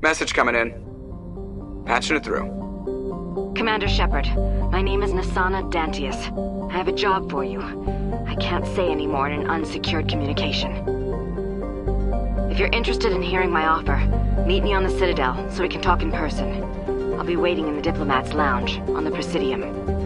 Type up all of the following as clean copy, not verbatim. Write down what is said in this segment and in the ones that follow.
Message coming in. Patching it through. Commander Shepard, my name is Nasana Dantius. I have a job for you. I can't say any more in an unsecured communication. If you're interested in hearing my offer, meet me on the Citadel so we can talk in person. I'll be waiting in the Diplomat's Lounge on the Presidium.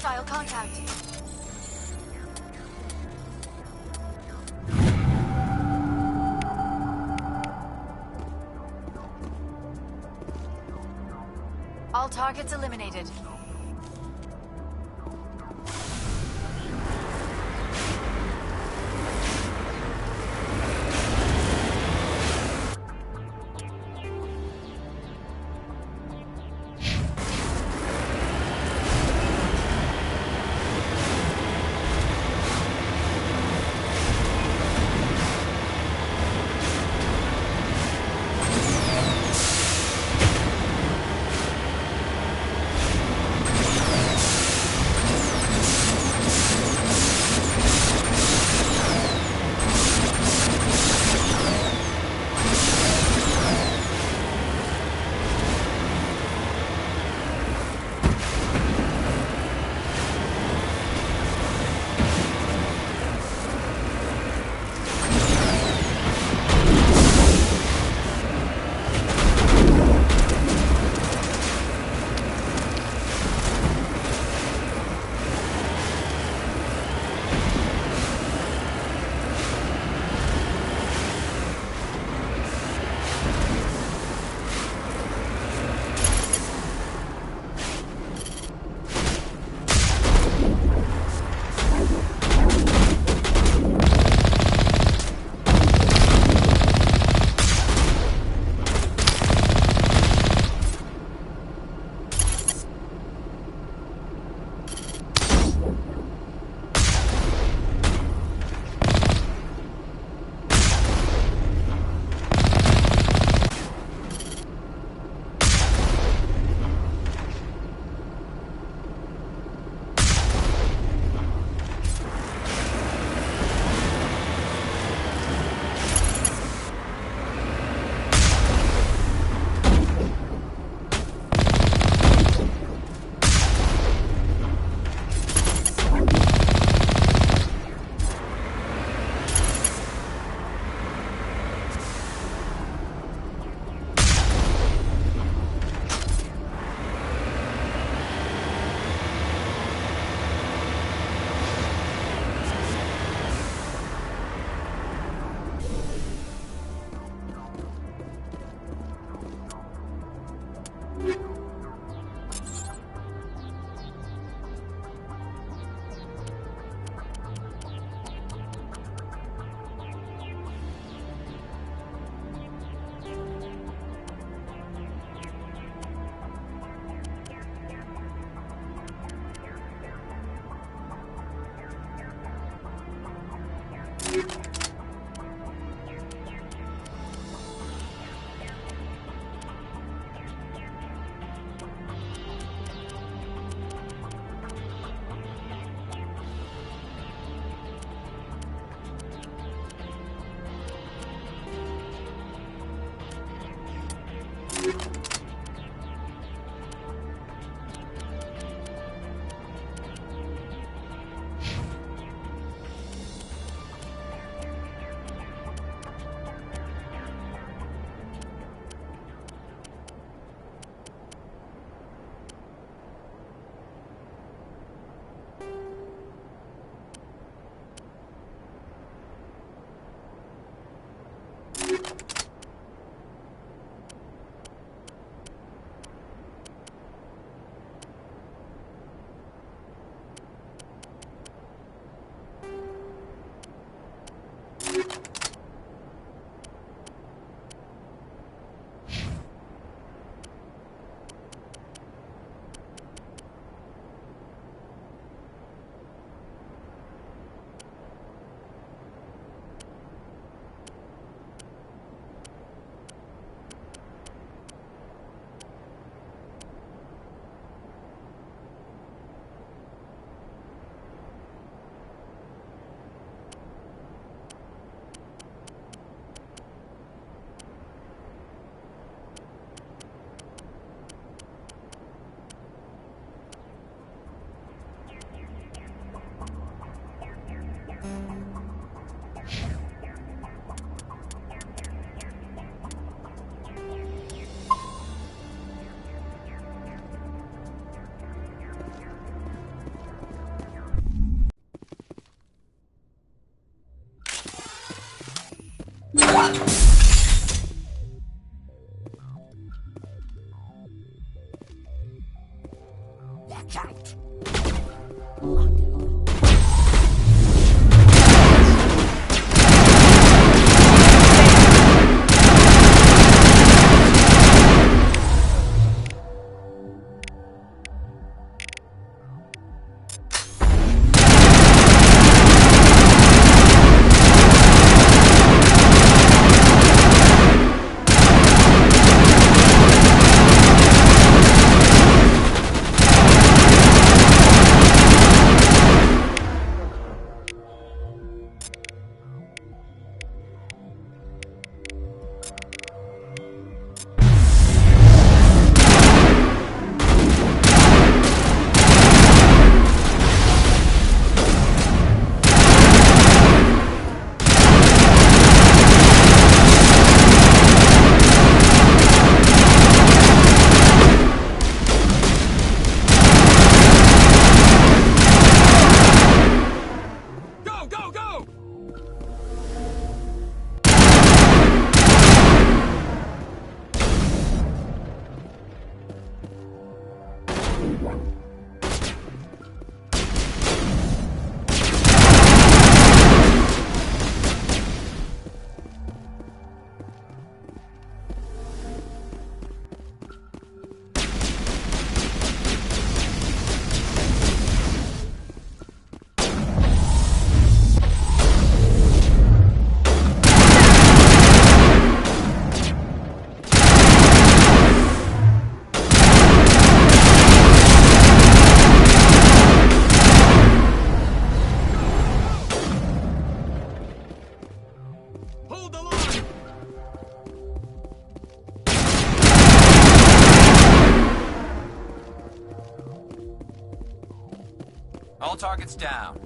Hostile contact. All targets eliminated. cat. All targets down.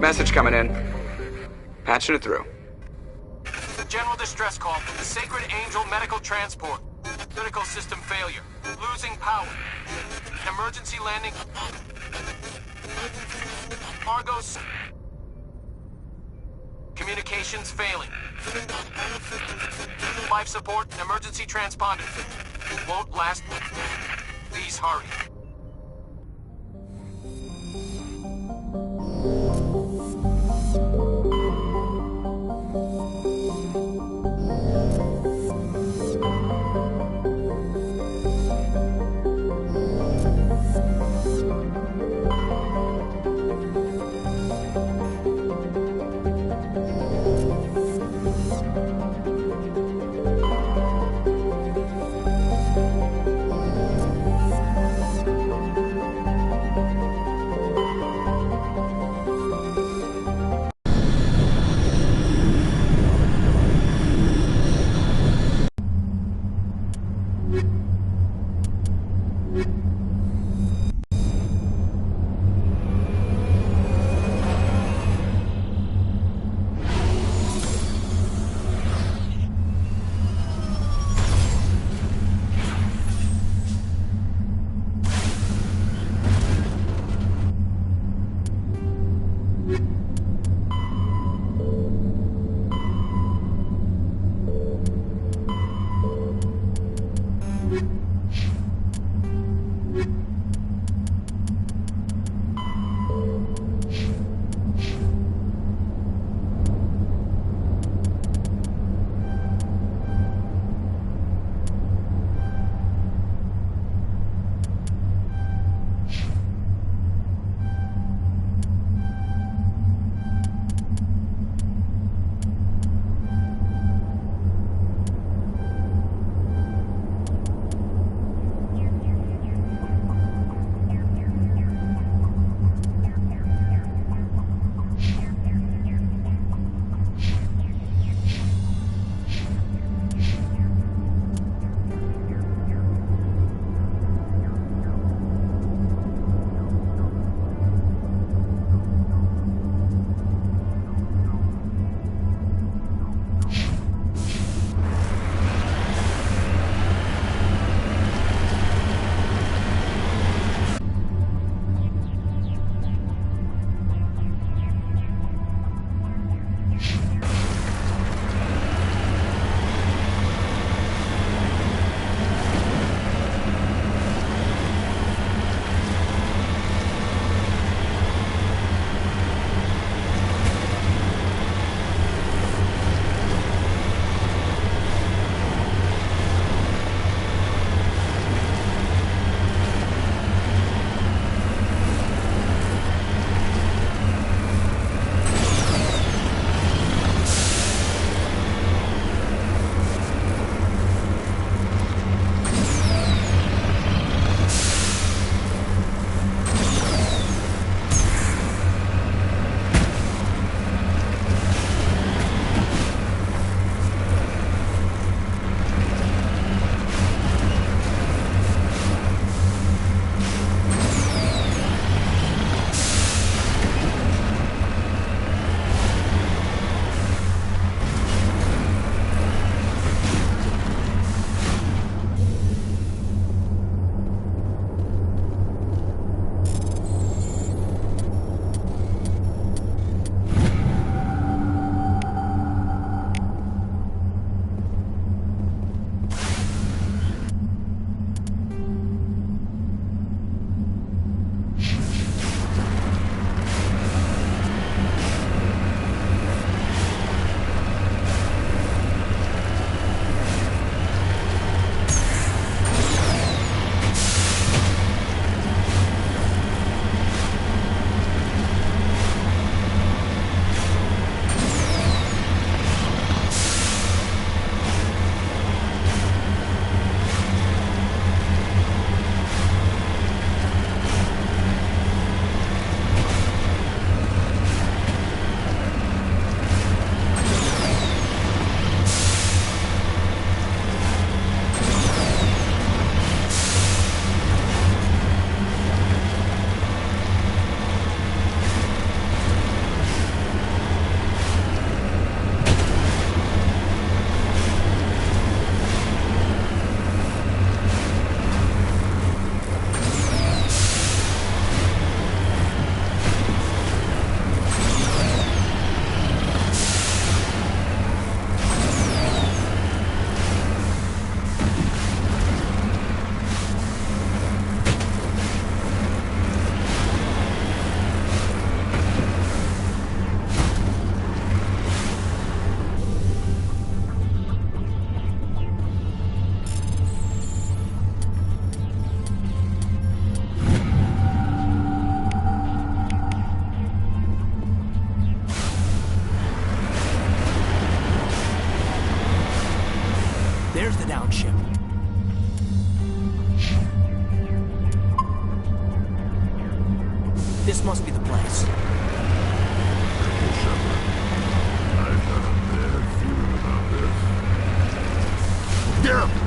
Message coming in. Patching it through. General distress call from the Sacred Angel Medical Transport. Critical system failure. Losing power. Emergency landing. Argos. Communications failing. Life support and emergency transponder. Won't last. Please hurry.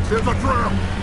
There's a trap!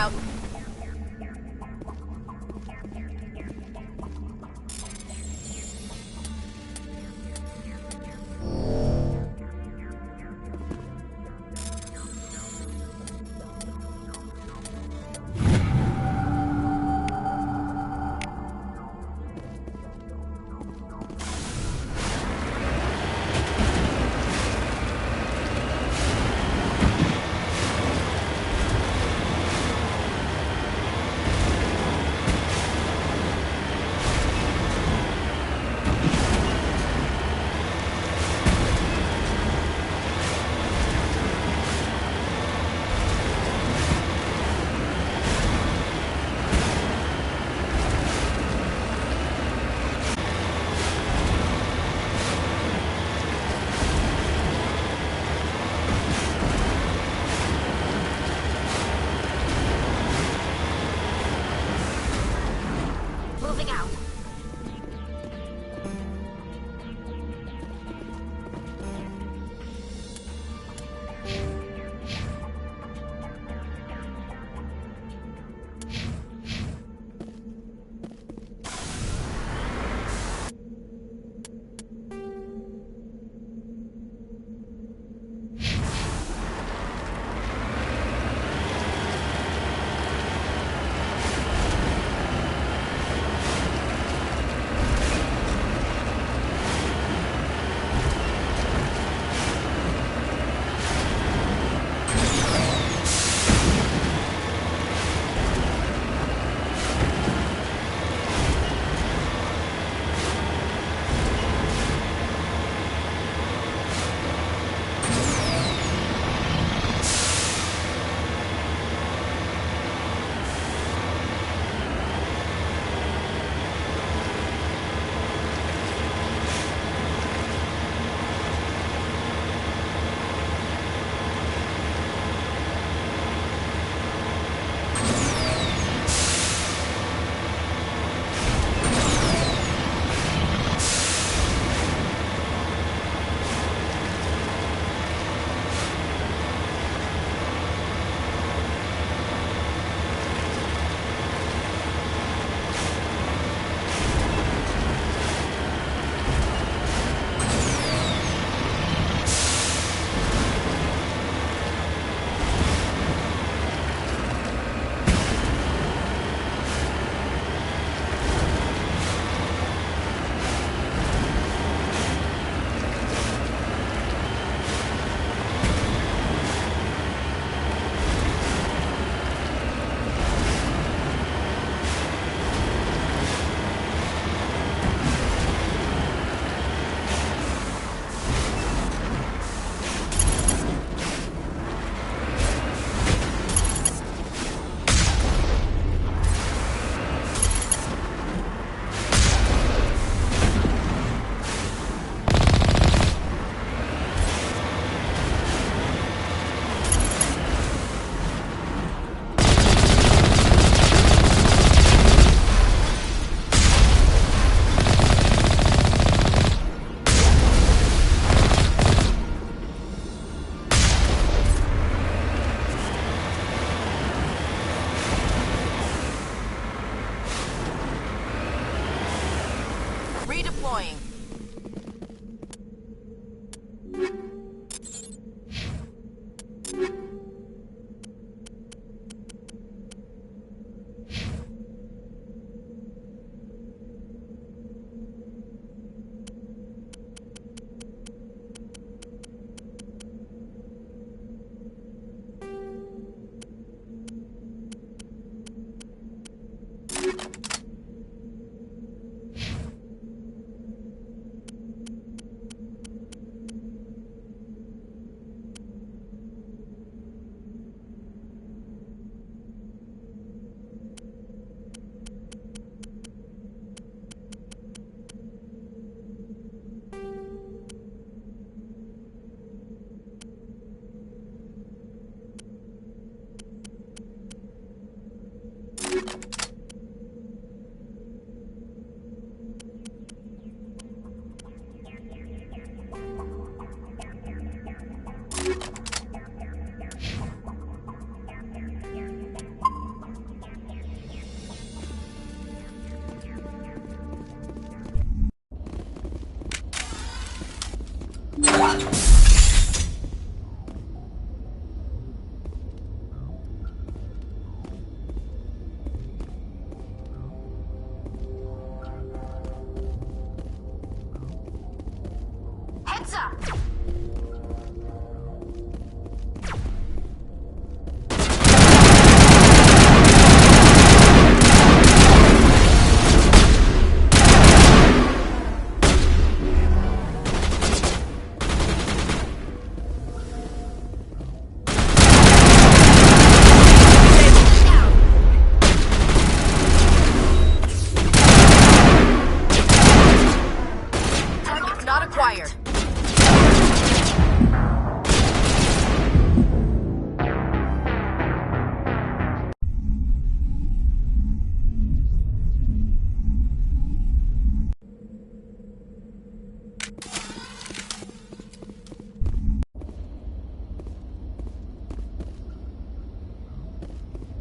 out.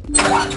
Good to go.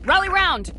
Rally round!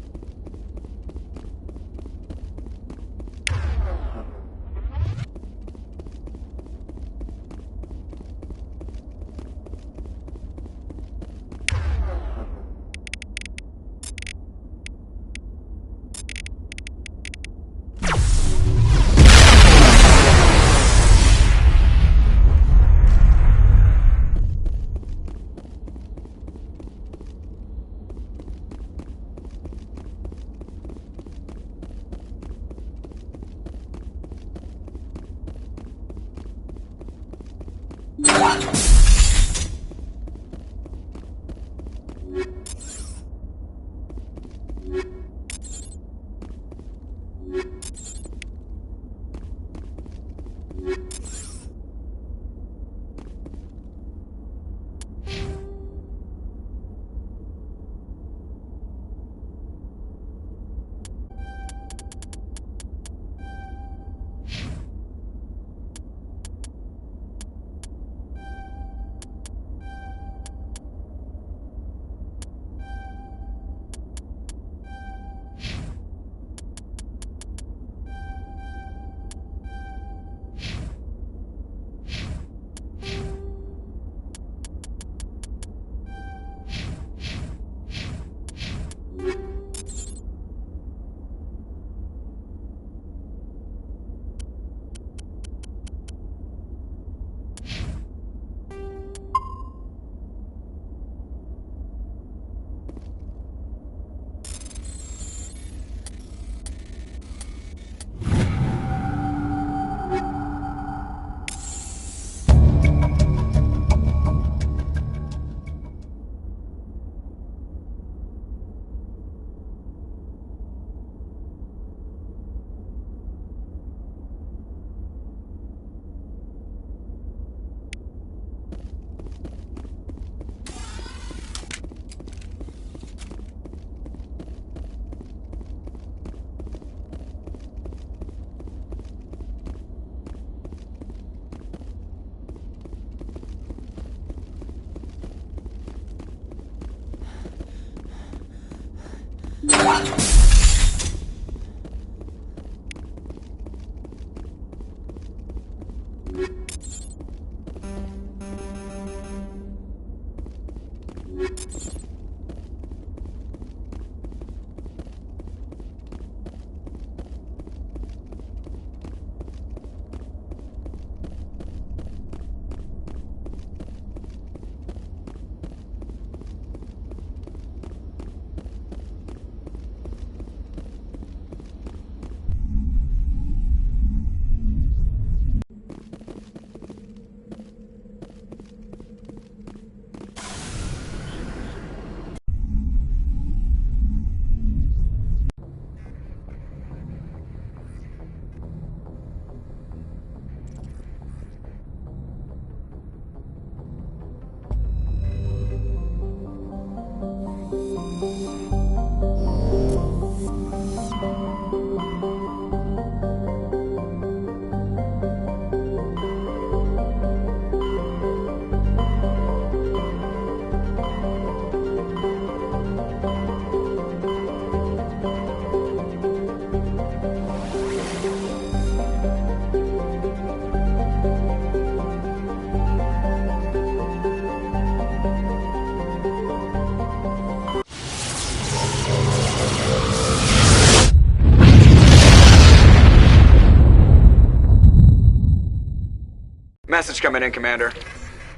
Message coming in, Commander.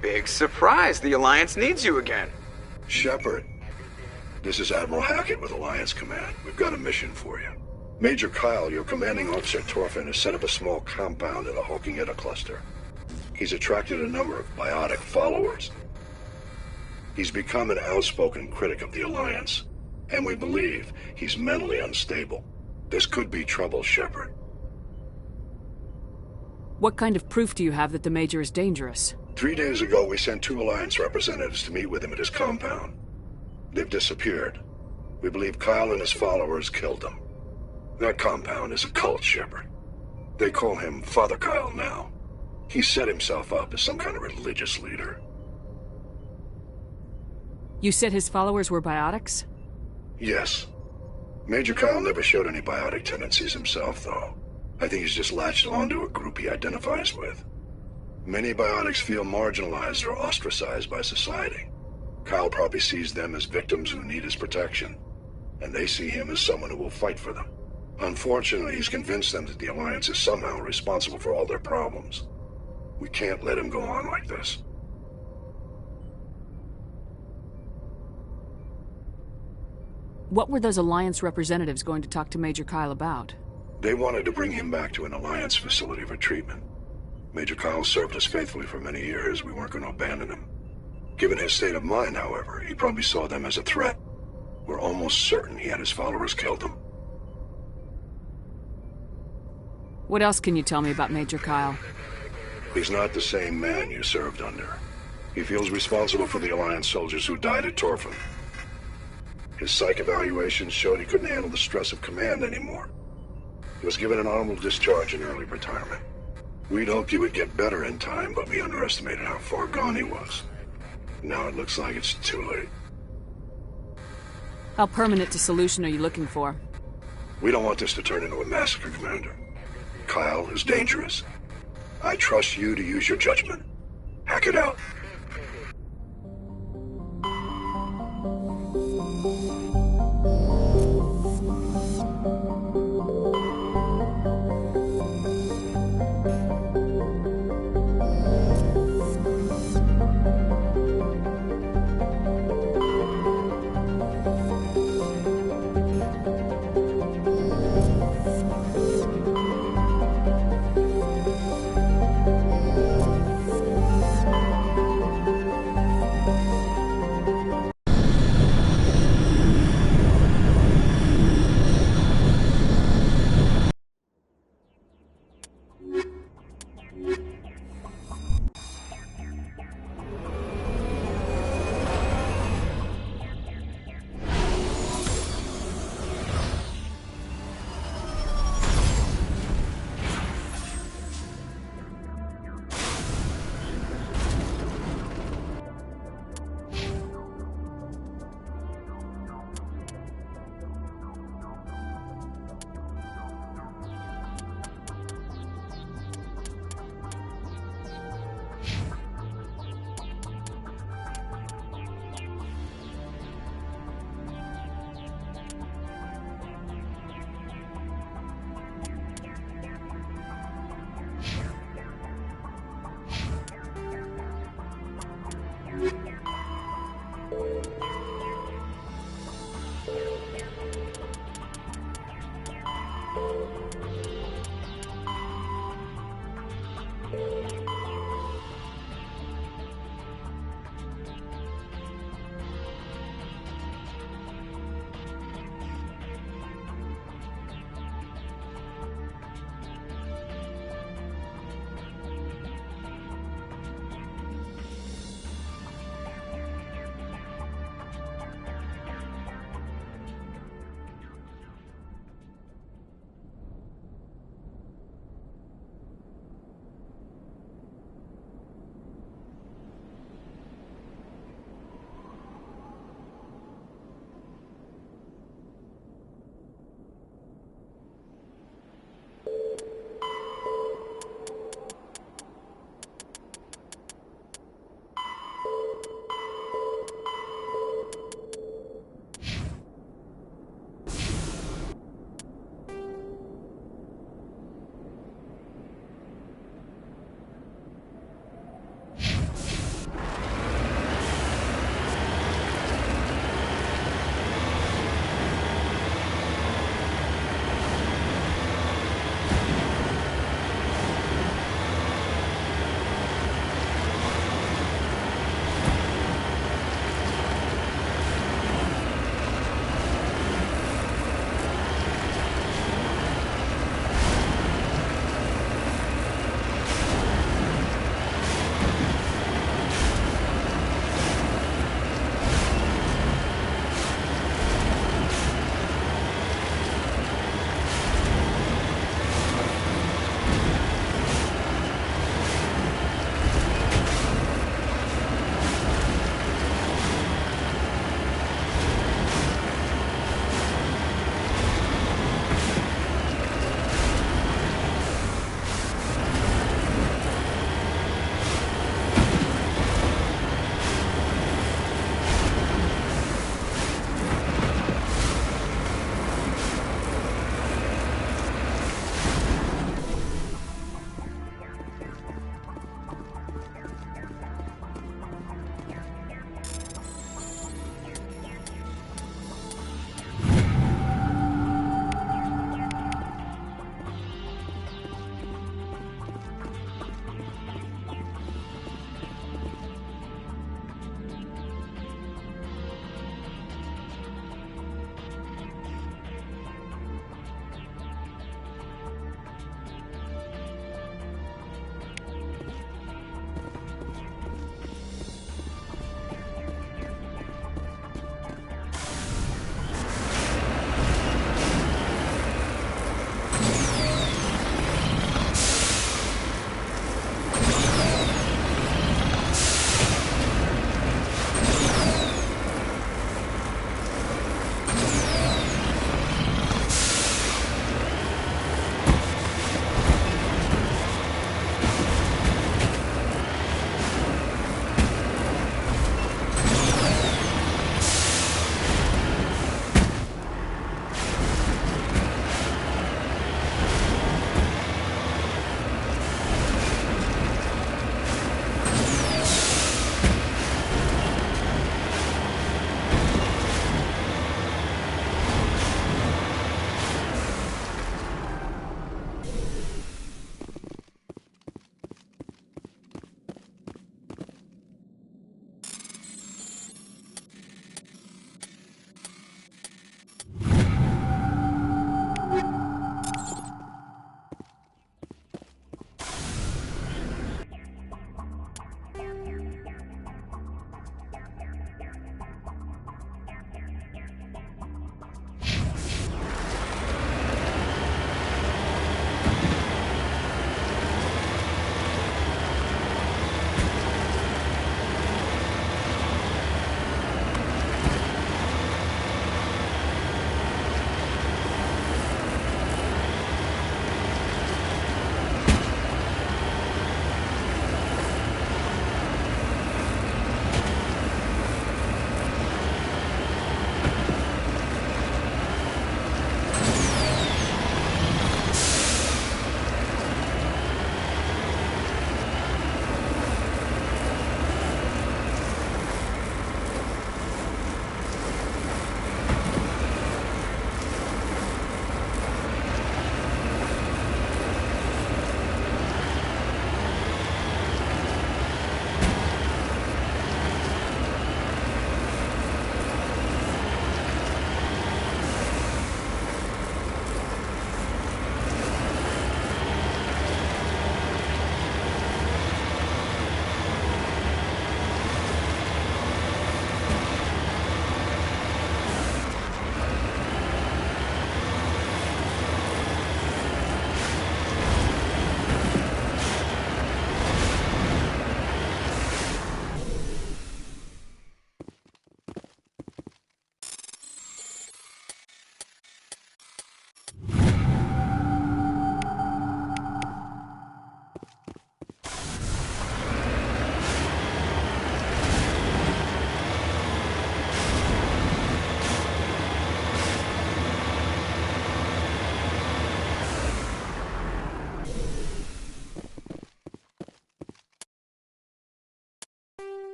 Big surprise, the Alliance needs you again. Shepard, this is Admiral Hackett with Alliance Command. We've got a mission for you. Major Kyle, your commanding officer Torfin, has set up a small compound in the Hulking-Ida cluster. He's attracted a number of biotic followers. He's become an outspoken critic of the Alliance, and we believe he's mentally unstable. This could be trouble, Shepard. What kind of proof do you have that the Major is dangerous? 3 days ago, we sent 2 Alliance representatives to meet with him at his compound. They've disappeared. We believe Kyle and his followers killed them. That compound is a cult, Shepard. They call him Father Kyle now. He set himself up as some kind of religious leader. You said his followers were biotics? Yes. Major Kyle never showed any biotic tendencies himself, though. I think he's just latched onto a group he identifies with. Many biotics feel marginalized or ostracized by society. Kyle probably sees them as victims who need his protection, and they see him as someone who will fight for them. Unfortunately, he's convinced them that the Alliance is somehow responsible for all their problems. We can't let him go on like this. What were those Alliance representatives going to talk to Major Kyle about? They wanted to bring him back to an Alliance facility for treatment. Major Kyle served us faithfully for many years. We weren't going to abandon him. Given his state of mind, however, he probably saw them as a threat. We're almost certain he had his followers killed them. What else can you tell me about Major Kyle? He's not the same man you served under. He feels responsible for the Alliance soldiers who died at Torfin. His psych evaluations showed he couldn't handle the stress of command anymore. He was given an honorable discharge in early retirement. We'd hoped he would get better in time, but we underestimated how far gone he was. Now it looks like it's too late. How permanent a solution are you looking for? We don't want this to turn into a massacre, Commander. Kyle is dangerous. I trust you to use your judgment. Hack it out.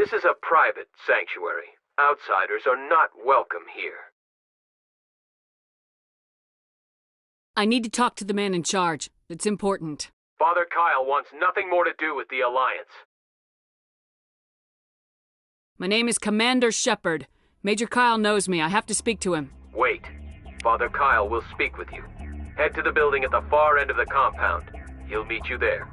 This is a private sanctuary. Outsiders are not welcome here. I need to talk to the man in charge. It's important. Father Kyle wants nothing more to do with the Alliance. My name is Commander Shepard. Major Kyle knows me. I have to speak to him. Wait. Father Kyle will speak with you. Head to the building at the far end of the compound. He'll meet you there.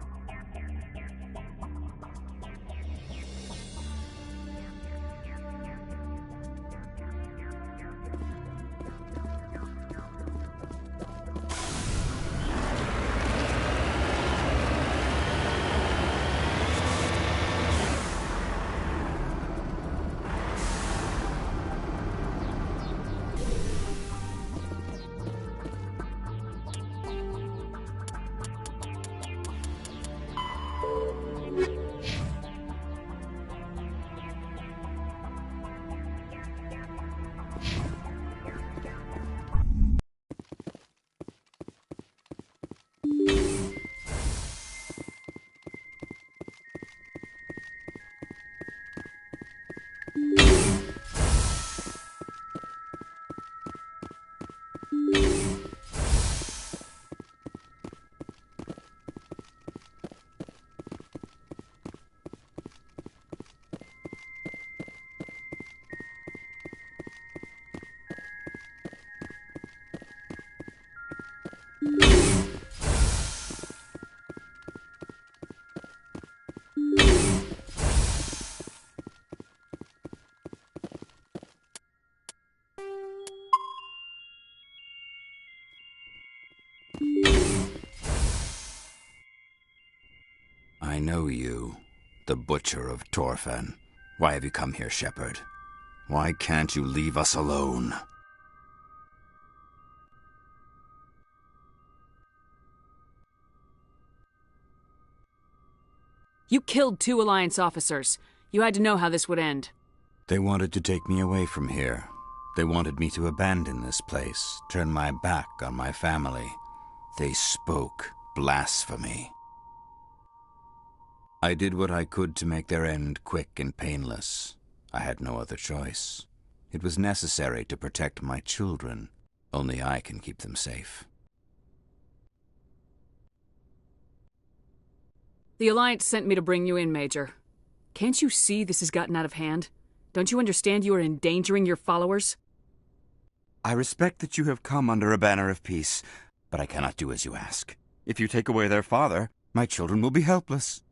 I know you, the Butcher of Torfan. Why have you come here, Shepard? Why can't you leave us alone? You killed 2 Alliance officers. You had to know how this would end. They wanted to take me away from here. They wanted me to abandon this place, turn my back on my family. They spoke blasphemy. I did what I could to make their end quick and painless. I had no other choice. It was necessary to protect my children. Only I can keep them safe. The Alliance sent me to bring you in, Major. Can't you see this has gotten out of hand? Don't you understand you are endangering your followers? I respect that you have come under a banner of peace, but I cannot do as you ask. If you take away their father, my children will be helpless.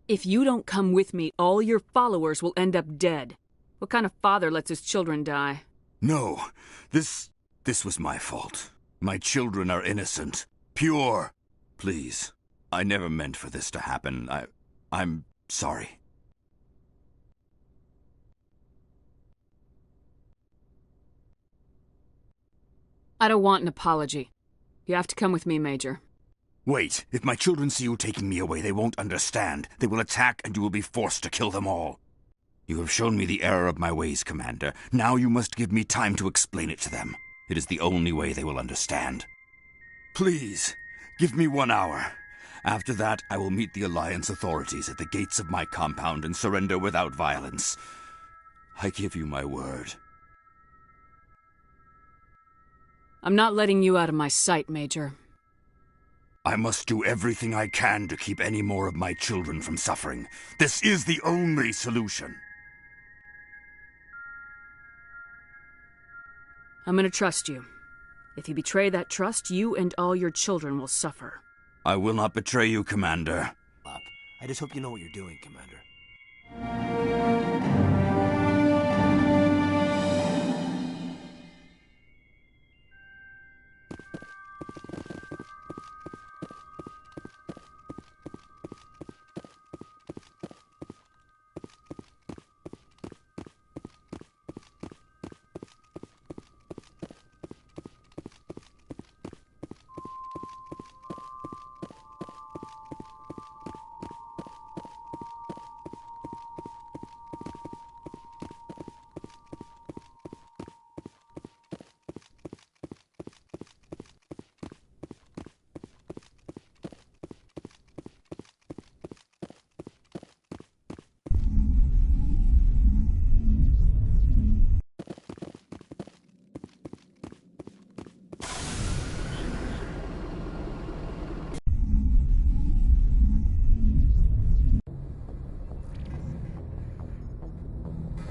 If you don't come with me, all your followers will end up dead. What kind of father lets his children die? No, this was my fault. My children are innocent, pure. Please, I never meant for this to happen. I'm sorry. I don't want an apology. You have to come with me, Major. Wait, if my children see you taking me away, they won't understand. They will attack and you will be forced to kill them all. You have shown me the error of my ways, Commander. Now you must give me time to explain it to them. It is the only way they will understand. Please, give me 1 hour. After that, I will meet the Alliance authorities at the gates of my compound and surrender without violence. I give you my word. I'm not letting you out of my sight, Major. I must do everything I can to keep any more of my children from suffering. This is the only solution. I'm gonna trust you. If you betray that trust, you and all your children will suffer. I will not betray you, Commander. I just hope you know what you're doing, Commander.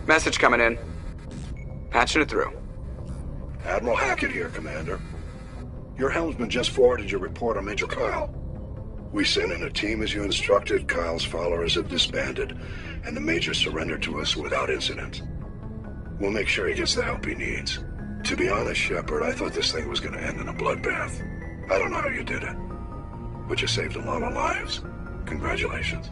Message coming in. Patching it through. Admiral Hackett here, Commander. Your helmsman just forwarded your report on Major Kyle. We sent in a team as you instructed. Kyle's followers have disbanded, and the Major surrendered to us without incident. We'll make sure he gets the help he needs. To be honest, Shepard, I thought this thing was going to end in a bloodbath. I don't know how you did it, but you saved a lot of lives. Congratulations.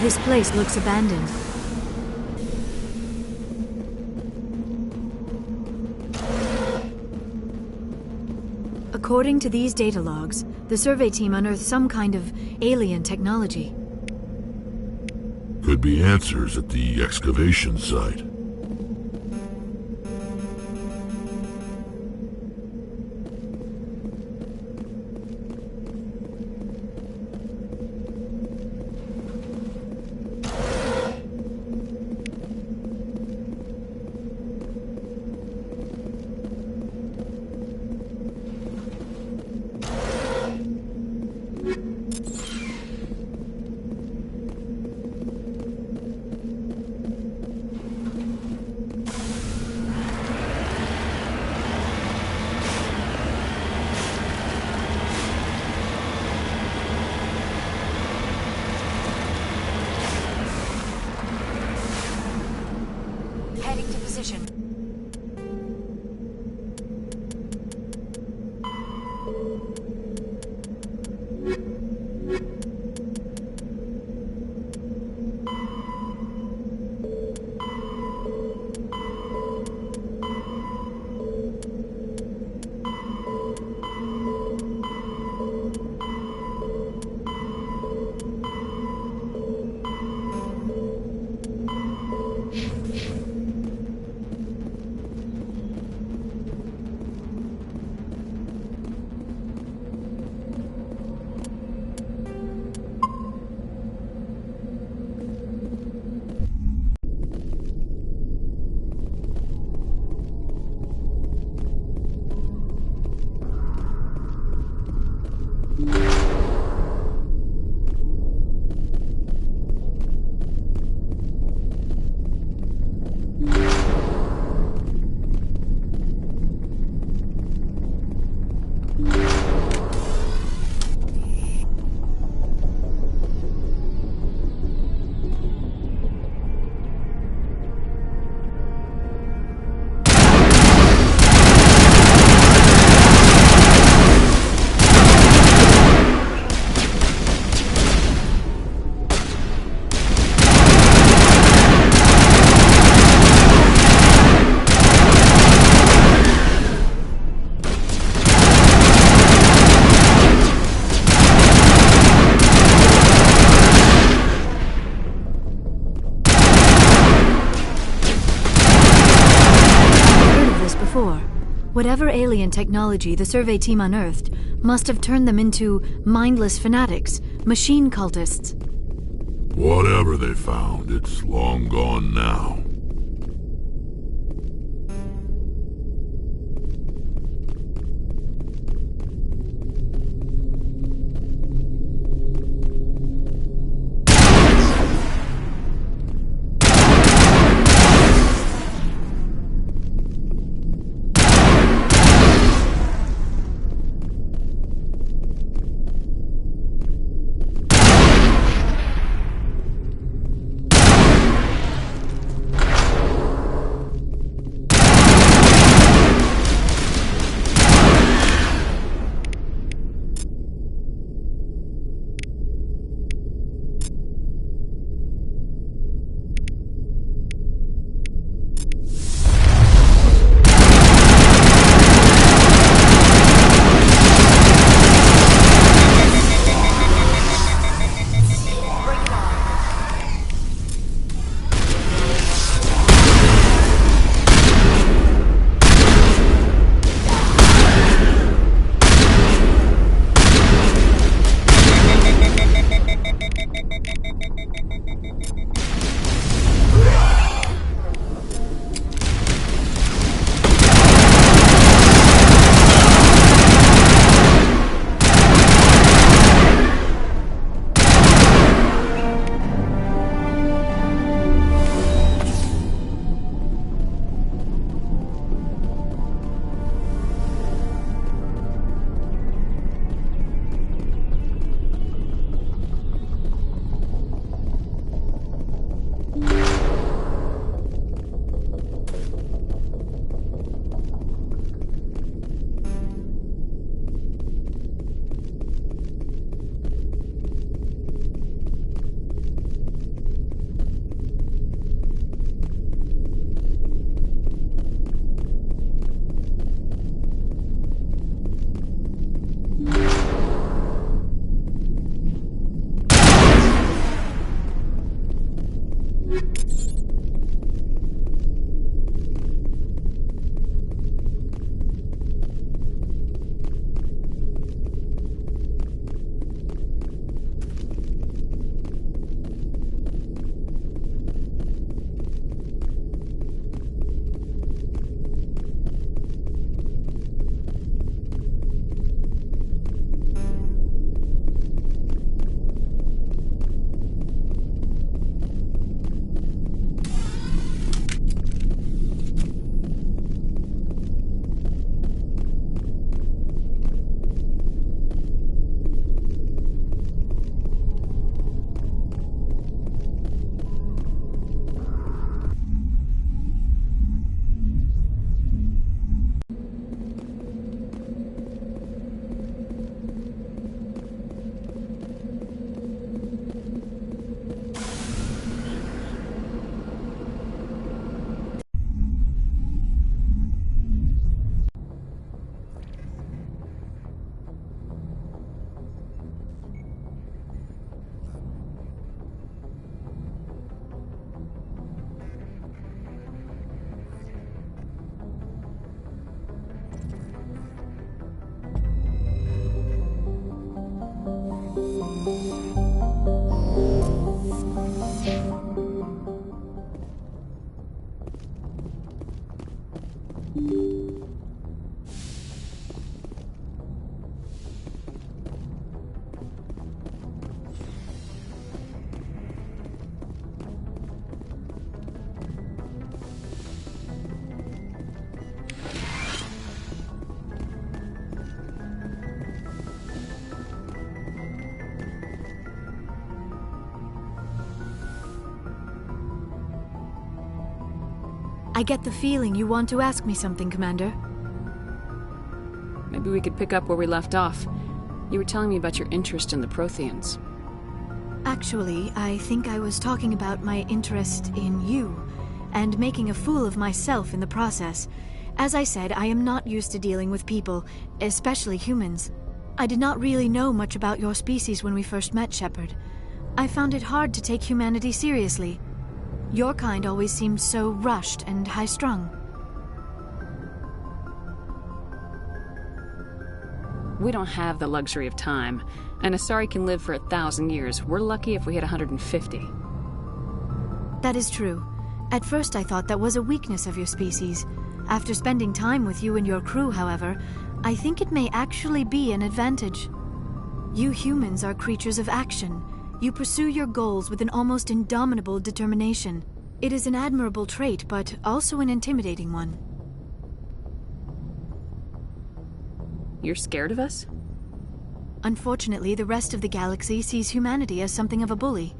This place looks abandoned. According to these data logs, the survey team unearthed some kind of alien technology. Could be answers at the excavation site. Heading to position. Whatever alien technology the survey team unearthed must have turned them into mindless fanatics, machine cultists. Whatever they found, it's long gone now. I get the feeling you want to ask me something, Commander. Maybe we could pick up where we left off. You were telling me about your interest in the Protheans. Actually, I think I was talking about my interest in you, and making a fool of myself in the process. As I said, I am not used to dealing with people, especially humans. I did not really know much about your species when we first met, Shepard. I found it hard to take humanity seriously. Your kind always seemed so rushed and high-strung. We don't have the luxury of time, and Asari can live for 1,000 years. We're lucky if we hit 150. That is true. At first I thought that was a weakness of your species. After spending time with you and your crew, however, I think it may actually be an advantage. You humans are creatures of action. You pursue your goals with an almost indomitable determination. It is an admirable trait, but also an intimidating one. You're scared of us? Unfortunately, the rest of the galaxy sees humanity as something of a bully.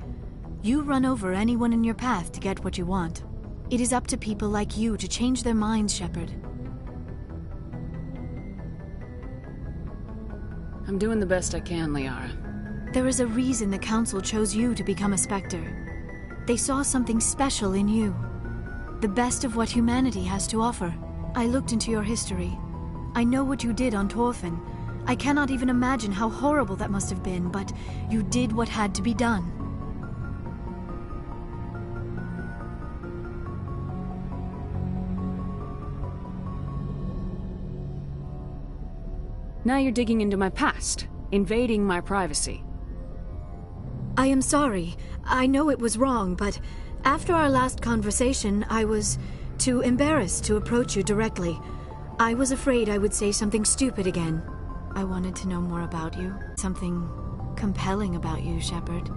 You run over anyone in your path to get what you want. It is up to people like you to change their minds, Shepard. I'm doing the best I can, Liara. There is a reason the Council chose you to become a Spectre. They saw something special in you. The best of what humanity has to offer. I looked into your history. I know what you did on Torfin. I cannot even imagine how horrible that must have been, but you did what had to be done. Now you're digging into my past, invading my privacy. I am sorry. I know it was wrong, but after our last conversation, I was too embarrassed to approach you directly. I was afraid I would say something stupid again. I wanted to know more about you. Something compelling about you, Shepard.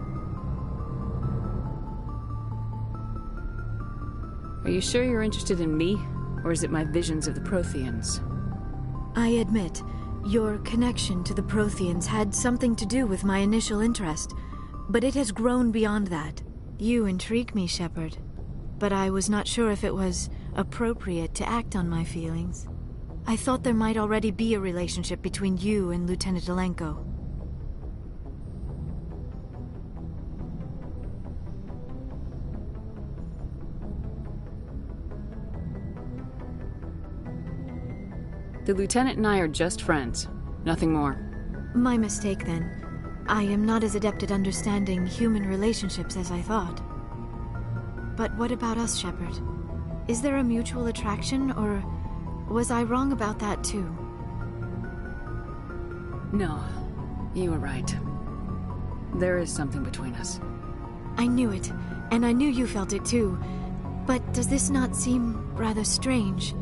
Are you sure you're interested in me, or is it my visions of the Protheans? I admit, your connection to the Protheans had something to do with my initial interest, but it has grown beyond that. You intrigue me, Shepard, but I was not sure if it was appropriate to act on my feelings. I thought there might already be a relationship between you and Lieutenant Alenko. The Lieutenant and I are just friends. Nothing more. My mistake, then. I am not as adept at understanding human relationships as I thought. But what about us, Shepard? Is there a mutual attraction, or was I wrong about that too? No, you were right. There is something between us. I knew it, and I knew you felt it too. But does this not seem rather strange?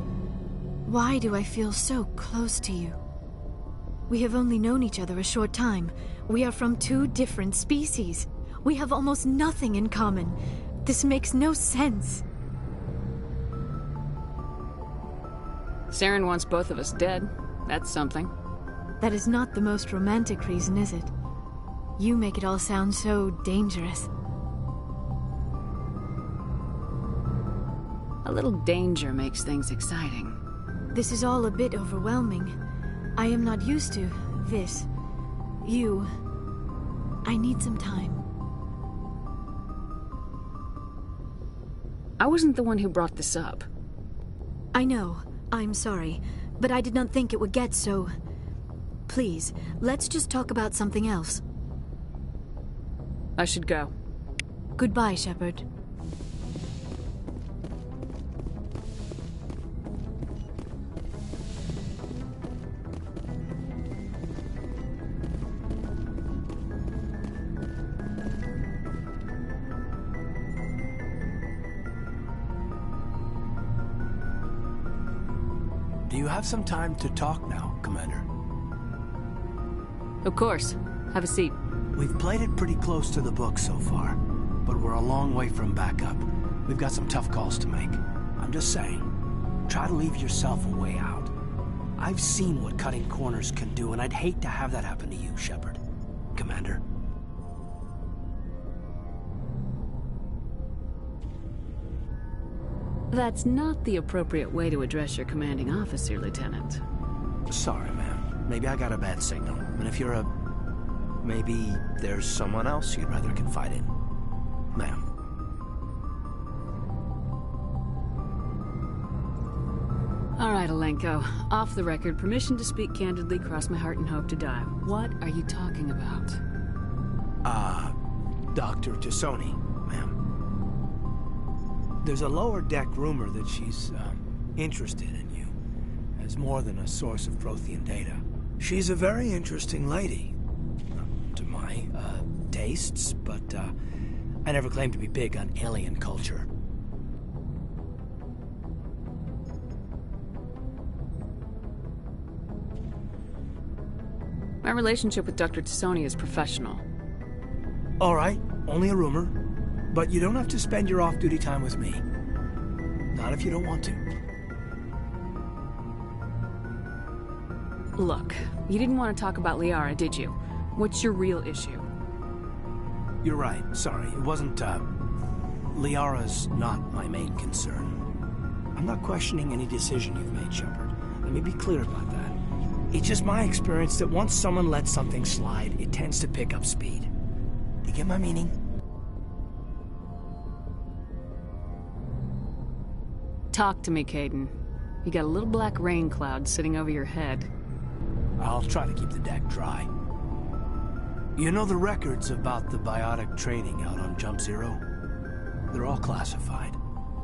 Why do I feel so close to you? We have only known each other a short time. We are from two different species. We have almost nothing in common. This makes no sense. Saren wants both of us dead. That's something. That is not the most romantic reason, is it? You make it all sound so dangerous. A little danger makes things exciting. This is all a bit overwhelming. I am not used to this. You. I need some time. I wasn't the one who brought this up. I know. I'm sorry. But I did not think it would get so... Please, let's just talk about something else. I should go. Goodbye, Shepard. Do you have some time to talk now, Commander? Of course. Have a seat. We've played it pretty close to the book so far, but we're a long way from backup. We've got some tough calls to make. I'm just saying, try to leave yourself a way out. I've seen what cutting corners can do, and I'd hate to have that happen to you, Shepard. Commander. That's not the appropriate way to address your commanding officer, Lieutenant. Sorry, ma'am. Maybe I got a bad signal. And if you're a... maybe there's someone else you'd rather confide in. Ma'am. All right, Alenko. Off the record, permission to speak candidly, cross my heart and hope to die. What are you talking about? Dr. Tassoni, ma'am. There's a lower deck rumor that she's, interested in you as more than a source of Prothean data. She's a very interesting lady. To my, tastes, but, I never claimed to be big on alien culture. My relationship with Dr. Tassoni is professional. All right, only a rumor. But you don't have to spend your off-duty time with me. Not if you don't want to. Look, you didn't want to talk about Liara, did you? What's your real issue? You're right. Sorry. It wasn't, Liara's not my main concern. I'm not questioning any decision you've made, Shepard. Let me be clear about that. It's just my experience that once someone lets something slide, it tends to pick up speed. You get my meaning? Talk to me, Caden. You got a little black rain cloud sitting over your head. I'll try to keep the deck dry. You know the records about the biotic training out on Jump Zero? They're all classified,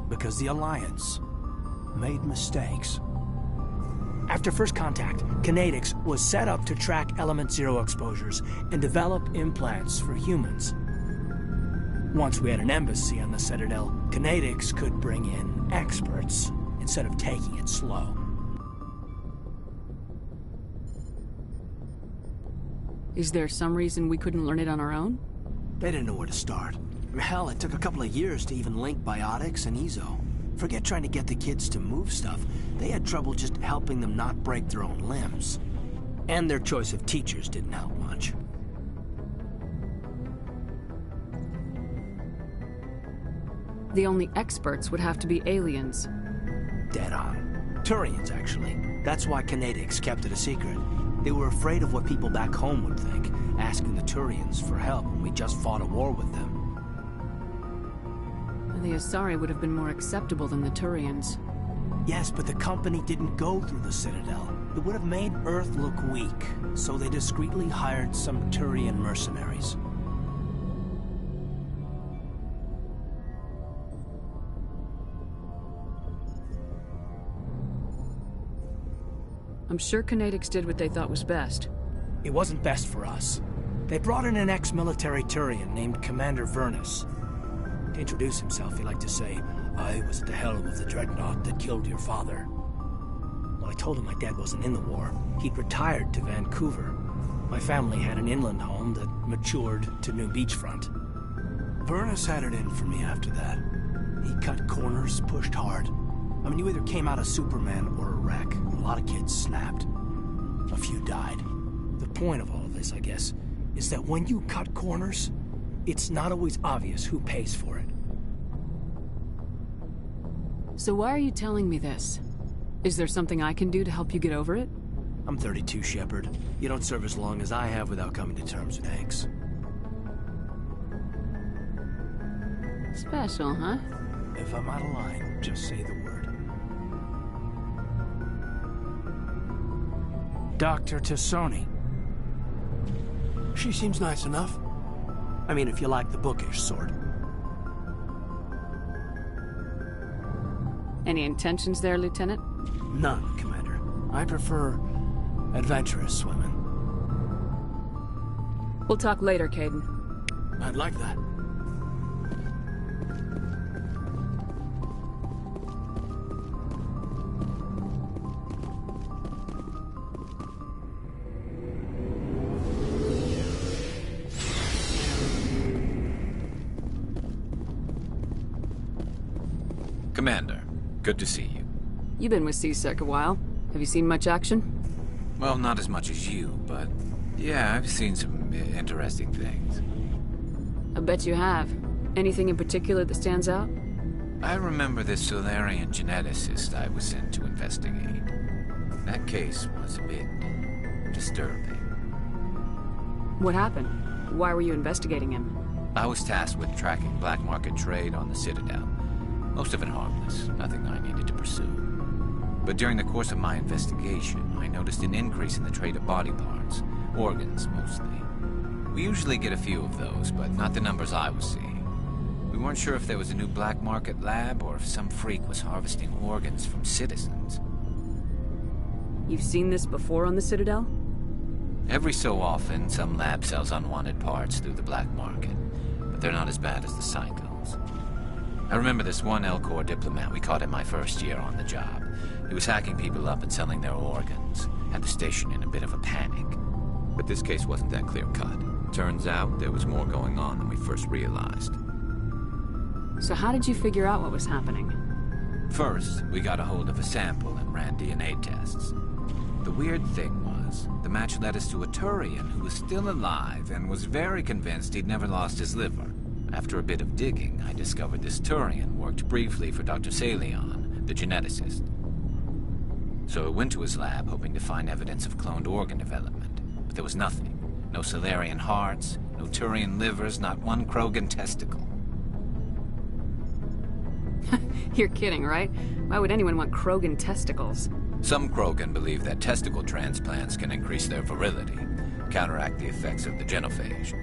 because the Alliance made mistakes. After first contact, Kinetics was set up to track Element Zero exposures and develop implants for humans. Once we had an embassy on the Citadel, Kinetics could bring in experts instead of taking it slow. Is there some reason we couldn't learn it on our own? They didn't know where to start. Hell, it took a couple of years to even link biotics and Ezo. Forget trying to get the kids to move stuff. They had trouble just helping them not break their own limbs. And their choice of teachers didn't help much. The only experts would have to be aliens. Dead on. Turians, actually. That's why Kinetics kept it a secret. They were afraid of what people back home would think, asking the Turians for help when we just fought a war with them. The Asari would have been more acceptable than the Turians. Yes, but the company didn't go through the Citadel. It would have made Earth look weak, so they discreetly hired some Turian mercenaries. I'm sure Kinetics did what they thought was best. It wasn't best for us. They brought in an ex-military Turian named Commander Vernus. To introduce himself, he liked to say, "I was at the helm of the dreadnought that killed your father." Well, I told him my dad wasn't in the war. He'd retired to Vancouver. My family had an inland home that matured to new beachfront. Vernus had it in for me after that. He cut corners, pushed hard. I mean, you either came out a Superman or a wreck. A lot of kids snapped. A few died. The point of all of this, I guess, is that when you cut corners, it's not always obvious who pays for it. So why are you telling me this? Is there something I can do to help you get over it? I'm 32, Shepard. You don't serve as long as I have without coming to terms with eggs. Special, huh? If I'm out of line, just say the word. Dr. Tassoni. She seems nice enough. I mean, if you like the bookish sort. Any intentions there, Lieutenant? None, Commander. I prefer adventurous women. We'll talk later, Caden. I'd like that. Commander, good to see you. You've been with C-Sec a while. Have you seen much action? Well, not as much as you, but yeah, I've seen some interesting things. I bet you have. Anything in particular that stands out? I remember this Solarian geneticist I was sent to investigate. That case was a bit disturbing. What happened? Why were you investigating him? I was tasked with tracking black market trade on the Citadel. Most of it harmless, nothing I needed to pursue. But during the course of my investigation, I noticed an increase in the trade of body parts, organs mostly. We usually get a few of those, but not the numbers I was seeing. We weren't sure if there was a new black market lab or if some freak was harvesting organs from citizens. You've seen this before on the Citadel? Every so often, some lab sells unwanted parts through the black market, but they're not as bad as the cycles. I remember this one L-Corps diplomat we caught in my first year on the job. He was hacking people up and selling their organs, had the station in a bit of a panic. But this case wasn't that clear-cut. Turns out there was more going on than we first realized. So how did you figure out what was happening? First, we got a hold of a sample and ran DNA tests. The weird thing was, the match led us to a Turian who was still alive and was very convinced he'd never lost his liver. After a bit of digging, I discovered this Turian worked briefly for Dr. Salion, the geneticist. So I went to his lab hoping to find evidence of cloned organ development, but there was nothing. No Solarian hearts, no Turian livers, not one Krogan testicle. You're kidding, right? Why would anyone want Krogan testicles? Some Krogan believe that testicle transplants can increase their virility, counteract the effects of the genophage.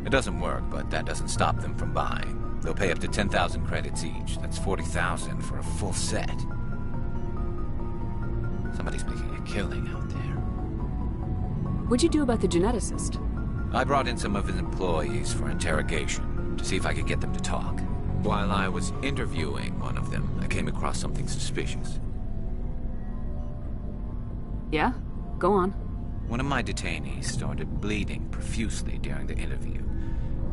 It doesn't work, but that doesn't stop them from buying. They'll pay up to 10,000 credits each. That's 40,000 for a full set. Somebody's making a killing out there. What'd you do about the geneticist? I brought in some of his employees for interrogation, to see if I could get them to talk. While I was interviewing one of them, I came across something suspicious. Yeah? Go on. One of my detainees started bleeding profusely during the interview.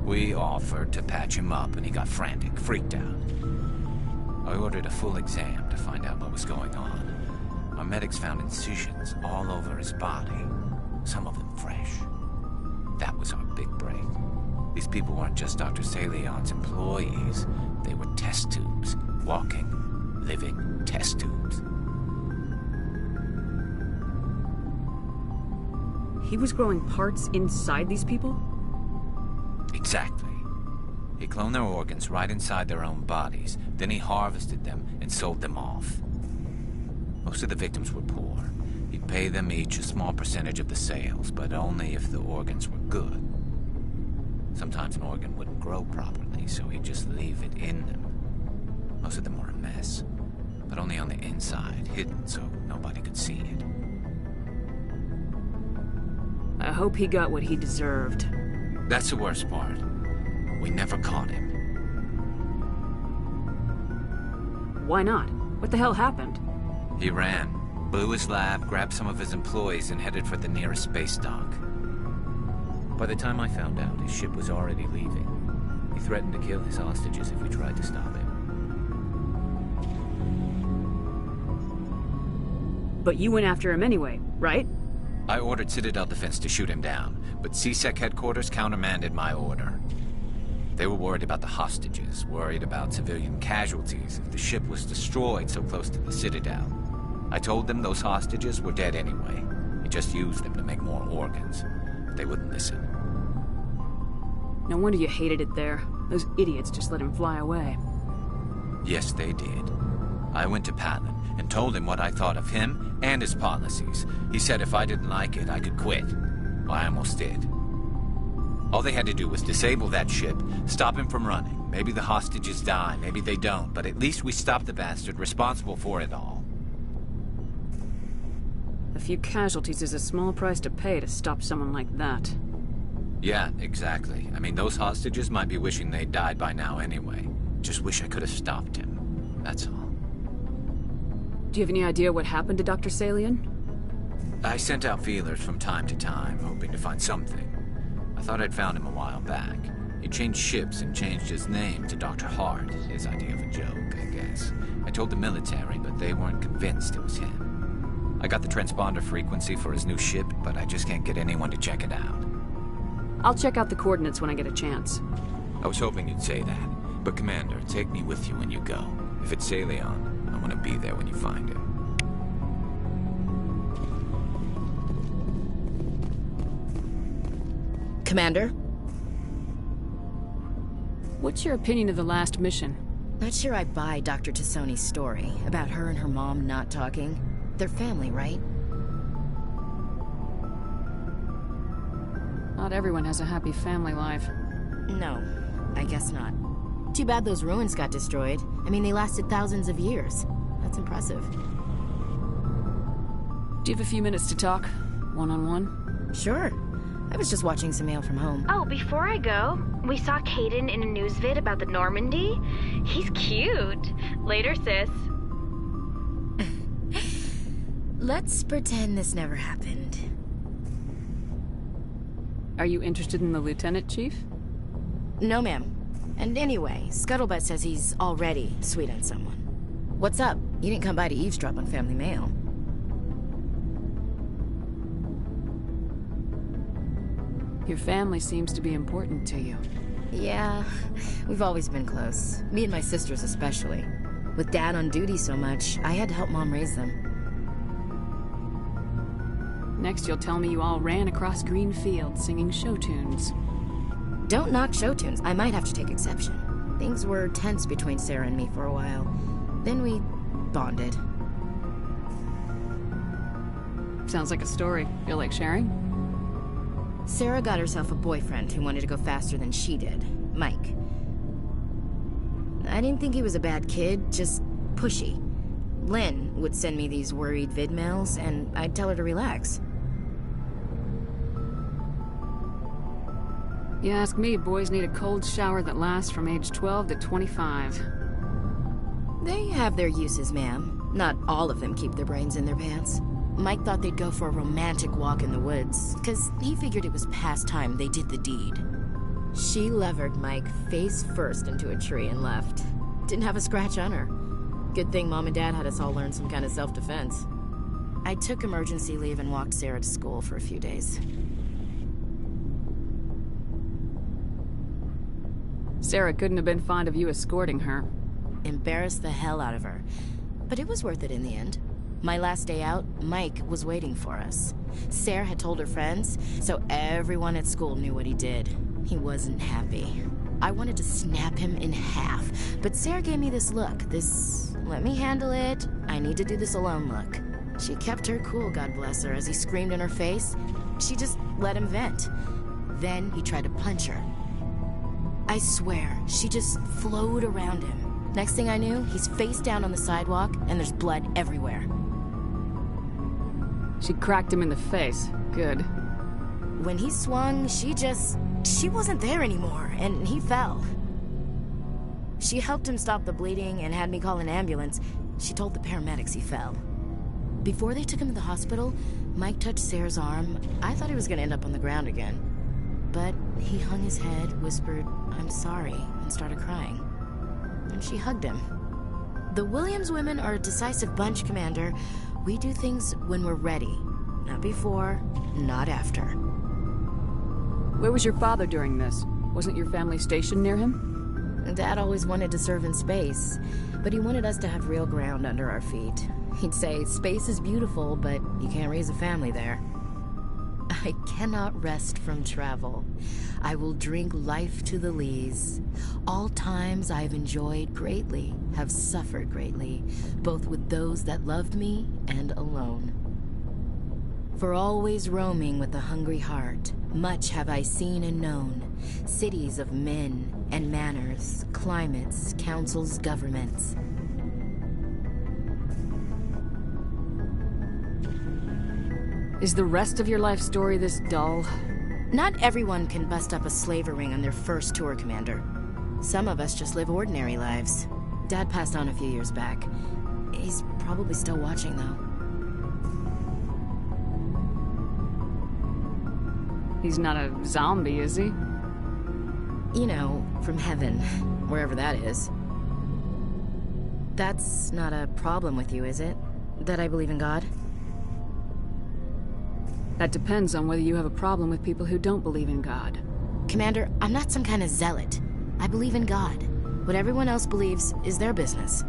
We offered to patch him up, and he got frantic, freaked out. I ordered a full exam to find out what was going on. Our medics found incisions all over his body, some of them fresh. That was our big break. These people weren't just Dr. Salion's employees. They were test tubes. Walking, living test tubes. He was growing parts inside these people? Exactly. He cloned their organs right inside their own bodies. Then he harvested them and sold them off. Most of the victims were poor. He'd pay them each a small percentage of the sales, but only if the organs were good. Sometimes an organ wouldn't grow properly, so he'd just leave it in them. Most of them were a mess, but only on the inside, hidden so nobody could see it. I hope he got what he deserved. That's the worst part. We never caught him. Why not? What the hell happened? He ran, blew his lab, grabbed some of his employees, and headed for the nearest space dock. By the time I found out, his ship was already leaving. He threatened to kill his hostages if we tried to stop him. But you went after him anyway, right? I ordered Citadel Defense to shoot him down, but CSEC headquarters countermanded my order. They were worried about the hostages, worried about civilian casualties if the ship was destroyed so close to the Citadel. I told them those hostages were dead anyway. He just used them to make more organs. But they wouldn't listen. No wonder you hated it there. Those idiots just let him fly away. Yes, they did. I went to Palin and told him what I thought of him and his policies. He said if I didn't like it, I could quit. Well, I almost did. All they had to do was disable that ship, stop him from running. Maybe the hostages die, maybe they don't, but at least we stopped the bastard responsible for it all. A few casualties is a small price to pay to stop someone like that. Yeah, exactly. I mean, those hostages might be wishing they'd died by now anyway. Just wish I could have stopped him. That's all. Do you have any idea what happened to Dr. Salion? I sent out feelers from time to time, hoping to find something. I thought I'd found him a while back. He changed ships and changed his name to Dr. Hart, his idea of a joke, I guess. I told the military, but they weren't convinced it was him. I got the transponder frequency for his new ship, but I just can't get anyone to check it out. I'll check out the coordinates when I get a chance. I was hoping you'd say that, but Commander, take me with you when you go. If it's Leon, I want to be there when you find him. Commander? What's your opinion of the last mission? Not sure I buy Dr. Tassoni's story about her and her mom not talking. They're family, right? Not everyone has a happy family life. No, I guess not. Too bad those ruins got destroyed. I mean, they lasted thousands of years. That's impressive. Do you have a few minutes to talk? One-on-one? Sure. I was just watching some mail from home. Oh, before I go, we saw Caden in a news vid about the Normandy. He's cute. Later, sis. Let's pretend this never happened. Are you interested in the Lieutenant, Chief? No, ma'am. And anyway, Scuttlebutt says he's already sweet on someone. What's up? You didn't come by to eavesdrop on family mail. Your family seems to be important to you. Yeah, we've always been close. Me and my sisters especially. With Dad on duty so much, I had to help Mom raise them. Next you'll tell me you all ran across green fields singing show tunes. Don't knock show tunes. I might have to take exception. Things were tense between Sarah and me for a while. Then we bonded. Sounds like a story. Feel like sharing? Sarah got herself a boyfriend who wanted to go faster than she did, Mike. I didn't think he was a bad kid, just pushy. Lynn would send me these worried vid mails, and I'd tell her to relax. You ask me, boys need a cold shower that lasts from age 12 to 25. They have their uses, ma'am. Not all of them keep their brains in their pants. Mike thought they'd go for a romantic walk in the woods, because he figured it was past time they did the deed. She levered Mike face first into a tree and left. Didn't have a scratch on her. Good thing Mom and Dad had us all learn some kind of self-defense. I took emergency leave and walked Sarah to school for a few days. Sarah couldn't have been fond of you escorting her. Embarrassed the hell out of her. But it was worth it in the end. My last day out, Mike was waiting for us. Sarah had told her friends, so everyone at school knew what he did. He wasn't happy. I wanted to snap him in half, but Sarah gave me this look, this let me handle it, I need to do this alone look. She kept her cool, God bless her, as he screamed in her face. She just let him vent. Then he tried to punch her. I swear, she just flowed around him. Next thing I knew, he's face down on the sidewalk, and there's blood everywhere. She cracked him in the face. Good. When he swung, she wasn't there anymore, and he fell. She helped him stop the bleeding and had me call an ambulance. She told the paramedics he fell. Before they took him to the hospital, Mike touched Sarah's arm. I thought he was gonna end up on the ground again. But he hung his head, whispered, "I'm sorry," and started crying. And she hugged him. The Williams women are a decisive bunch, Commander. We do things when we're ready. Not before, not after. Where was your father during this? Wasn't your family stationed near him? Dad always wanted to serve in space, but he wanted us to have real ground under our feet. He'd say, space is beautiful, but you can't raise a family there. I cannot rest from travel. I will drink life to the lees. All times I've enjoyed greatly, have suffered greatly, both with those that loved me and alone. For always roaming with a hungry heart, much have I seen and known, cities of men and manners, climates, councils, governments. Is the rest of your life story this dull? Not everyone can bust up a slaver ring on their first tour, Commander. Some of us just live ordinary lives. Dad passed on a few years back. He's probably still watching, though. He's not a zombie, is he? You know, from heaven, wherever that is. That's not a problem with you, is it? That I believe in God? That depends on whether you have a problem with people who don't believe in God. Commander, I'm not some kind of zealot. I believe in God. What everyone else believes is their business.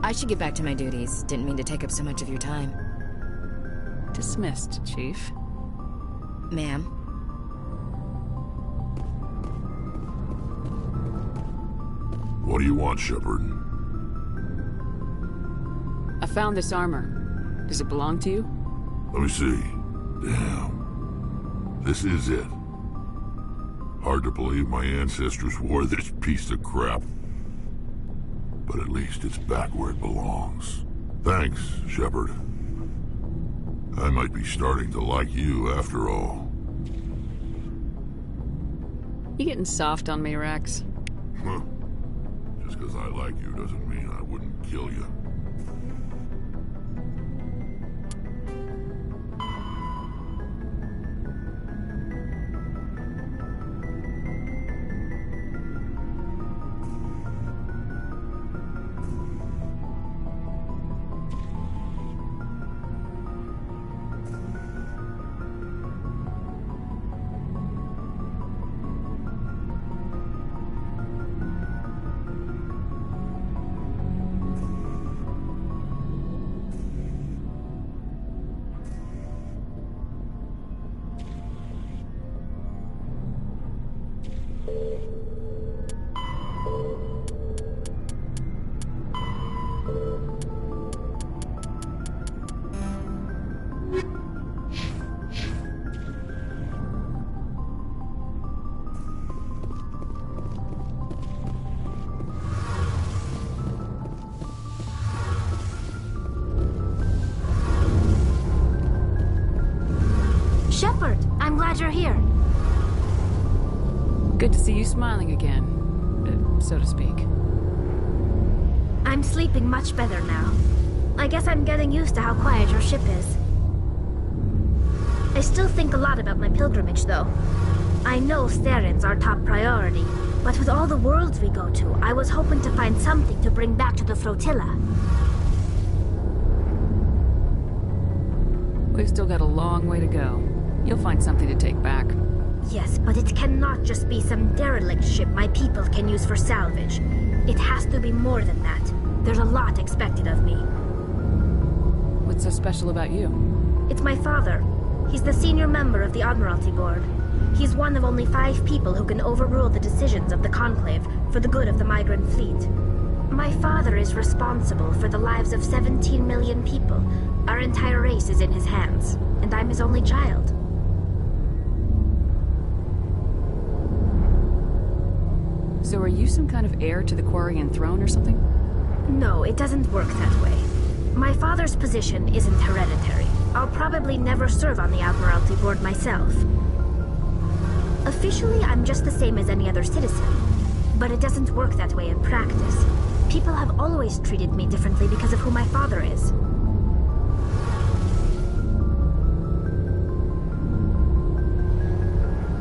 I should get back to my duties. Didn't mean to take up so much of your time. Dismissed, Chief. Ma'am? What do you want, Shepard? I found this armor. Does it belong to you? Let me see. Damn. This is it. Hard to believe my ancestors wore this piece of crap. But at least it's back where it belongs. Thanks, Shepard. I might be starting to like you after all. You getting soft on me, Rex? Huh. Just because I like you doesn't mean I wouldn't kill you. Shepard, I'm glad you're here. Good to see you smiling again, so to speak. I'm sleeping much better now. I guess I'm getting used to how quiet your ship is. I still think a lot about my pilgrimage, though. I know Saren's our top priority, but with all the worlds we go to, I was hoping to find something to bring back to the flotilla. We've still got a long way to go. You'll find something to take back. Yes, but it cannot just be some derelict ship my people can use for salvage. It has to be more than that. There's a lot expected of me. What's so special about you? It's my father. He's the senior member of the Admiralty Board. He's one of only 5 people who can overrule the decisions of the Conclave for the good of the migrant fleet. My father is responsible for the lives of 17 million people. Our entire race is in his hands, and I'm his only child. So are you some kind of heir to the Quarian throne or something? No, it doesn't work that way. My father's position isn't hereditary. I'll probably never serve on the Admiralty Board myself. Officially, I'm just the same as any other citizen. But it doesn't work that way in practice. People have always treated me differently because of who my father is.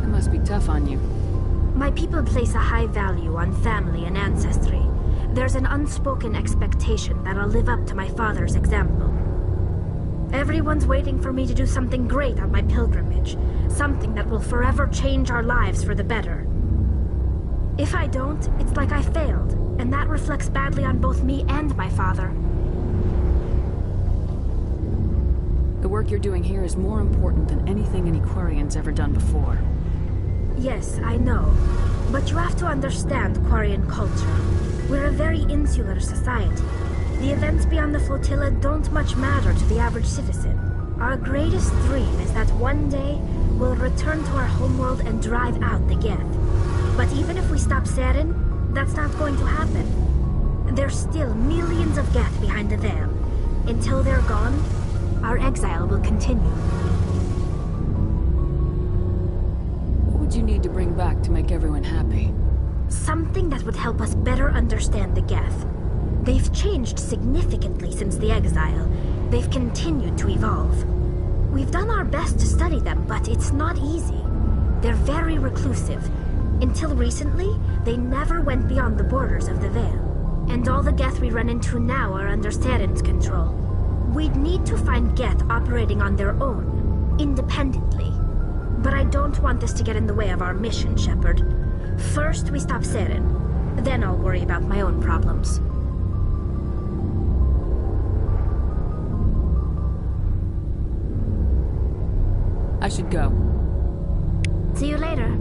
It must be tough on you. My people place a high value on family and ancestry. There's an unspoken expectation that I'll live up to my father's example. Everyone's waiting for me to do something great on my pilgrimage. Something that will forever change our lives for the better. If I don't, it's like I failed, and that reflects badly on both me and my father. The work you're doing here is more important than anything any Quarian's ever done before. Yes, I know. But you have to understand Quarian culture. We're a very insular society. The events beyond the flotilla don't much matter to the average citizen. Our greatest dream is that one day we'll return to our homeworld and drive out the Geth. But even if we stop Saren, that's not going to happen. There's still millions of Geth behind the veil. Until they're gone, our exile will continue. What would you need to bring back to make everyone happy? Something that would help us better understand the Geth. They've changed significantly since the exile. They've continued to evolve. We've done our best to study them, but it's not easy. They're very reclusive. Until recently, they never went beyond the borders of the Veil. And all the Geth we run into now are under Saren's control. We'd need to find Geth operating on their own, independently. But I don't want this to get in the way of our mission, Shepard. First, we stop Saren. Then I'll worry about my own problems. I should go. See you later.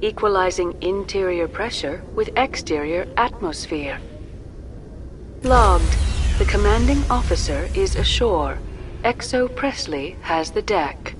Equalizing interior pressure with exterior atmosphere. Logged. The commanding officer is ashore. Exo Presley has the deck.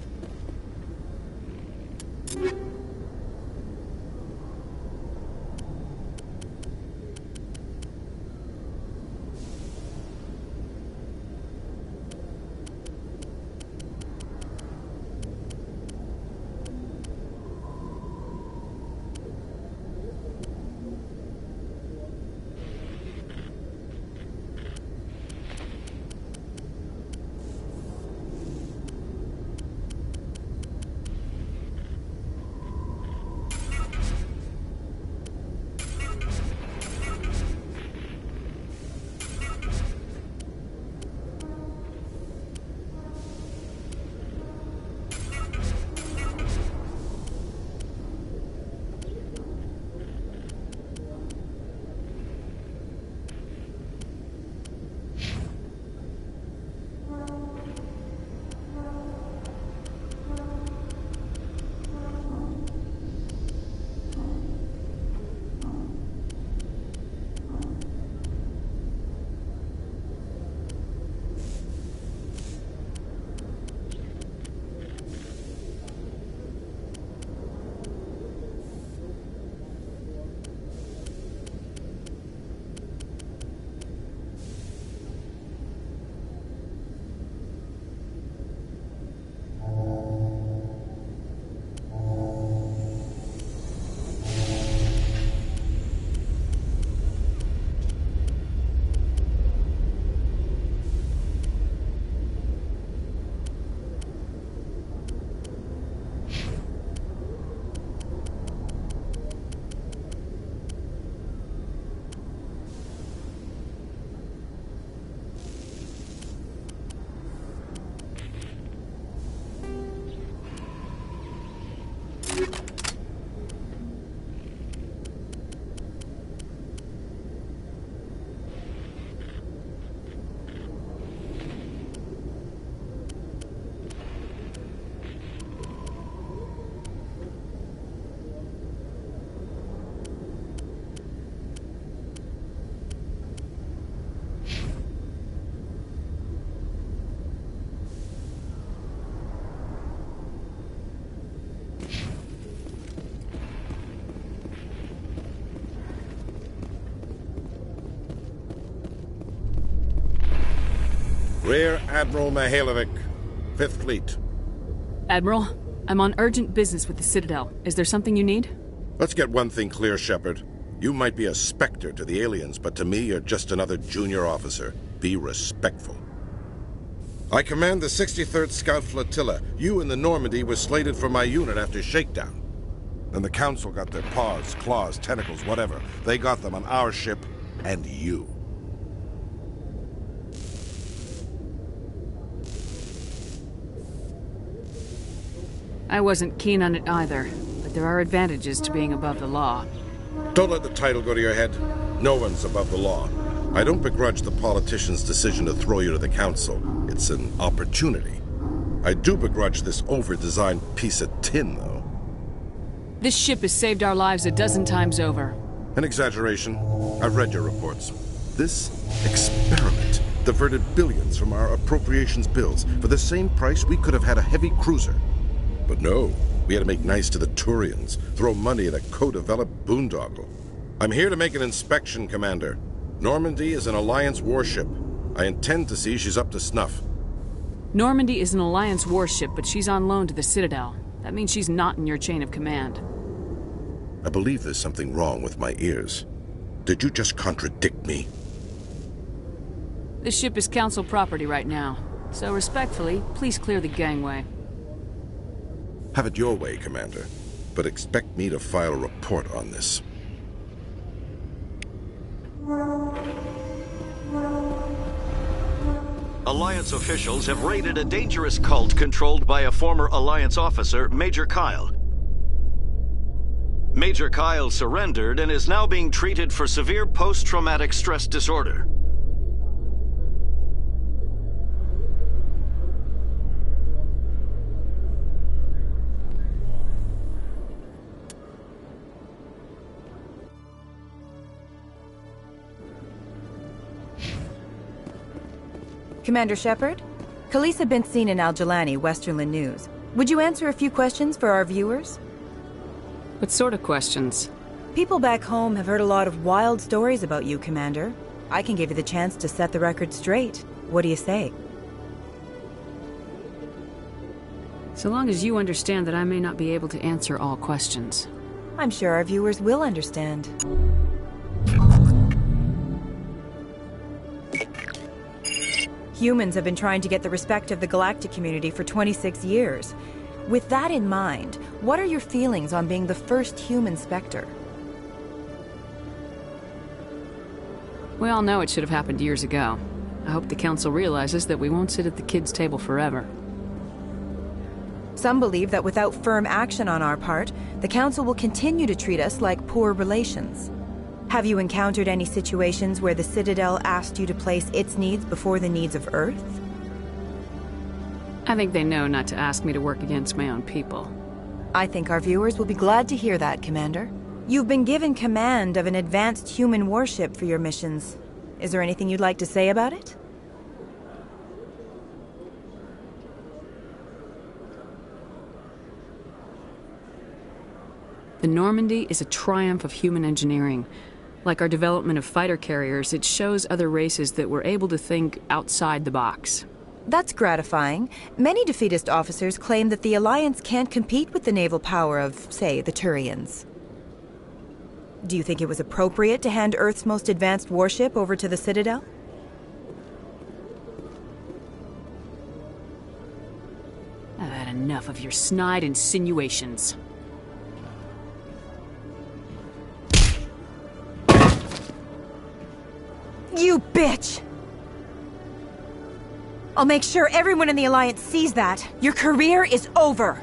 Rear Admiral Mihailovic, 5th Fleet. Admiral, I'm on urgent business with the Citadel. Is there something you need? Let's get one thing clear, Shepard. You might be a specter to the aliens, but to me, you're just another junior officer. Be respectful. I command the 63rd Scout Flotilla. You and the Normandy were slated for my unit after shakedown. Then the Council got their paws, claws, tentacles, whatever. They got them on our ship, and you. I wasn't keen on it either, but there are advantages to being above the law. Don't let the title go to your head. No one's above the law. I don't begrudge the politician's decision to throw you to the Council. It's an opportunity. I do begrudge this over-designed piece of tin, though. This ship has saved our lives a dozen times over. An exaggeration. I've read your reports. This experiment diverted billions from our appropriations bills. For the same price, we could have had a heavy cruiser. But no, we had to make nice to the Turians, throw money at a co-developed boondoggle. I'm here to make an inspection, Commander. Normandy is an Alliance warship. I intend to see she's up to snuff. Normandy is an Alliance warship, but she's on loan to the Citadel. That means she's not in your chain of command. I believe there's something wrong with my ears. Did you just contradict me? This ship is Council property right now, so respectfully, please clear the gangway. Have it your way, Commander, but expect me to file a report on this. Alliance officials have raided a dangerous cult controlled by a former Alliance officer, Major Kyle. Major Kyle surrendered and is now being treated for severe post-traumatic stress disorder. Commander Shepard? Khaleesa been seen in Al-Jalani, Westerland News. Would you answer a few questions for our viewers? What sort of questions? People back home have heard a lot of wild stories about you, Commander. I can give you the chance to set the record straight. What do you say? So long as you understand that I may not be able to answer all questions. I'm sure our viewers will understand. Humans have been trying to get the respect of the galactic community for 26 years. With that in mind, what are your feelings on being the first human Spectre? We all know it should have happened years ago. I hope the Council realizes that we won't sit at the kids' table forever. Some believe that without firm action on our part, the Council will continue to treat us like poor relations. Have you encountered any situations where the Citadel asked you to place its needs before the needs of Earth? I think they know not to ask me to work against my own people. I think our viewers will be glad to hear that, Commander. You've been given command of an advanced human warship for your missions. Is there anything you'd like to say about it? The Normandy is a triumph of human engineering. Like our development of fighter carriers, it shows other races that we're able to think outside the box. That's gratifying. Many defeatist officers claim that the Alliance can't compete with the naval power of, say, the Turians. Do you think it was appropriate to hand Earth's most advanced warship over to the Citadel? I've had enough of your snide insinuations. You bitch! I'll make sure everyone in the Alliance sees that. Your career is over.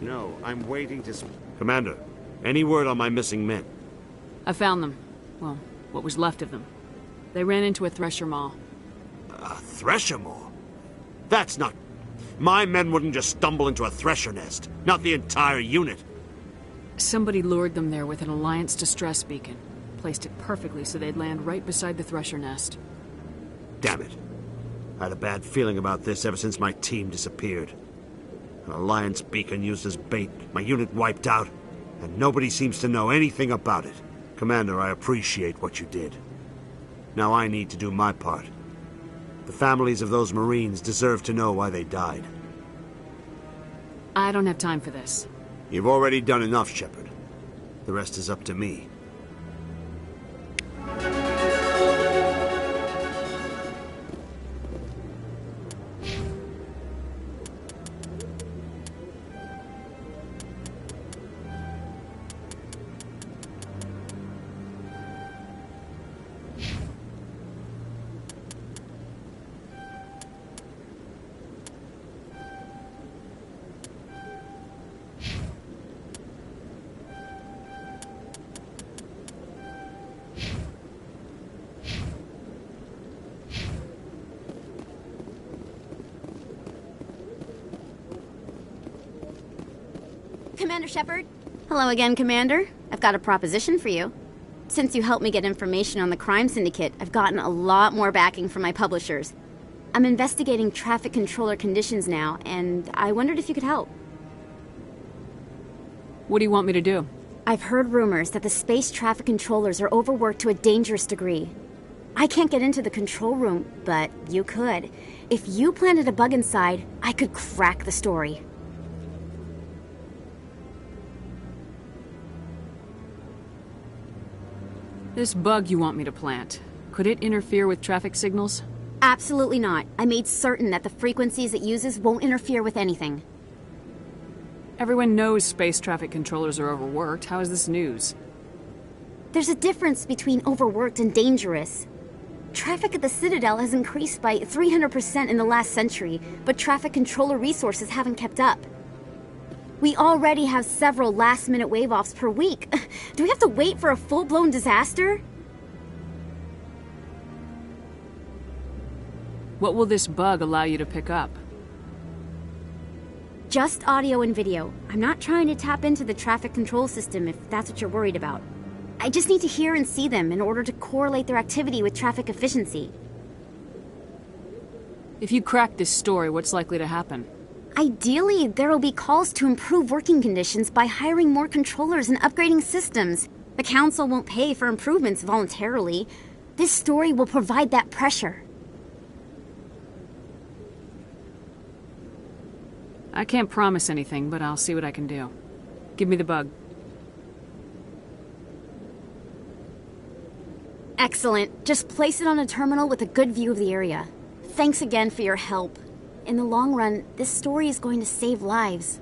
No, I'm waiting to... Commander, any word on my missing men? I found them. Well, what was left of them. They ran into a Thresher Maw. A Thresher Maw? That's not... My men wouldn't just stumble into a thresher nest. Not the entire unit. Somebody lured them there with an Alliance distress beacon. Placed it perfectly so they'd land right beside the thresher nest. Damn it. I had a bad feeling about this ever since my team disappeared. An Alliance beacon used as bait, my unit wiped out, and nobody seems to know anything about it. Commander, I appreciate what you did. Now I need to do my part. The families of those Marines deserve to know why they died. I don't have time for this. You've already done enough, Shepard. The rest is up to me. Commander Shepard? Hello again, Commander. I've got a proposition for you. Since you helped me get information on the crime syndicate, I've gotten a lot more backing from my publishers. I'm investigating traffic controller conditions now, and I wondered if you could help. What do you want me to do? I've heard rumors that the space traffic controllers are overworked to a dangerous degree. I can't get into the control room, but you could. If you planted a bug inside, I could crack the story. This bug you want me to plant, could it interfere with traffic signals? Absolutely not. I made certain that the frequencies it uses won't interfere with anything. Everyone knows space traffic controllers are overworked. How is this news? There's a difference between overworked and dangerous. Traffic at the Citadel has increased by 300% in the last century, but traffic controller resources haven't kept up. We already have several last-minute wave-offs per week. Do we have to wait for a full-blown disaster? What will this bug allow you to pick up? Just audio and video. I'm not trying to tap into the traffic control system if that's what you're worried about. I just need to hear and see them in order to correlate their activity with traffic efficiency. If you crack this story, what's likely to happen? Ideally, there will be calls to improve working conditions by hiring more controllers and upgrading systems. The Council won't pay for improvements voluntarily. This story will provide that pressure. I can't promise anything, but I'll see what I can do. Give me the bug. Excellent. Just place it on a terminal with a good view of the area. Thanks again for your help. In the long run, this story is going to save lives.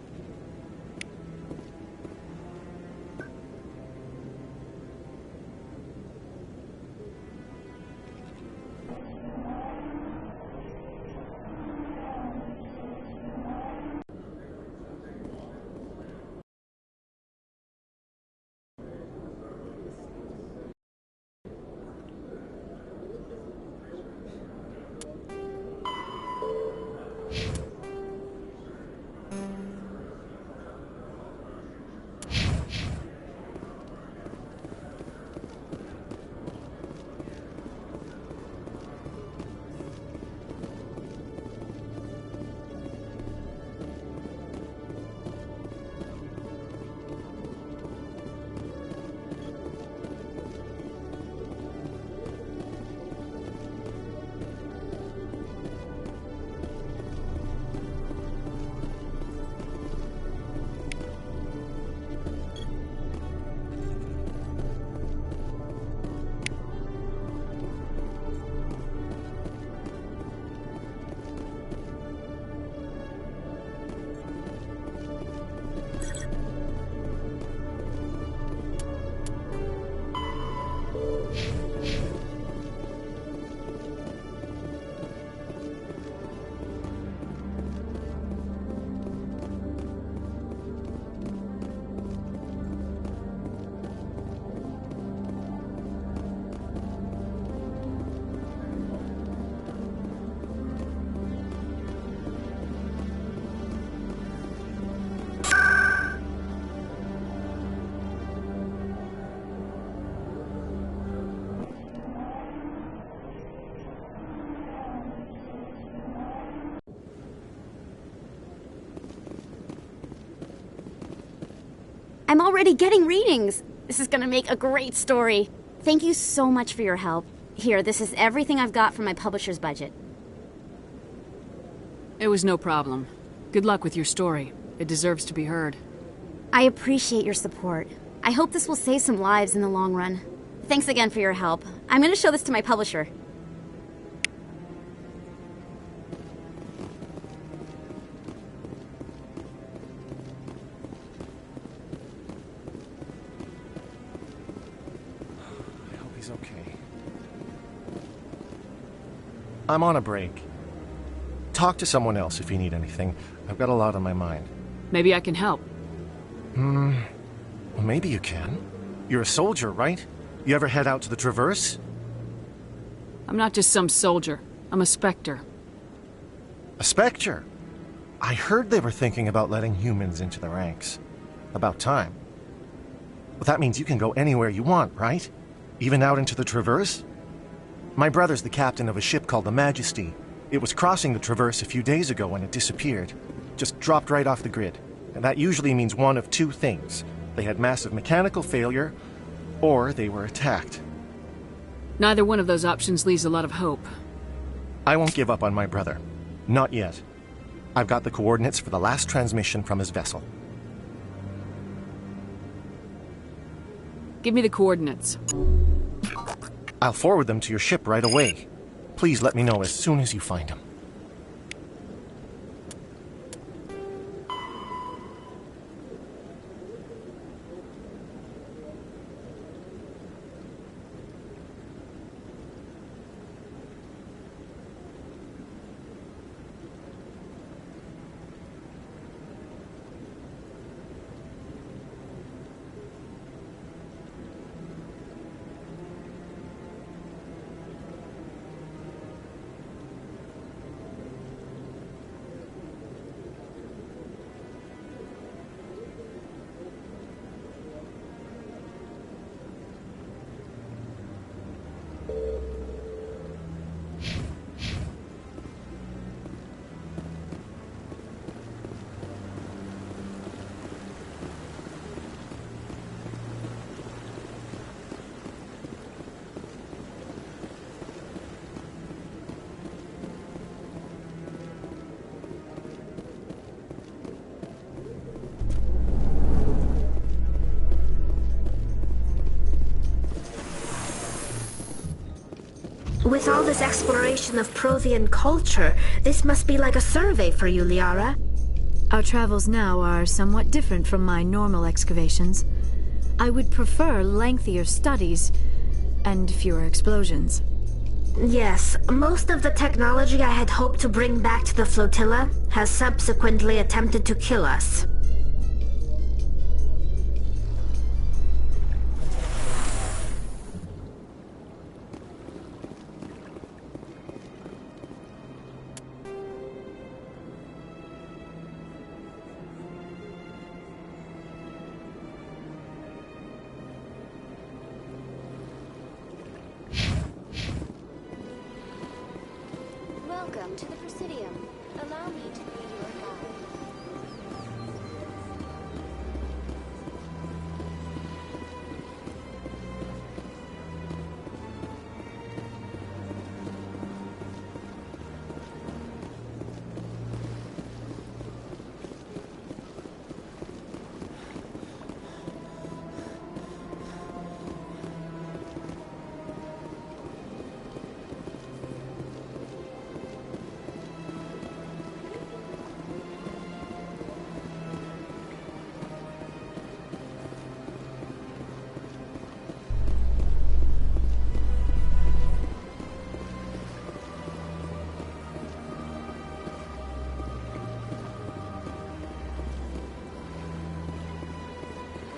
I'm already getting readings. This is gonna make a great story. Thank you so much for your help. Here, this is everything I've got from my publisher's budget. It was no problem. Good luck with your story. It deserves to be heard. I appreciate your support. I hope this will save some lives in the long run. Thanks again for your help. I'm gonna show this to my publisher. I hope he's okay. I'm on a break. Talk to someone else if you need anything. I've got a lot on my mind. Maybe I can help. Well, maybe you can. You're a soldier, right? You ever head out to the Traverse? I'm not just some soldier. I'm a Spectre. A Spectre? I heard they were thinking about letting humans into the ranks. About time. Well, that means you can go anywhere you want, right? Even out into the Traverse? My brother's the captain of a ship called the Majesty. It was crossing the Traverse a few days ago when it disappeared. Just dropped right off the grid. And that usually means one of two things. They had massive mechanical failure, or they were attacked. Neither one of those options leaves a lot of hope. I won't give up on my brother. Not yet. I've got the coordinates for the last transmission from his vessel. Give me the coordinates. I'll forward them to your ship right away. Please let me know as soon as you find them. With all this exploration of Prothean culture, this must be like a survey for you, Liara. Our travels now are somewhat different from my normal excavations. I would prefer lengthier studies and fewer explosions. Yes, most of the technology I had hoped to bring back to the flotilla has subsequently attempted to kill us. Welcome to the Presidium. Allow me to be your guide.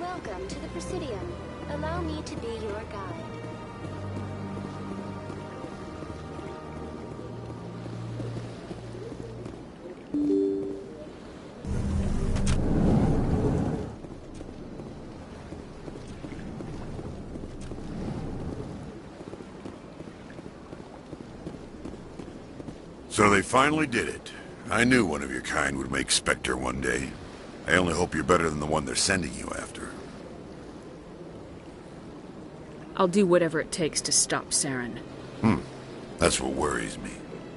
Welcome to the Presidium. Allow me to be your guide. So they finally did it. I knew one of your kind would make Spectre one day. I only hope you're better than the one they're sending you after. I'll do whatever it takes to stop Saren. That's what worries me.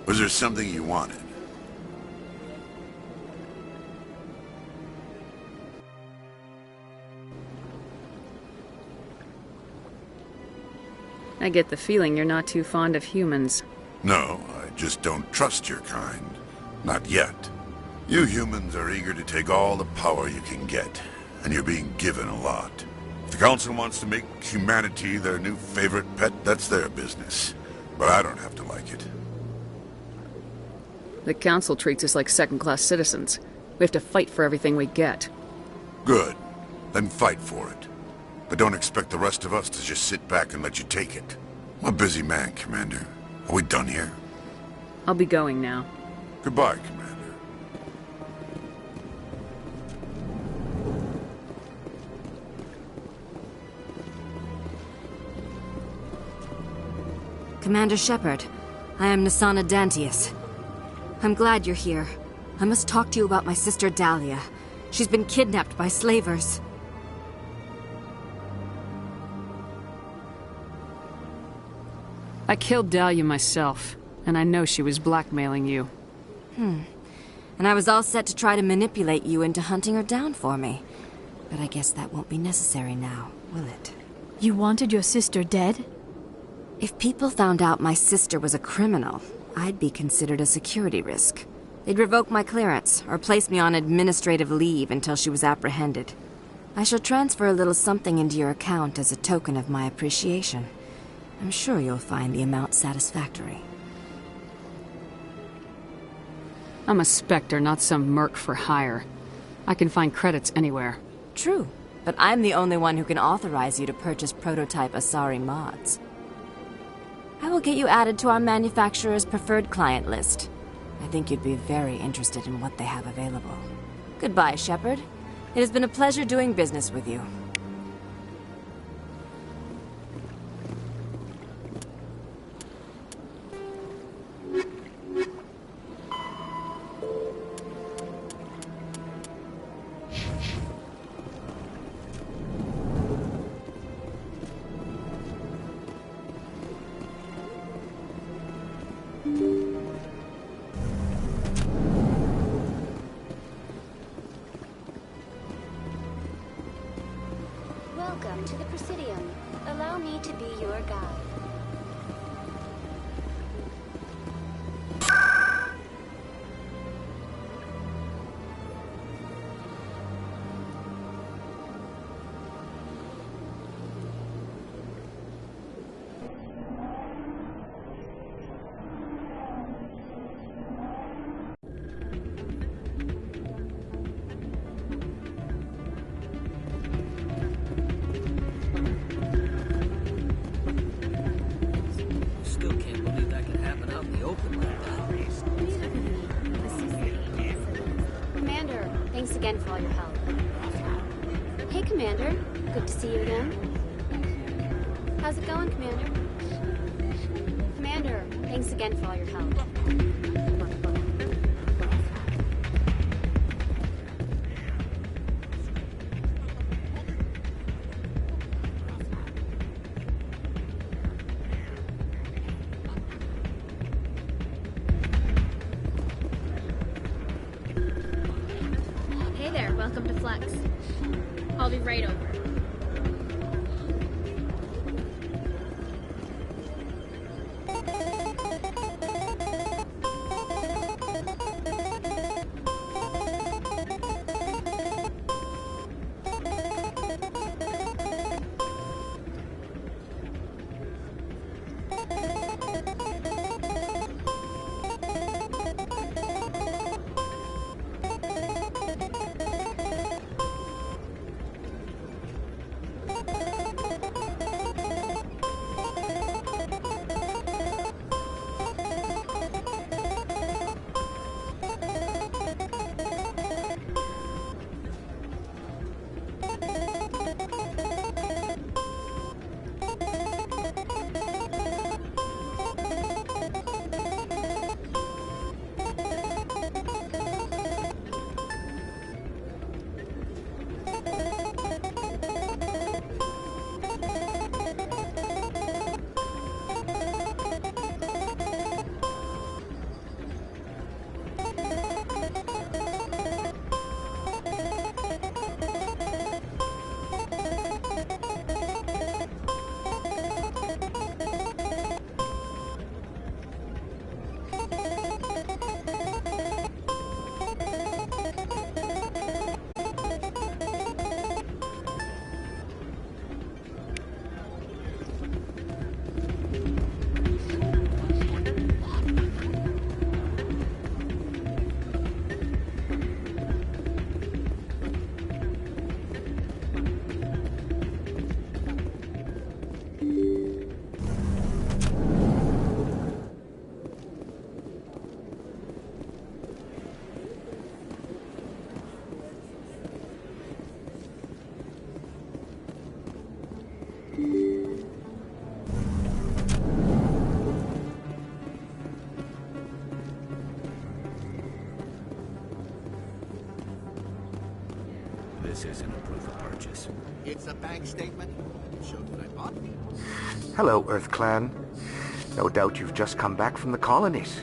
Was there something you wanted? I get the feeling you're not too fond of humans. No, I just don't trust your kind. Not yet. You humans are eager to take all the power you can get, and you're being given a lot. If the Council wants to make humanity their new favorite pet, that's their business. But I don't have to like it. The Council treats us like second-class citizens. We have to fight for everything we get. Good. Then fight for it. But don't expect the rest of us to just sit back and let you take it. I'm a busy man, Commander. Are we done here? I'll be going now. Goodbye, Commander. Commander Shepard, I am Nasana Dantius. I'm glad you're here. I must talk to you about my sister Dahlia. She's been kidnapped by slavers. I killed Dahlia myself, and I know she was blackmailing you. And I was all set to try to manipulate you into hunting her down for me. But I guess that won't be necessary now, will it? You wanted your sister dead? If people found out my sister was a criminal, I'd be considered a security risk. They'd revoke my clearance, or place me on administrative leave until she was apprehended. I shall transfer a little something into your account as a token of my appreciation. I'm sure you'll find the amount satisfactory. I'm a Spectre, not some merc for hire. I can find credits anywhere. True, but I'm the only one who can authorize you to purchase prototype Asari mods. I will get you added to our manufacturer's preferred client list. I think you'd be very interested in what they have available. Goodbye, Shepard. It has been a pleasure doing business with you. Welcome to the Presidium. Allow me to be your guide. Still can't believe that could happen out in the open like that. Commander, thanks again for all your help. Hey, Commander. Good to see you again. How's it going, Commander? Commander, thanks again for all your help. Hey there, welcome to Flex. I'll be right over. isn't a proof of purchase. It's a bank statement. Shows what I bought. Hello, Earth Clan. No doubt you've just come back from the colonies.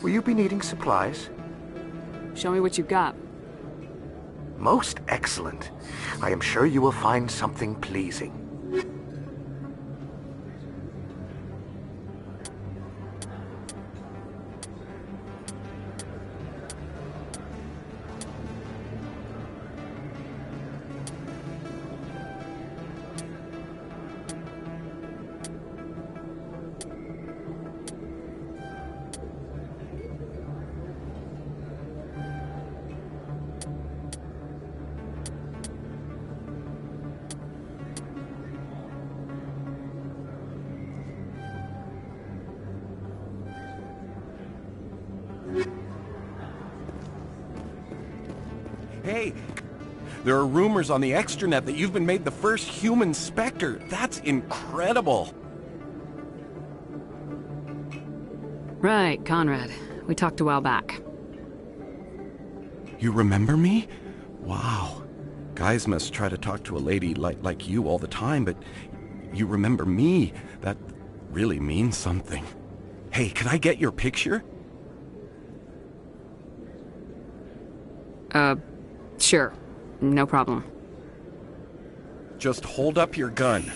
Will you be needing supplies? Show me what you've got. Most excellent. I am sure you will find something pleasing. Hey, there are rumors on the extranet that you've been made the first human Spectre. That's incredible. Right, Conrad. We talked a while back. You remember me? Wow. Guys must try to talk to a lady like you all the time, but you remember me. That really means something. Hey, can I get your picture? Sure. No problem. Just hold up your gun.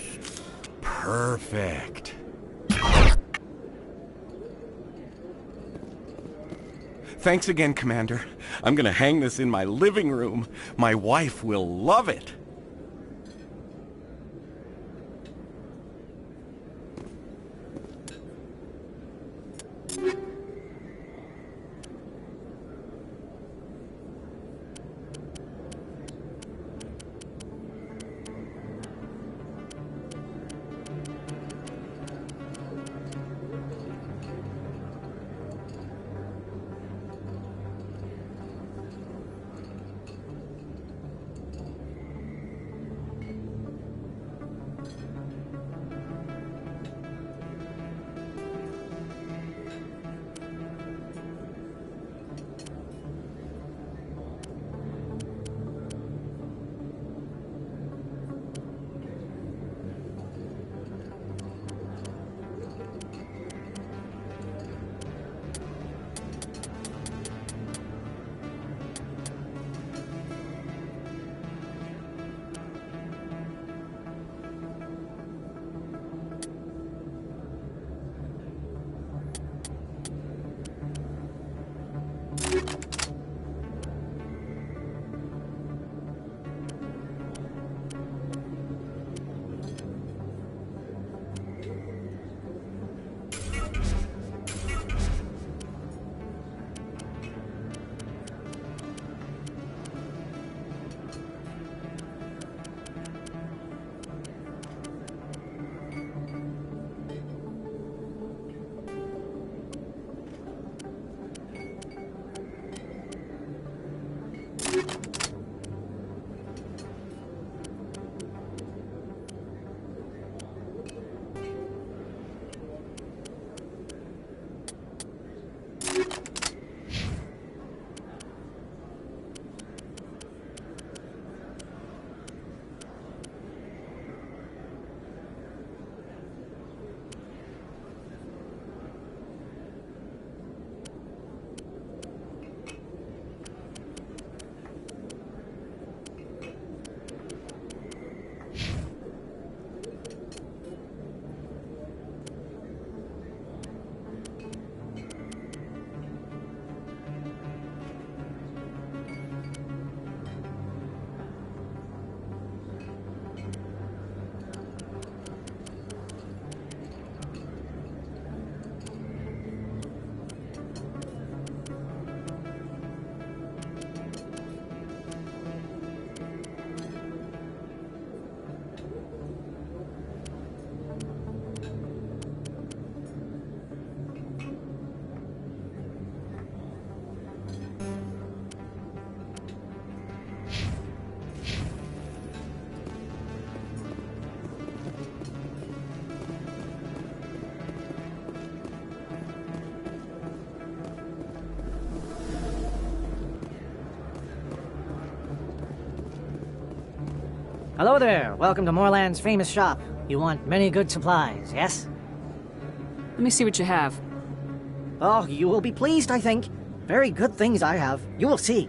Perfect. Thanks again, Commander. I'm gonna hang this in my living room. My wife will love it. Hello there. Welcome to Moorland's famous shop. You want many good supplies, yes? Let me see what you have. Oh, you will be pleased, I think. Very good things I have. You will see.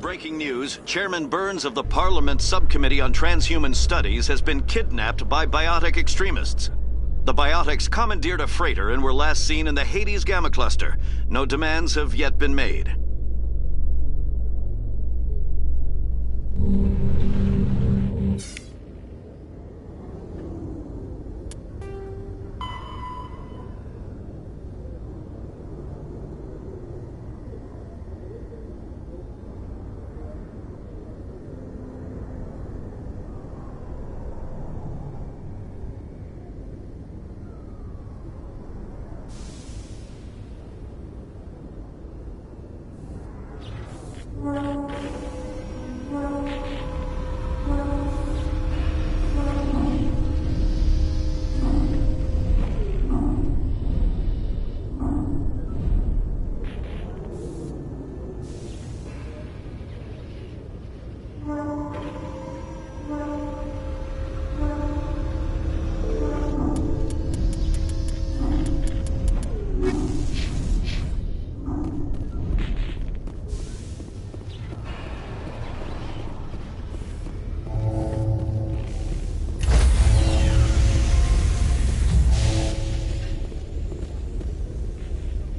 In breaking news, Chairman Burns of the Parliament Subcommittee on Transhuman Studies has been kidnapped by biotic extremists. The biotics commandeered a freighter and were last seen in the Hades Gamma Cluster. No demands have yet been made.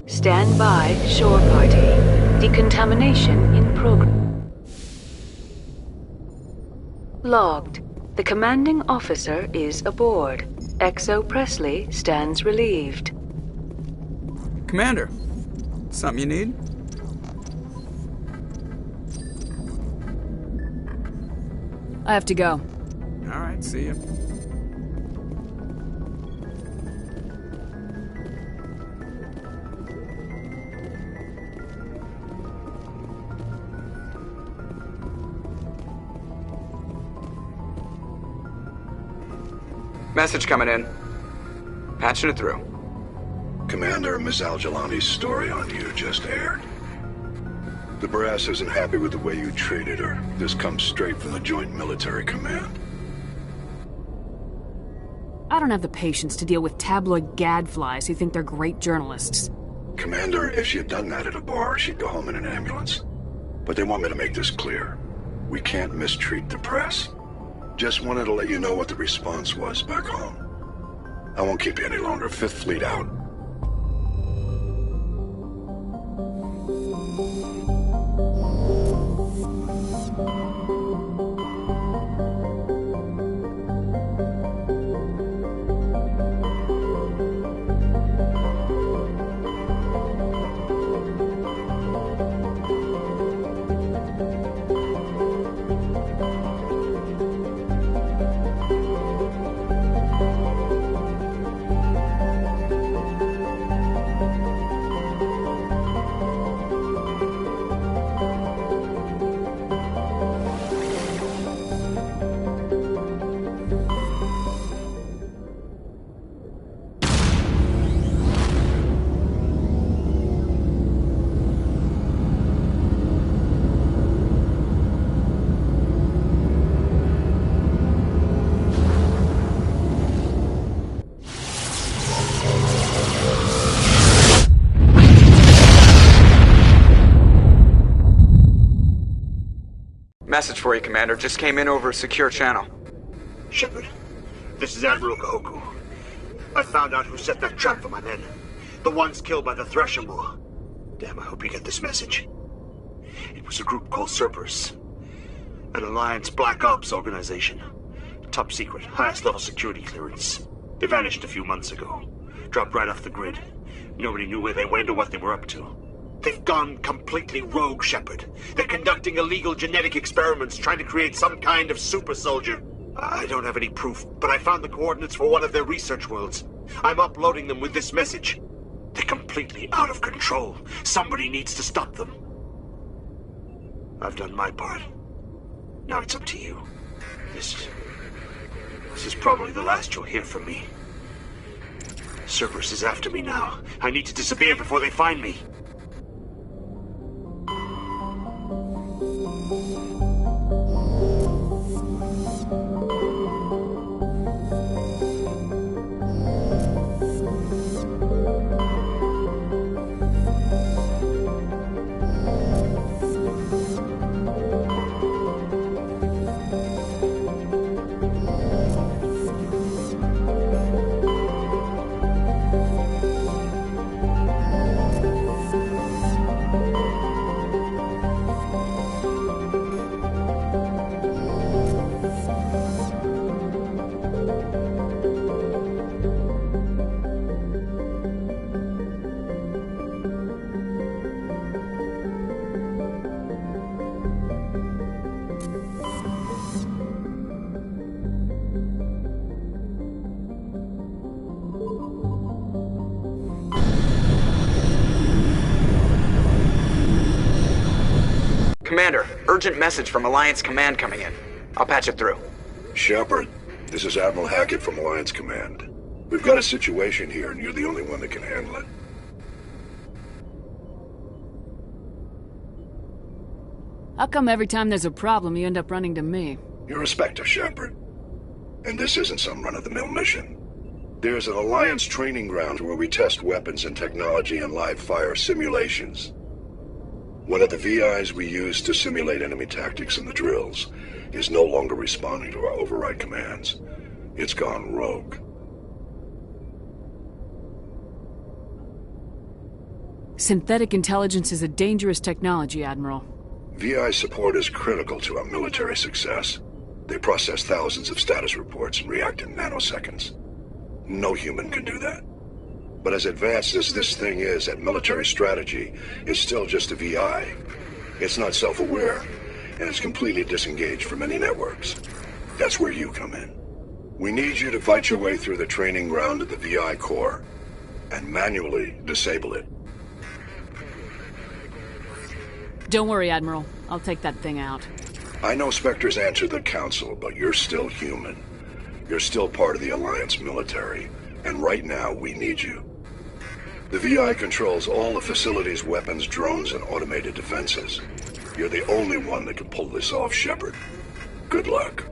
Stand by, shore party. Decontamination in progress. Logged. The commanding officer is aboard. XO Presley stands relieved. Commander, something you need? I have to go. All right, see ya. Message coming in. Patching it through. Commander, Miss Al-Jalani's story on you just aired. The brass isn't happy with the way you treated her. This comes straight from the Joint Military Command. I don't have the patience to deal with tabloid gadflies who think they're great journalists. Commander, if she had done that at a bar, she'd go home in an ambulance. But they want me to make this clear. We can't mistreat the press. Just wanted to let you know what the response was back home. I won't keep you any longer. Fifth Fleet out. Message for you, Commander. Just came in over a secure channel. Shepard, this is Admiral Kahoku. I found out who set that trap for my men. The ones killed by the Thresher Maw. Damn, I hope you get this message. It was a group called Cerberus. An Alliance Black Ops organization. Top secret, highest level security clearance. They vanished a few months ago. Dropped right off the grid. Nobody knew where they went or what they were up to. They've gone completely rogue, Shepard. They're conducting illegal genetic experiments, trying to create some kind of super soldier. I don't have any proof, but I found the coordinates for one of their research worlds. I'm uploading them with this message. They're completely out of control. Somebody needs to stop them. I've done my part. Now it's up to you. This is probably the last you'll hear from me. Cerberus is after me now. I need to disappear before they find me. Commander, urgent message from Alliance Command coming in. I'll patch it through. Shepard, this is Admiral Hackett from Alliance Command. We've got a situation here, and you're the only one that can handle it. How come every time there's a problem, you end up running to me? You're a Spectre, Shepard. And this isn't some run-of-the-mill mission. There's an Alliance training ground where we test weapons and technology in live-fire simulations. One of the VIs we use to simulate enemy tactics in the drills is no longer responding to our override commands. It's gone rogue. Synthetic intelligence is a dangerous technology, Admiral. VI support is critical to our military success. They process thousands of status reports and react in nanoseconds. No human can do that. But as advanced as this thing is at military strategy, it's still just a VI. It's not self-aware, and it's completely disengaged from any networks. That's where you come in. We need you to fight your way through the training ground of the VI core, and manually disable it. Don't worry, Admiral. I'll take that thing out. I know Spectres answered the Council, but you're still human. You're still part of the Alliance military, and right now we need you. The VI controls all the facility's weapons, drones, and automated defenses. You're the only one that can pull this off, Shepard. Good luck.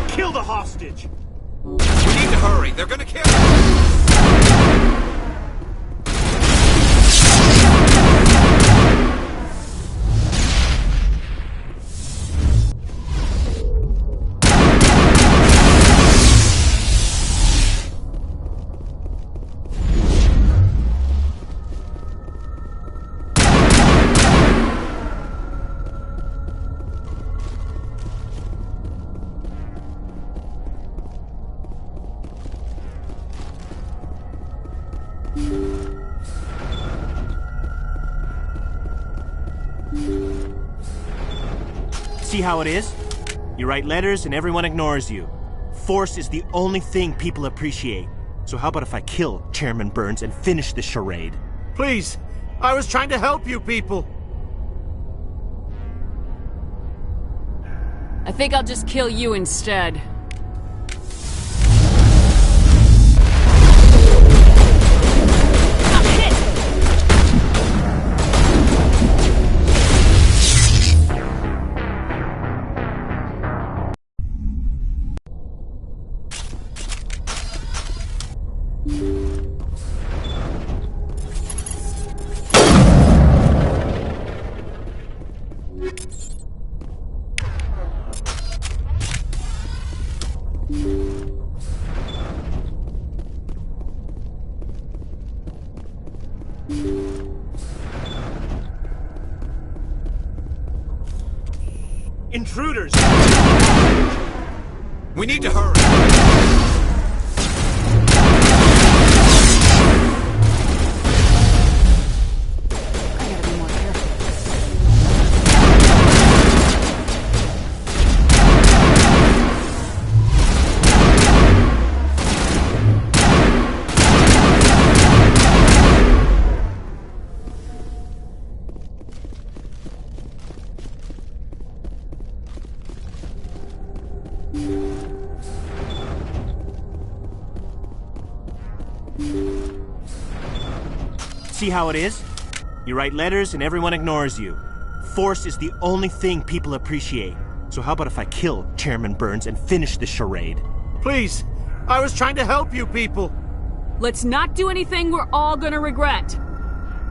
Kill the hostage! We need to hurry. They're gonna kill us! See how it is? You write letters and everyone ignores you. Force is the only thing people appreciate. So how about if I kill Chairman Burns and finish this charade? Please! I was trying to help you people! I think I'll just kill you instead. Intruders! We need to hurry! See how it is? You write letters and everyone ignores you. Force is the only thing people appreciate. So how about if I kill Chairman Burns and finish this charade? Please! I was trying to help you people! Let's not do anything we're all gonna regret.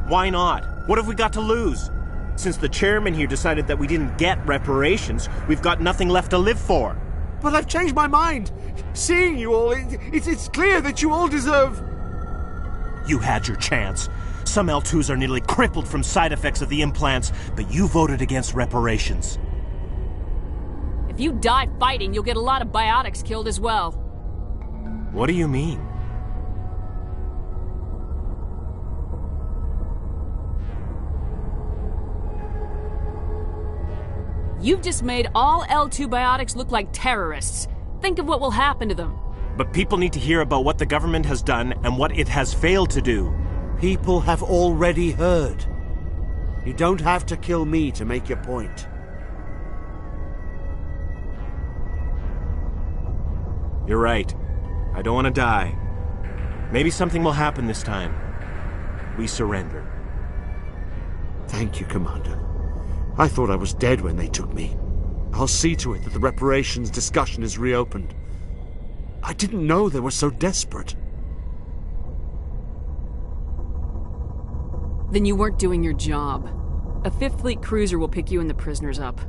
Why not? What have we got to lose? Since the chairman here decided that we didn't get reparations, we've got nothing left to live for. But I've changed my mind! Seeing you all, it's clear that you all deserve... You had your chance. Some L2s are nearly crippled from side effects of the implants, but you voted against reparations. If you die fighting, you'll get a lot of biotics killed as well. What do you mean? You've just made all L2 biotics look like terrorists. Think of what will happen to them. But people need to hear about what the government has done and what it has failed to do. People have already heard. You don't have to kill me to make your point. You're right. I don't want to die. Maybe something will happen this time. We surrender. Thank you, Commander. I thought I was dead when they took me. I'll see to it that the reparations discussion is reopened. I didn't know they were so desperate. Then you weren't doing your job. A 5th Fleet cruiser will pick you and the prisoners up.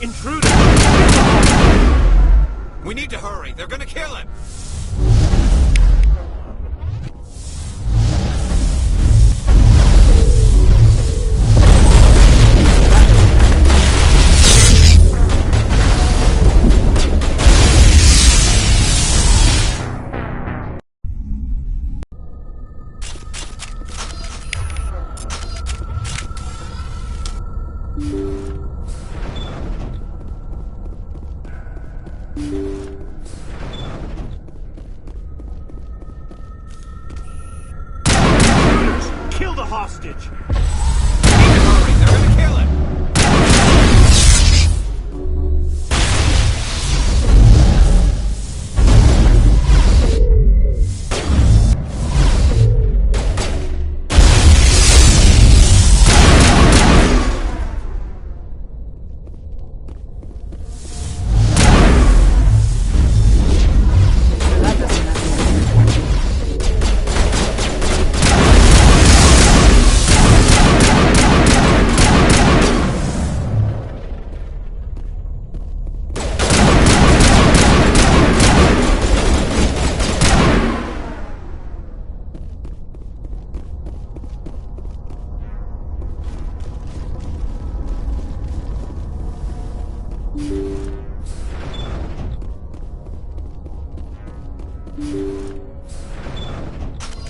Intruder! We need to hurry. They're gonna kill him. hostage. Hurry, they're gonna kill him.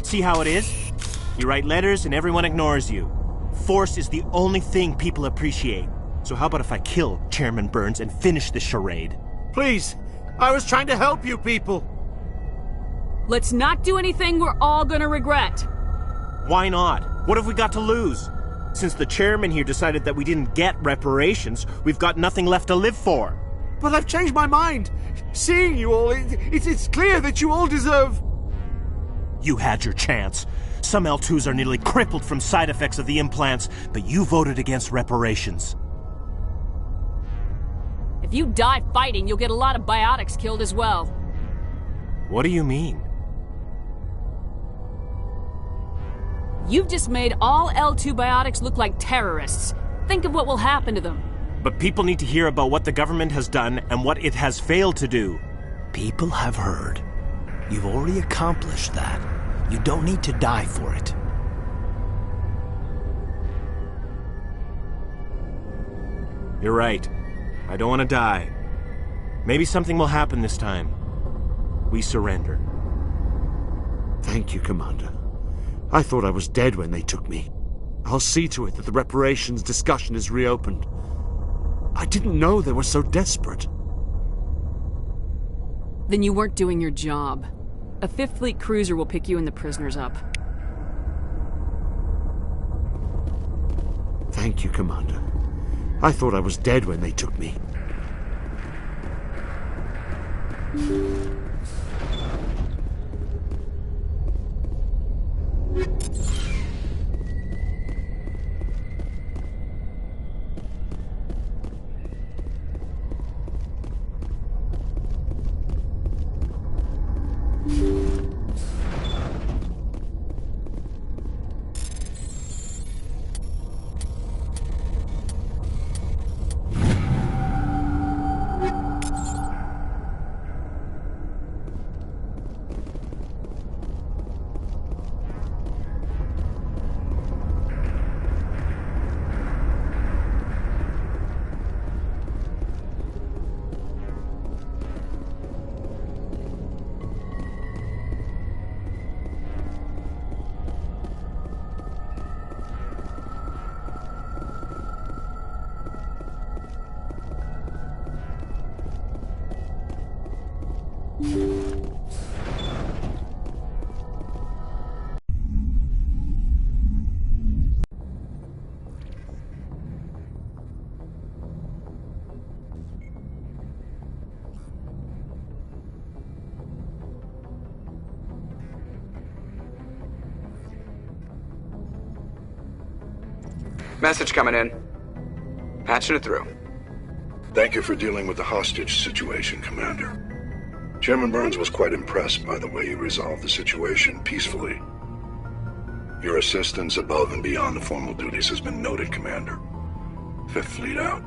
See how it is? You write letters and everyone ignores you. Force is the only thing people appreciate. So how about if I kill Chairman Burns and finish this charade? Please! I was trying to help you people! Let's not do anything we're all gonna regret. Why not? What have we got to lose? Since the chairman here decided that we didn't get reparations, we've got nothing left to live for. But I've changed my mind! Seeing you all, it's clear that you all deserve... You had your chance. Some L2s are nearly crippled from side effects of the implants, but you voted against reparations. If you die fighting, you'll get a lot of biotics killed as well. What do you mean? You've just made all L2 biotics look like terrorists. Think of what will happen to them. But people need to hear about what the government has done and what it has failed to do. People have heard. You've already accomplished that. You don't need to die for it. You're right. I don't want to die. Maybe something will happen this time. We surrender. Thank you, Commander. I thought I was dead when they took me. I'll see to it that the reparations discussion is reopened. I didn't know they were so desperate. Then you weren't doing your job. A 5th Fleet cruiser will pick you and the prisoners up. Thank you, Commander. I thought I was dead when they took me. Message coming in. Patching it through. Thank you for dealing with the hostage situation, Commander. Chairman Burns was quite impressed by the way you resolved the situation peacefully. Your assistance above and beyond the formal duties has been noted, Commander. 5th Fleet out.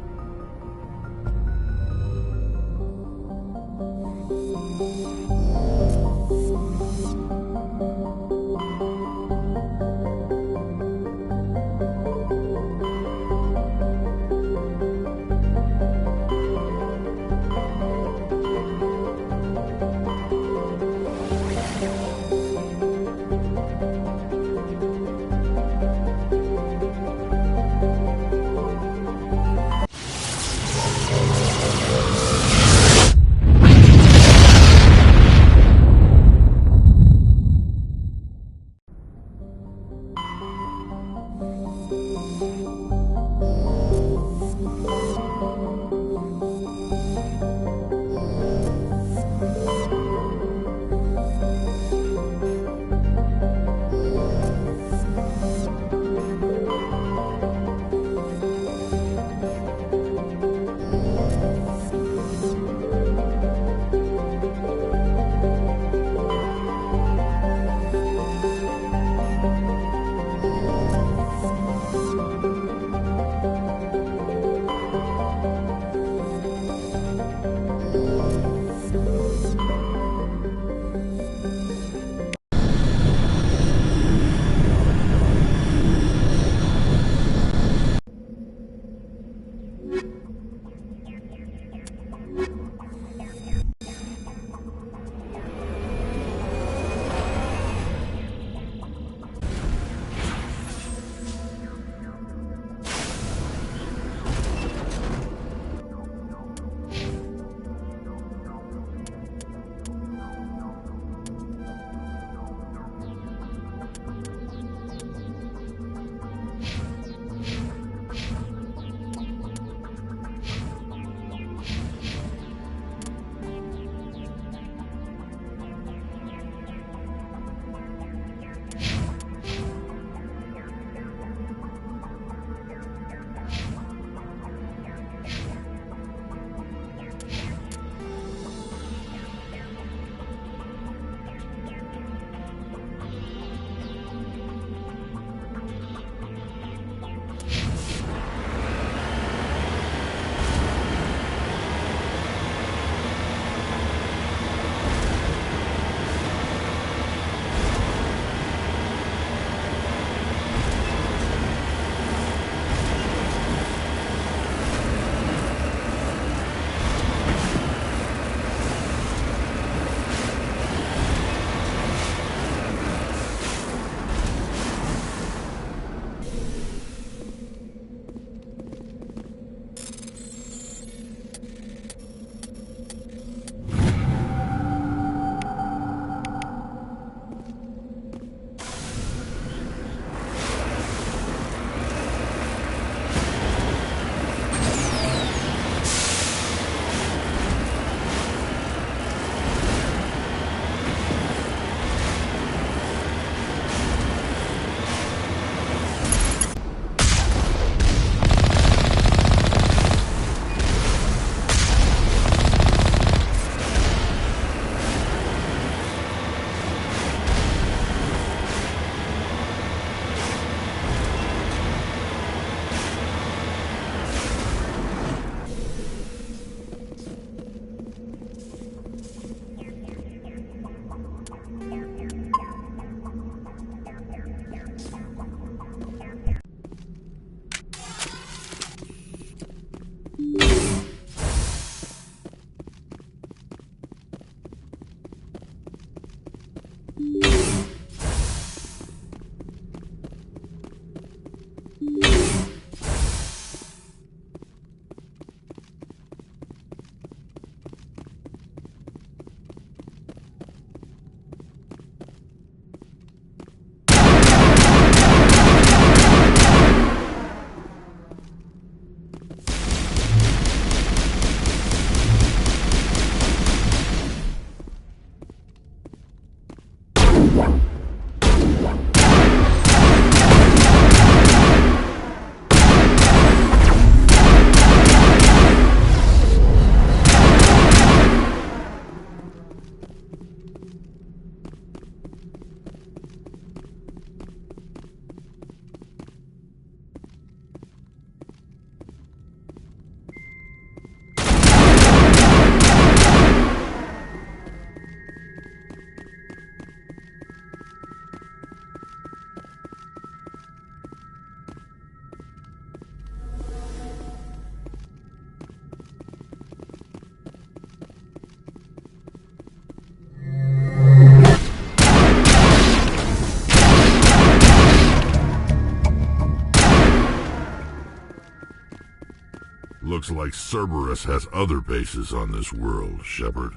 Looks like Cerberus has other bases on this world, Shepard.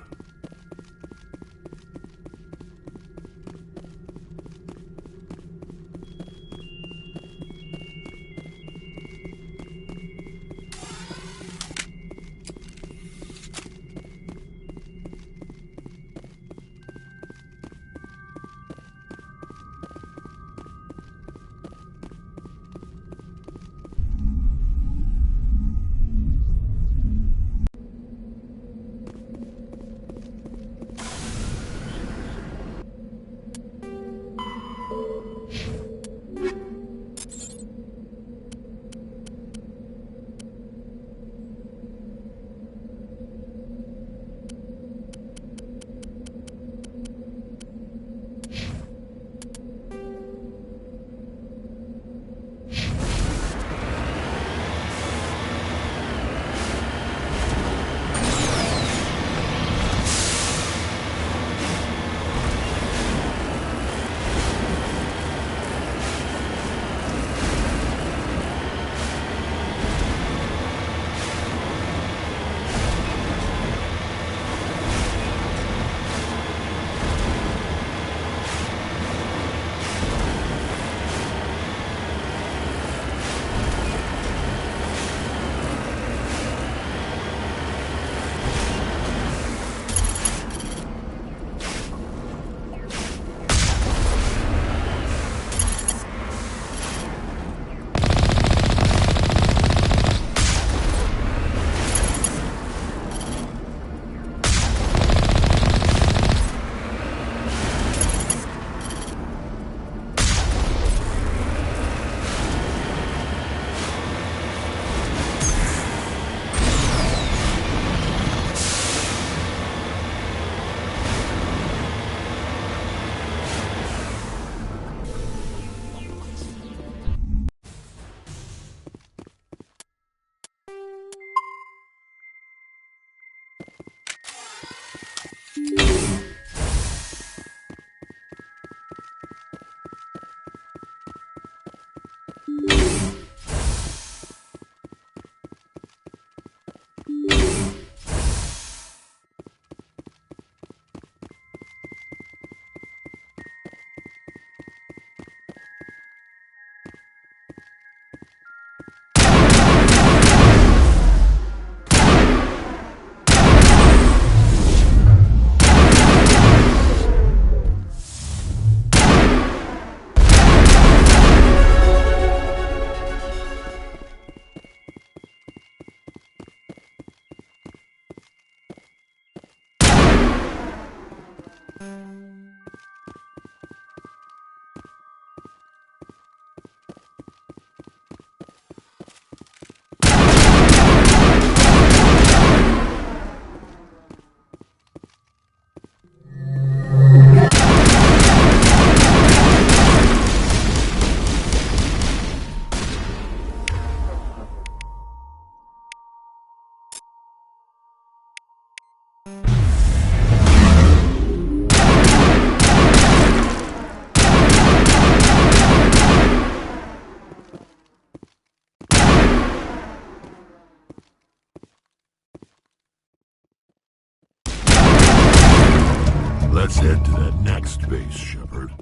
Let's head to that next base, Shepard.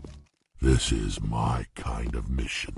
This is my kind of mission.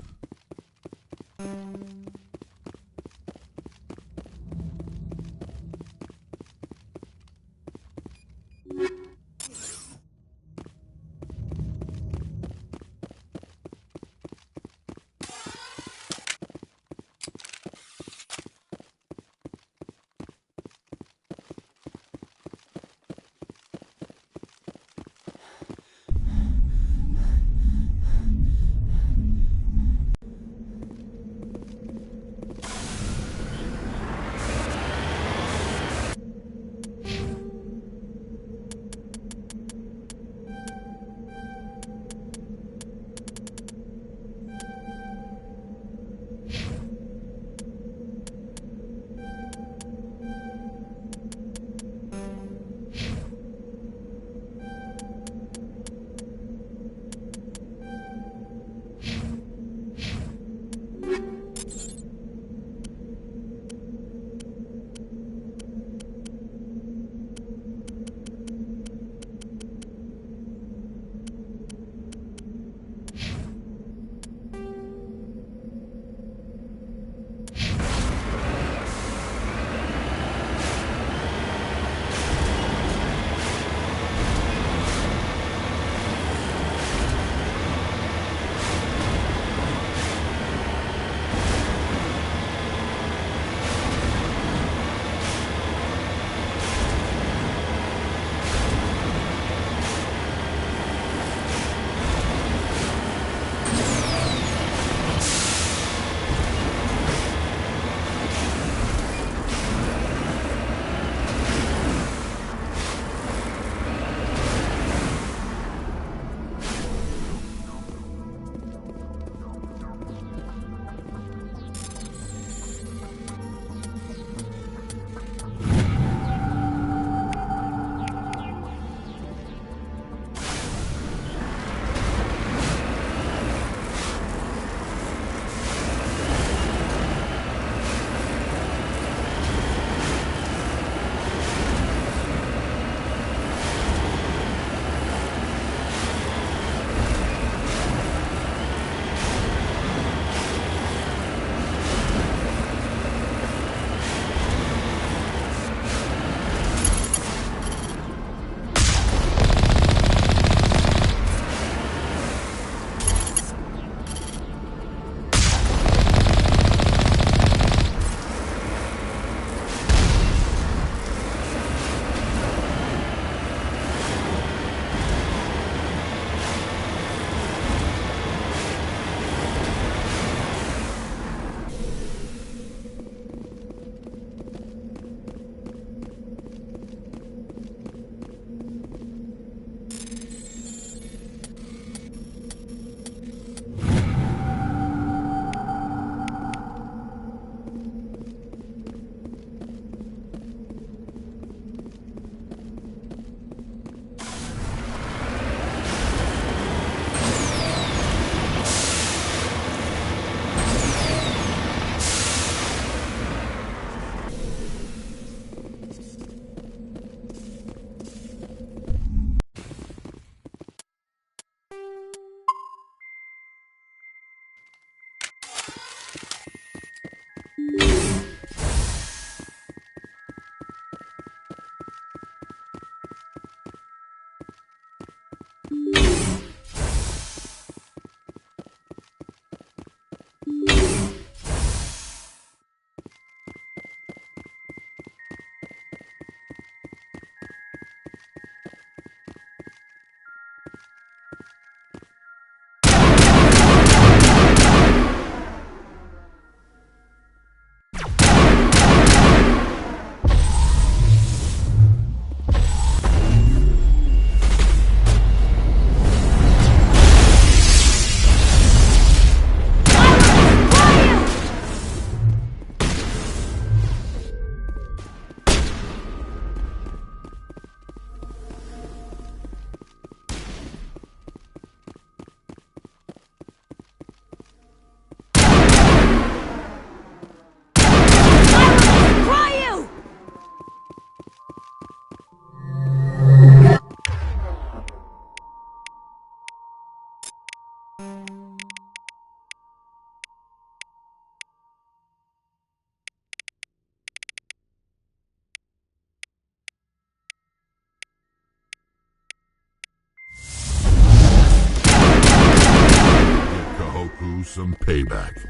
some payback.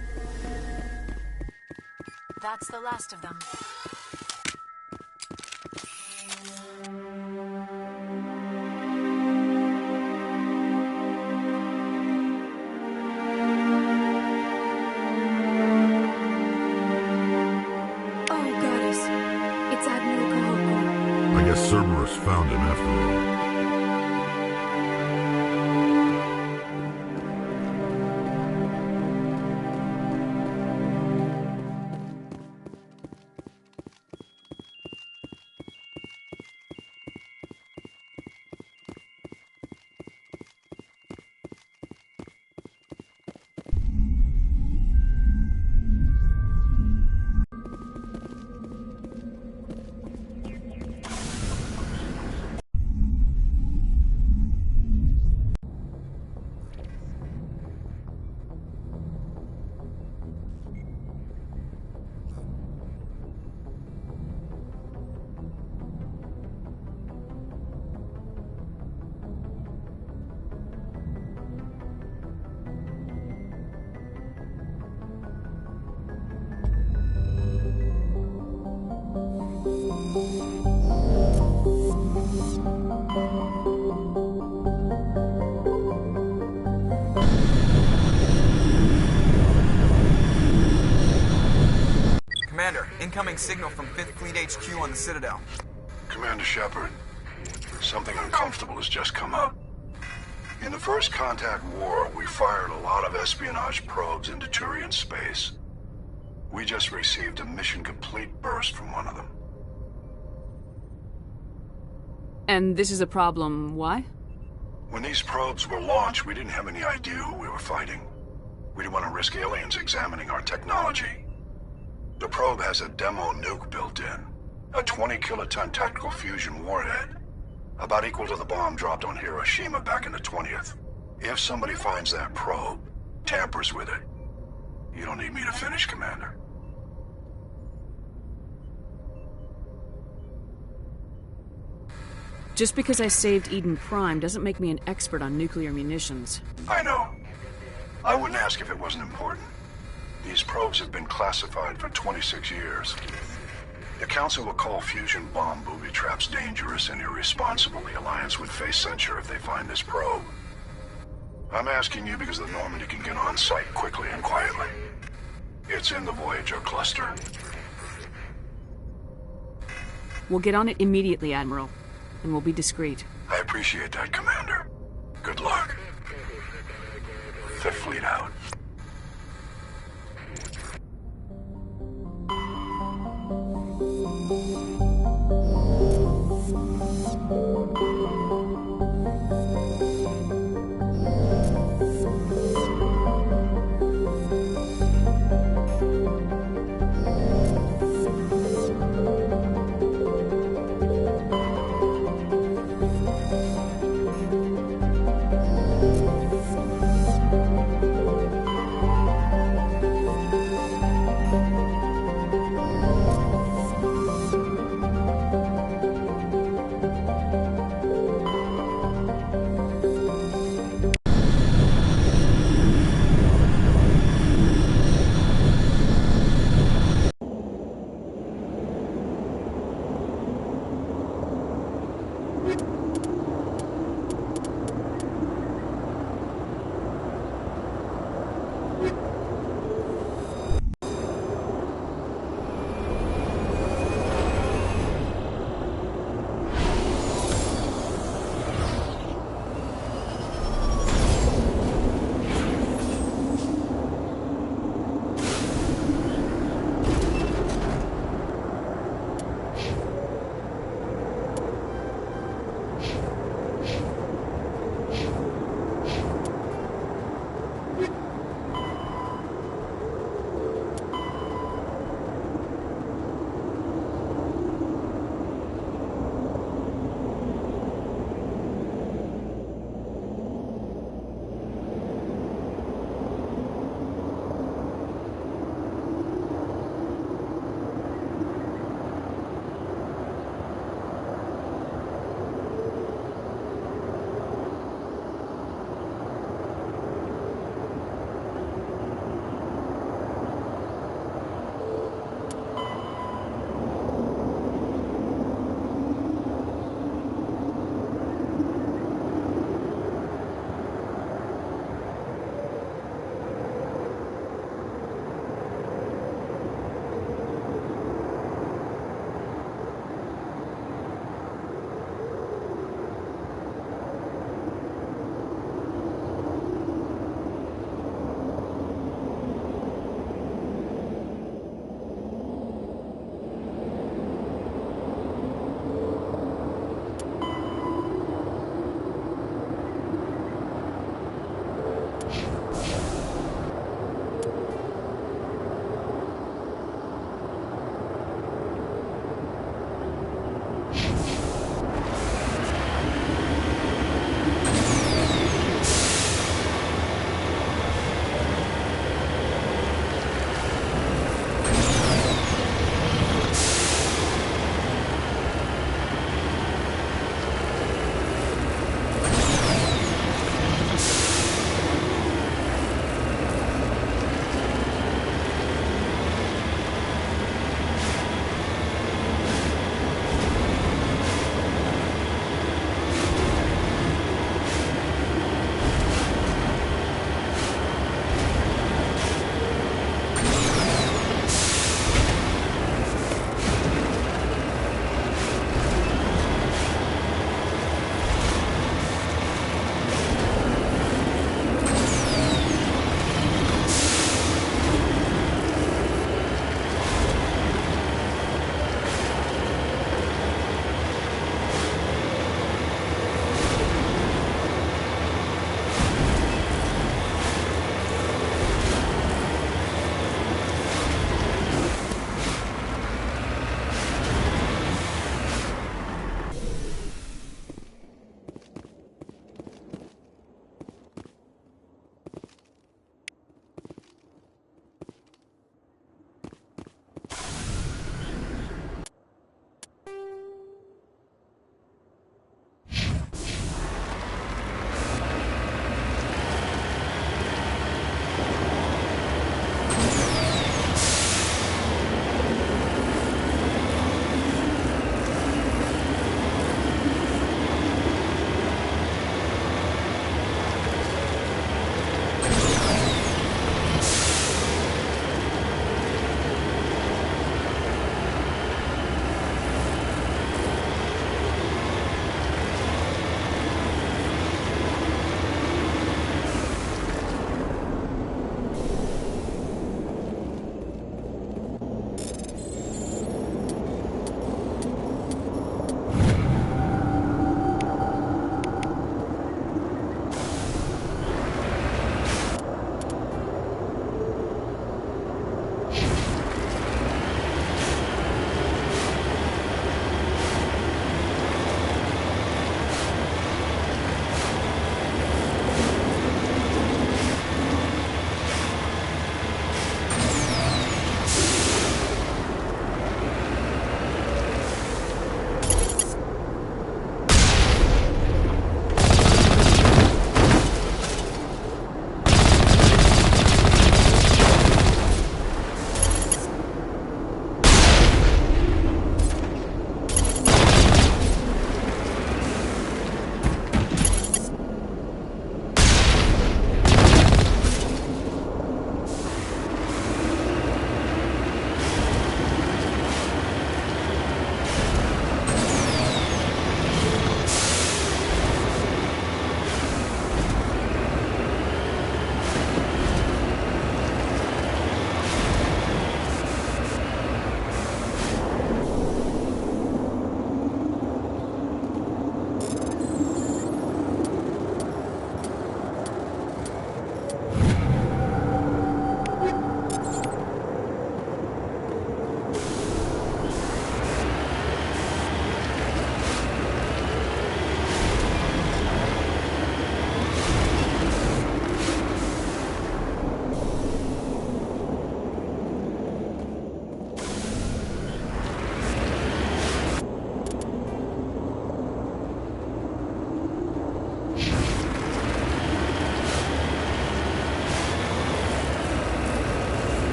That's the last of them. Oh, goddess. It's Admiral Kahoko. I guess Cerberus found him after all. Commander, incoming signal from 5th Fleet HQ on the Citadel. Commander Shepard, something uncomfortable has just come up. In the First Contact War, we fired a lot of espionage probes into Turian space. We just received a mission-complete burst from one of them. And this is a problem, why? When these probes were launched, we didn't have any idea who we were fighting. We didn't want to risk aliens examining our technology. The probe has a demo nuke built in. A 20-kiloton tactical fusion warhead. About equal to the bomb dropped on Hiroshima back in the 20th. If somebody finds that probe, tampers with it, you don't need me to finish, Commander. Just because I saved Eden Prime doesn't make me an expert on nuclear munitions. I know. I wouldn't ask if it wasn't important. These probes have been classified for 26 years. The Council will call fusion bomb booby traps dangerous and irresponsible. The Alliance would face censure if they find this probe. I'm asking you because the Normandy can get on site quickly and quietly. It's in the Voyager cluster. We'll get on it immediately, Admiral. And we'll be discreet. I appreciate that, Commander. Good luck. Fifth Fleet out.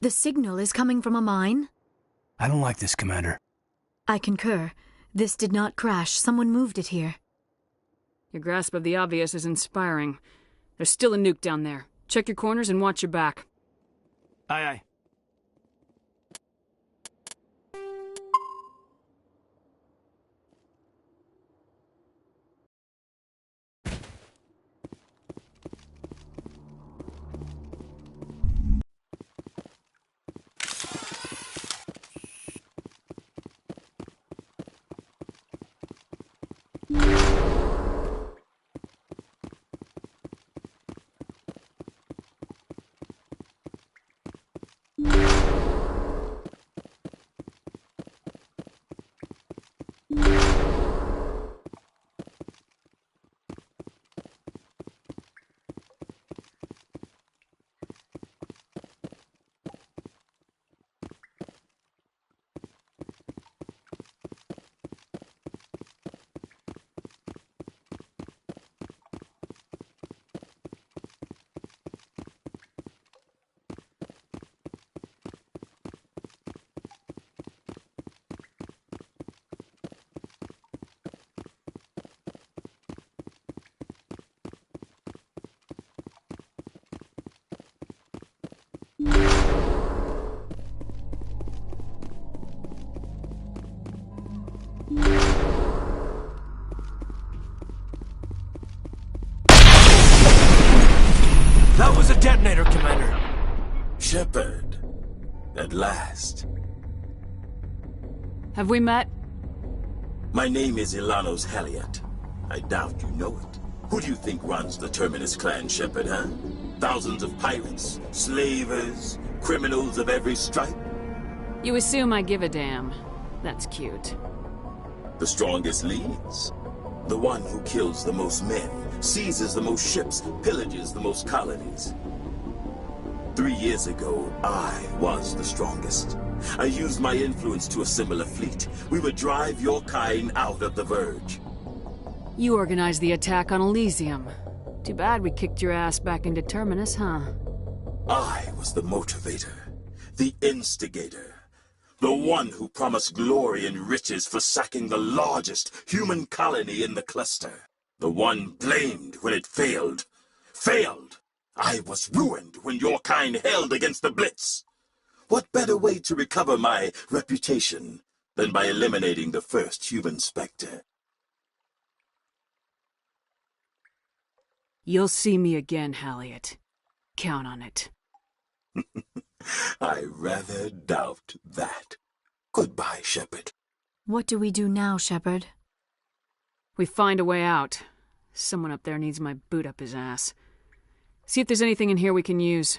The signal is coming from a mine? I don't like this, Commander. I concur. This did not crash. Someone moved it here. Your grasp of the obvious is inspiring. There's still a nuke down there. Check your corners and watch your back. Aye, aye. That was a detonator, Commander. Shepard. At last. Have we met? My name is Ilanos Halliot. I doubt you know it. Who do you think runs the Terminus clan, Shepard, huh? Thousands of pirates, slavers, criminals of every stripe? You assume I give a damn. That's cute. The strongest leads. The one who kills the most men, seizes the most ships, pillages the most colonies. 3 years ago, I was the strongest. I used my influence to assemble a fleet. We would drive your kind out of the Verge. You organized the attack on Elysium. Too bad we kicked your ass back into Terminus, huh? I was the motivator, the instigator. The one who promised glory and riches for sacking the largest human colony in the cluster. The one blamed when it failed. Failed! I was ruined when your kind held against the Blitz. What better way to recover my reputation than by eliminating the first human Spectre? You'll see me again, Halliot. Count on it. I rather doubt that. Goodbye, Shepard. What do we do now, Shepard? We find a way out. Someone up there needs my boot up his ass. See if there's anything in here we can use.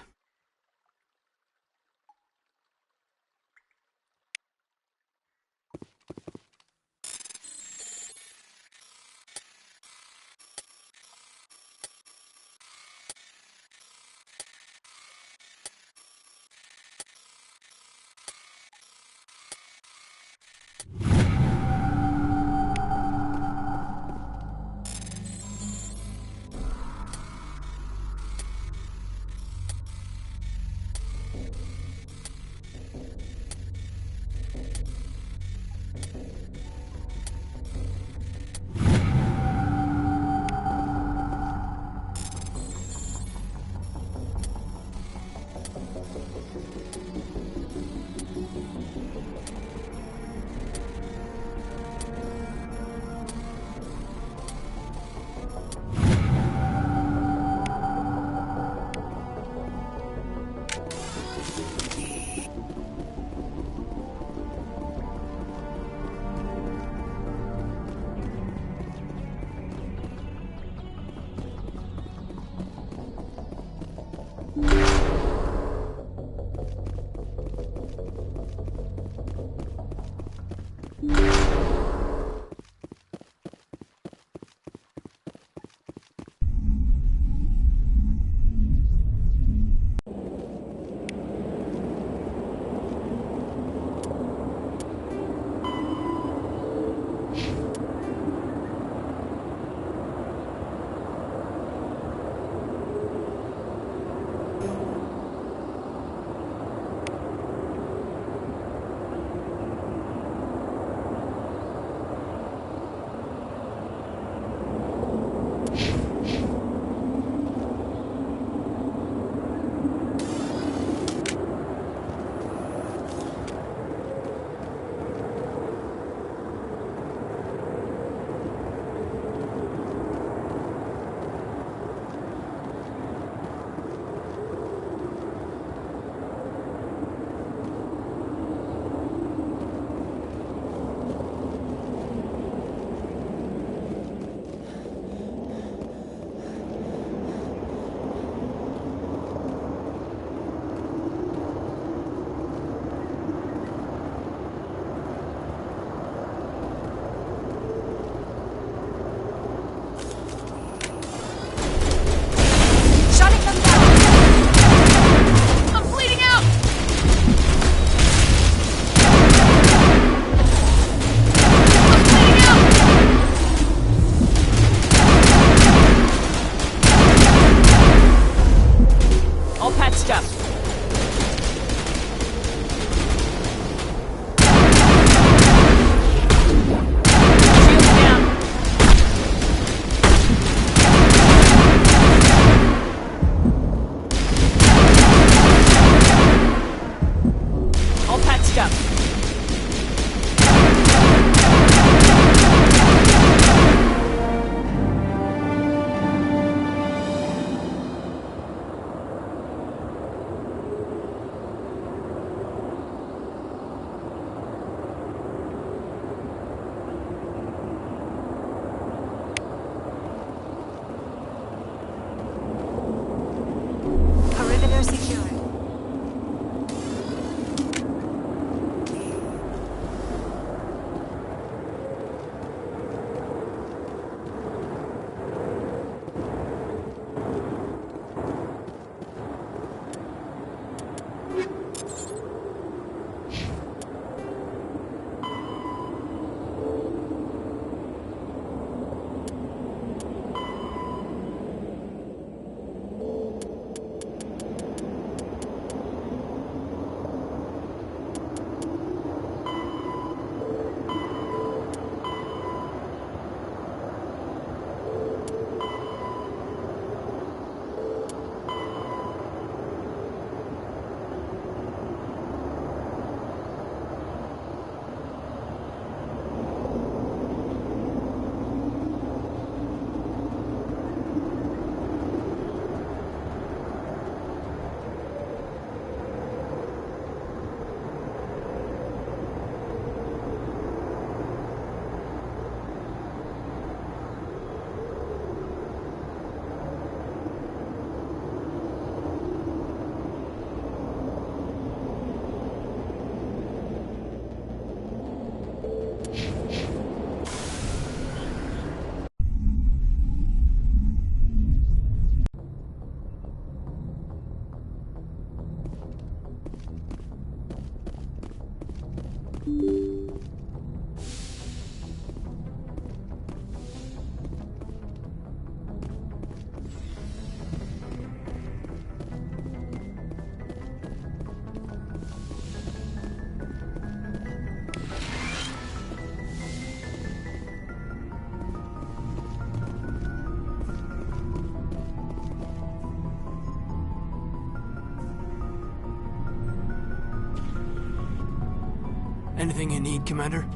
Anything you need, Commander?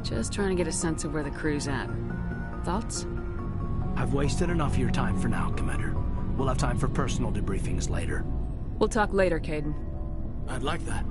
Just trying to get a sense of where the crew's at. Thoughts? I've wasted enough of your time for now, Commander. We'll have time for personal debriefings later. We'll talk later, Caden. I'd like that.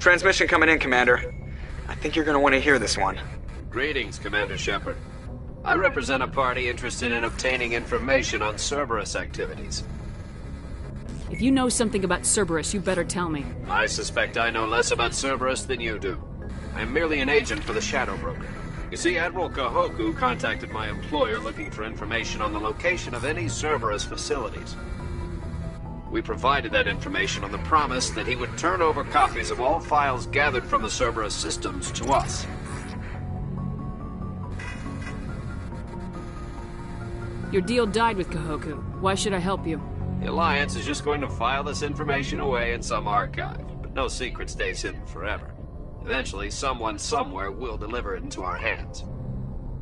Transmission coming in, Commander. I think you're gonna want to hear this one. Greetings, Commander Shepard. I represent a party interested in obtaining information on Cerberus activities. If you know something about Cerberus, you better tell me. I suspect I know less about Cerberus than you do. I am merely an agent for the Shadow Broker. You see, Admiral Kahoku contacted my employer looking for information on the location of any Cerberus facilities. We provided that information on the promise that he would turn over copies of all files gathered from the Cerberus systems to us. Your deal died with Kahoku. Why should I help you? The Alliance is just going to file this information away in some archive, but no secret stays hidden forever. Eventually, someone somewhere will deliver it into our hands.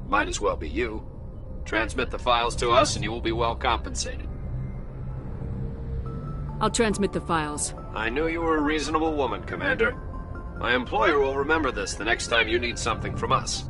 Might as well be you. Transmit the files to us and you will be well compensated. I'll transmit the files. I knew you were a reasonable woman, Commander. My employer will remember this the next time you need something from us.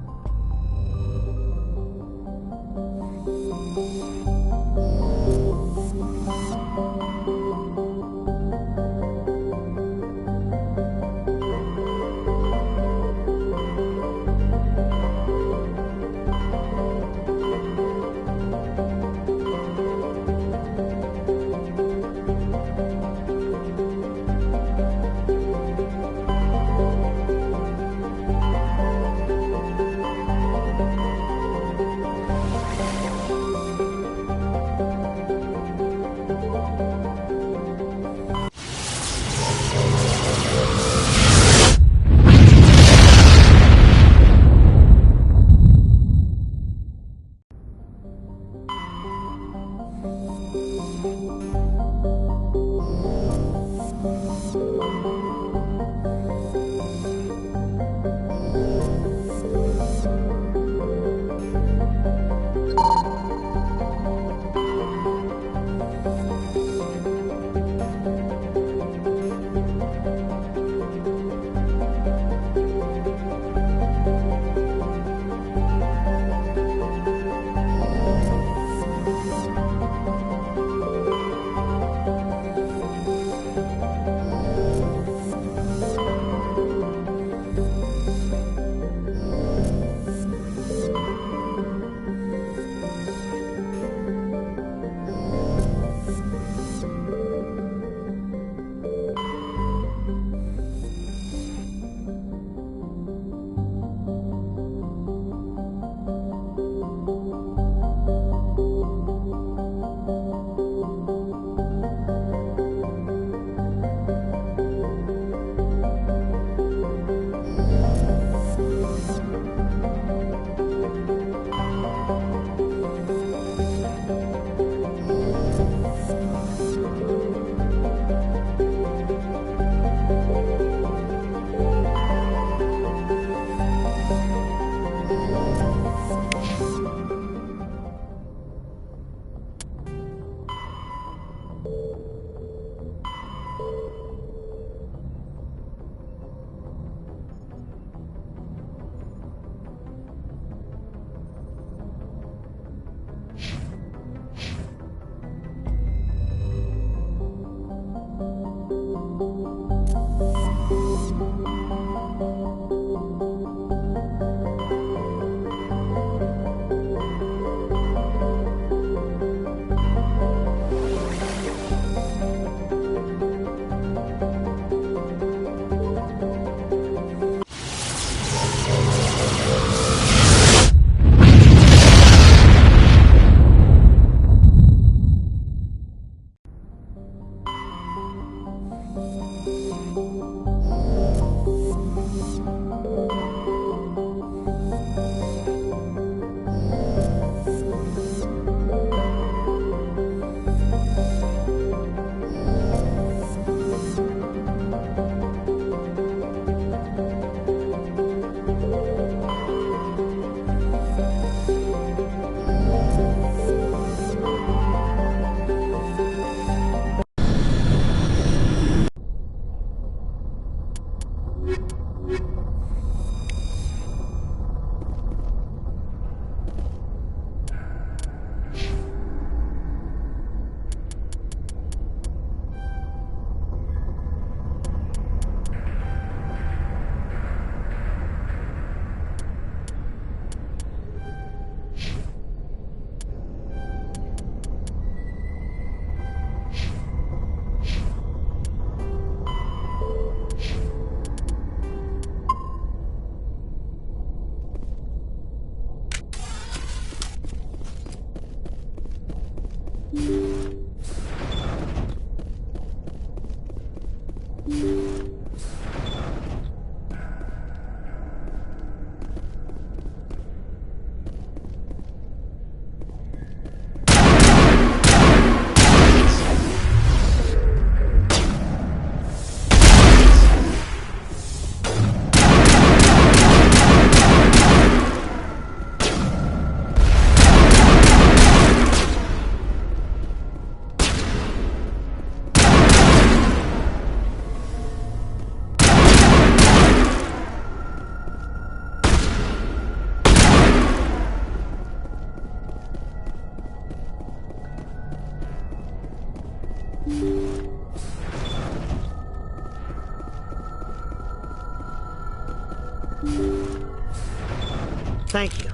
Thank you.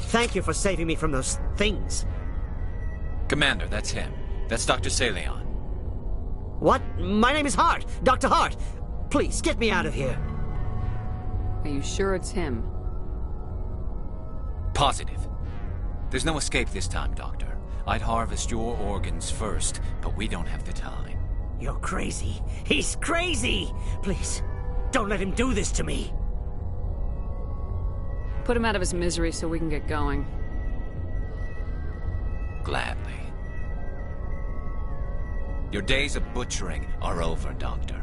Thank you for saving me from those things. Commander, that's him. That's Dr. Saleon. What? My name is Hart. Dr. Hart. Please, get me out of here. Are you sure it's him? Positive. There's no escape this time, Doctor. I'd harvest your organs first, but we don't have the time. You're crazy. He's crazy! Please, don't let him do this to me. Put him out of his misery so we can get going. Gladly. Your days of butchering are over, Doctor.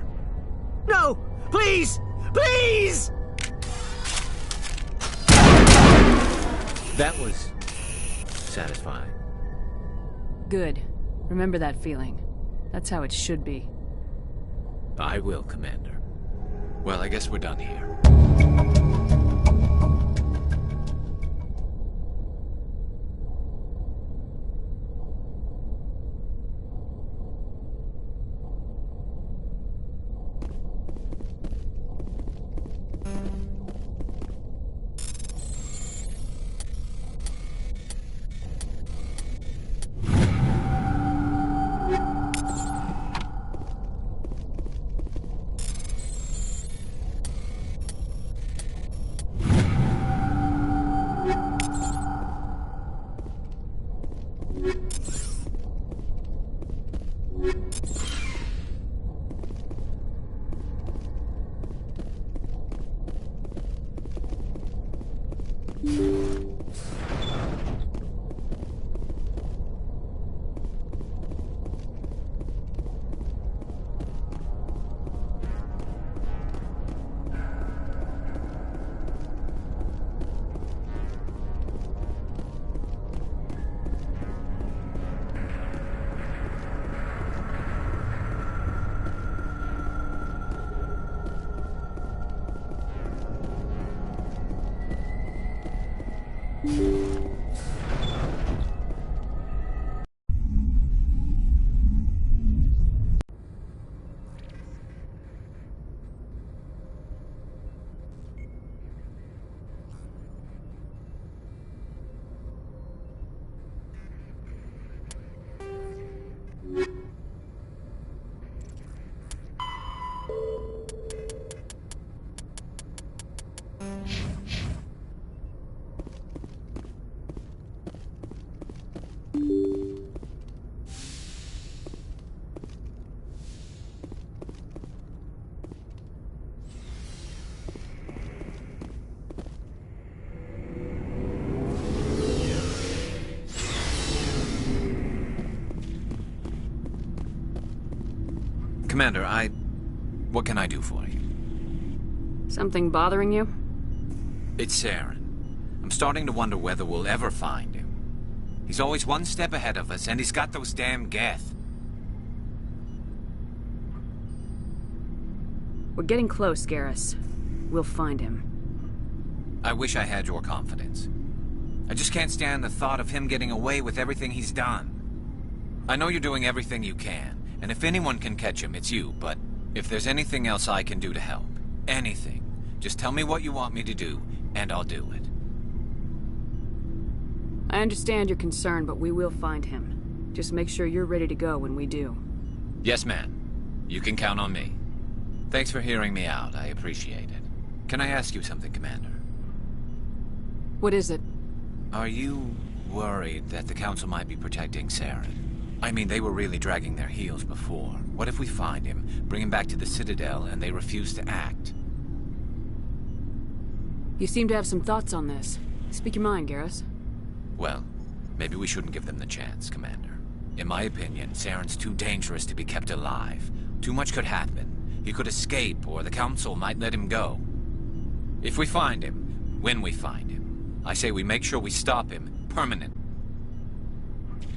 No! Please! Please! That was satisfying. Good. Remember that feeling. That's how it should be. I will, Commander. Well, I guess we're done here. Commander, what can I do for you? Something bothering you? It's Saren. I'm starting to wonder whether we'll ever find him. He's always one step ahead of us, and he's got those damn Geth. We're getting close, Garrus. We'll find him. I wish I had your confidence. I just can't stand the thought of him getting away with everything he's done. I know you're doing everything you can, and if anyone can catch him, it's you, but if there's anything else I can do to help, anything, just tell me what you want me to do, and I'll do it. I understand your concern, but we will find him. Just make sure you're ready to go when we do. Yes, ma'am. You can count on me. Thanks for hearing me out. I appreciate it. Can I ask you something, Commander? What is it? Are you worried that the Council might be protecting Saren? I mean, they were really dragging their heels before. What if we find him, bring him back to the Citadel, and they refuse to act? You seem to have some thoughts on this. Speak your mind, Garrus. Well, maybe we shouldn't give them the chance, Commander. In my opinion, Saren's too dangerous to be kept alive. Too much could happen. He could escape, or the Council might let him go. If we find him, when we find him, I say we make sure we stop him, permanent.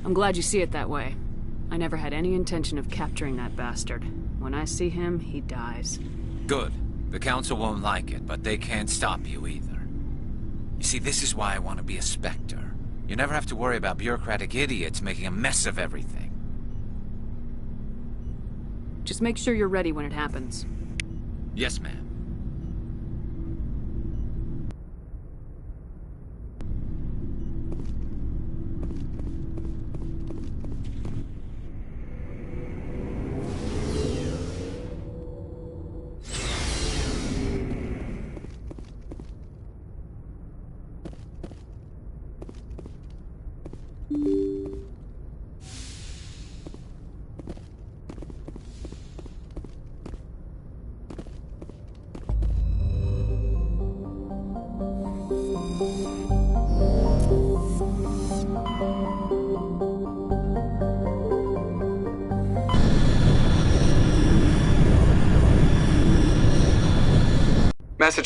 I'm glad you see it that way. I never had any intention of capturing that bastard. When I see him, he dies. Good. The Council won't like it, but they can't stop you either. You see, this is why I want to be a Spectre. You never have to worry about bureaucratic idiots making a mess of everything. Just make sure you're ready when it happens. Yes, ma'am. Message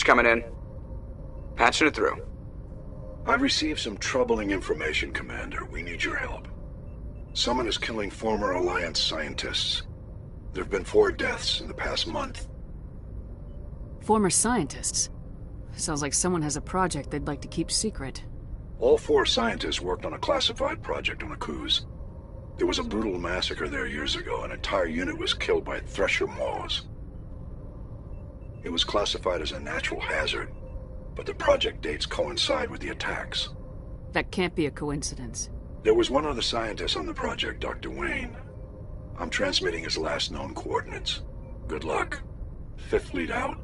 coming in. Patching it through. I've received some troubling information, Commander. We need your help. Someone is killing former Alliance scientists. There have been 4 deaths in the past month. Former scientists? Sounds like someone has a project they'd like to keep secret. All 4 scientists worked on a classified project on Akuz. There was a brutal massacre there years ago. An entire unit was killed by Thresher Maws. It was classified as a natural hazard, but the project dates coincide with the attacks. That can't be a coincidence. There was one other scientist on the project, Dr. Wayne. I'm transmitting his last known coordinates. Good luck. 5th Fleet out.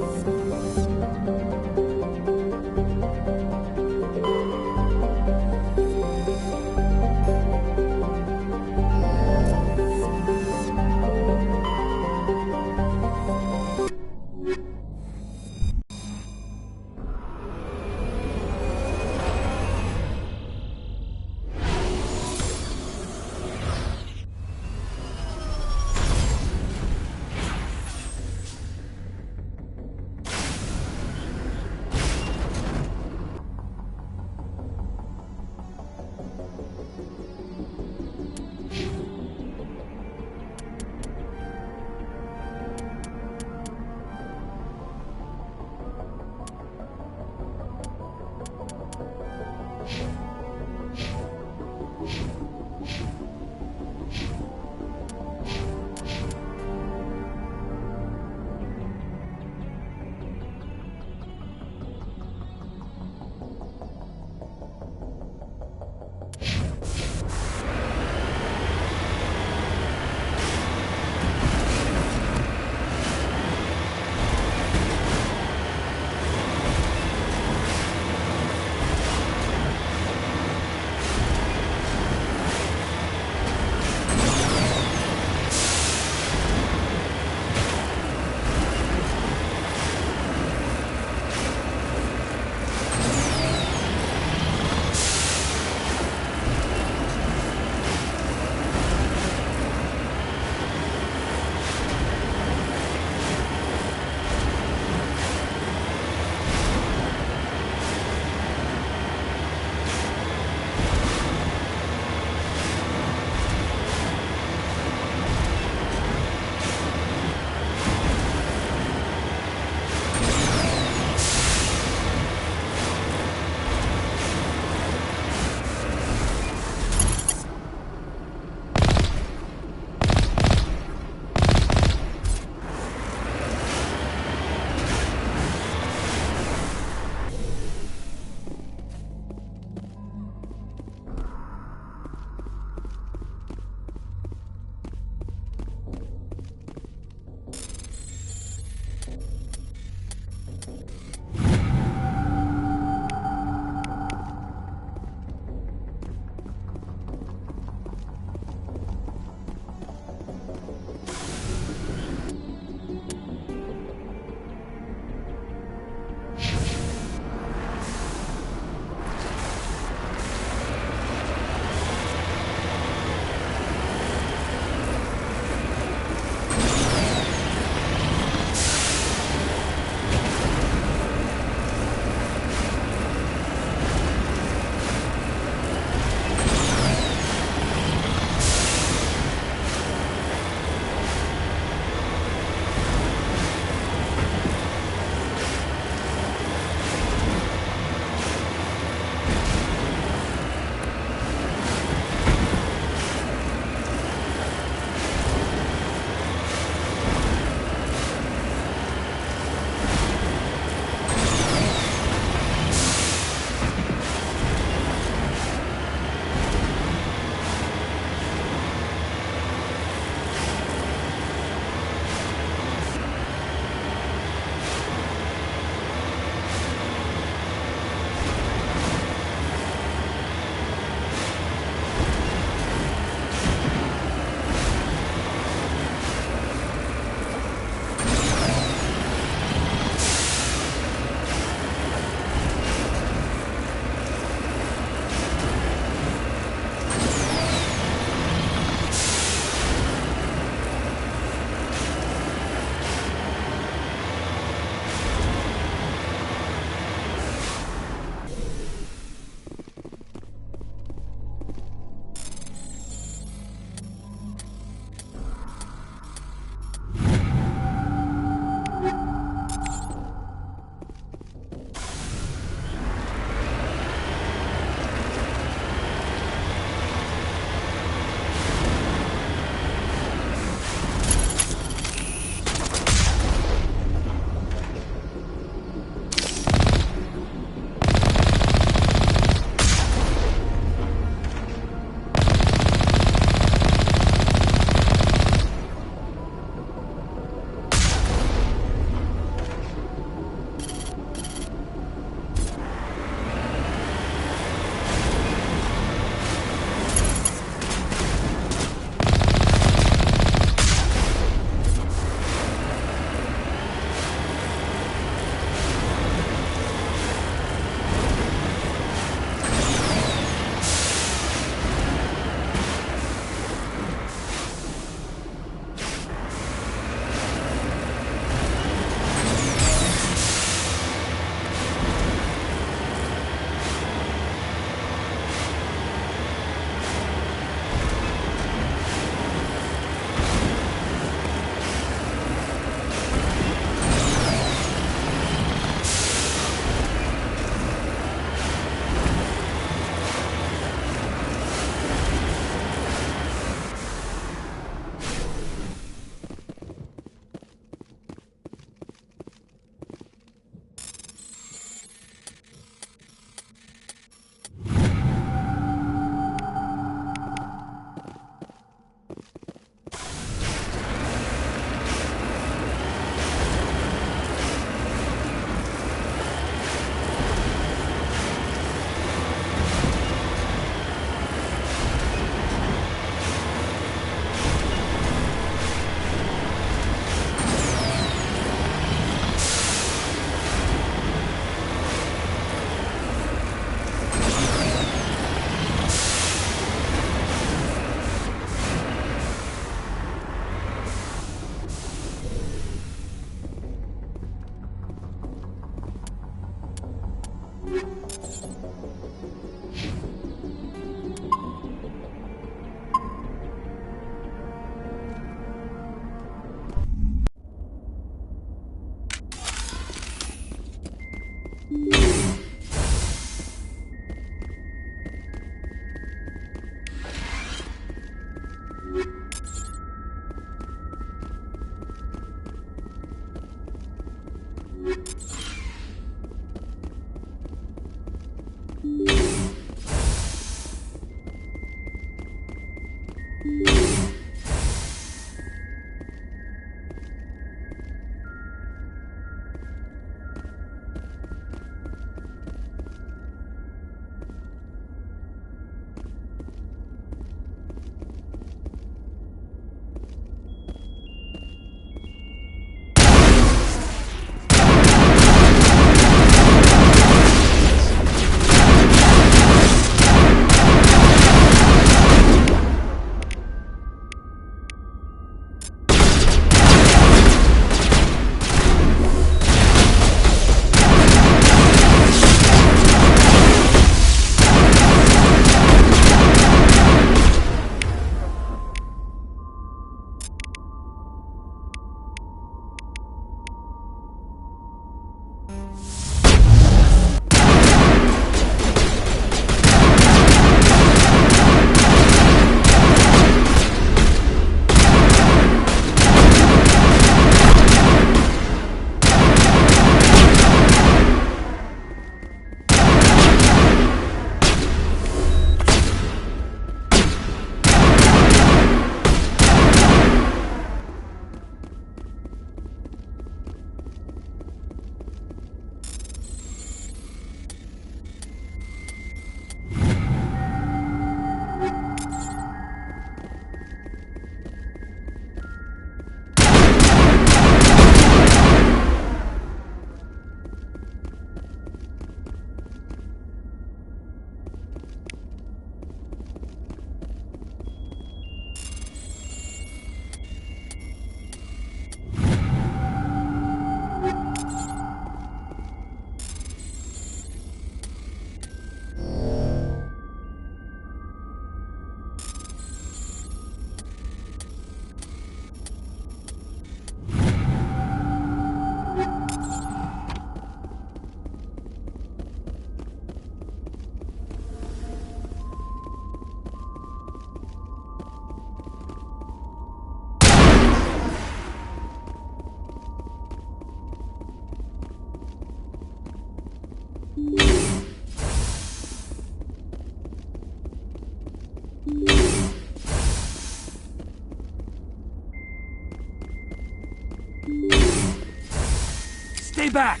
Stay back!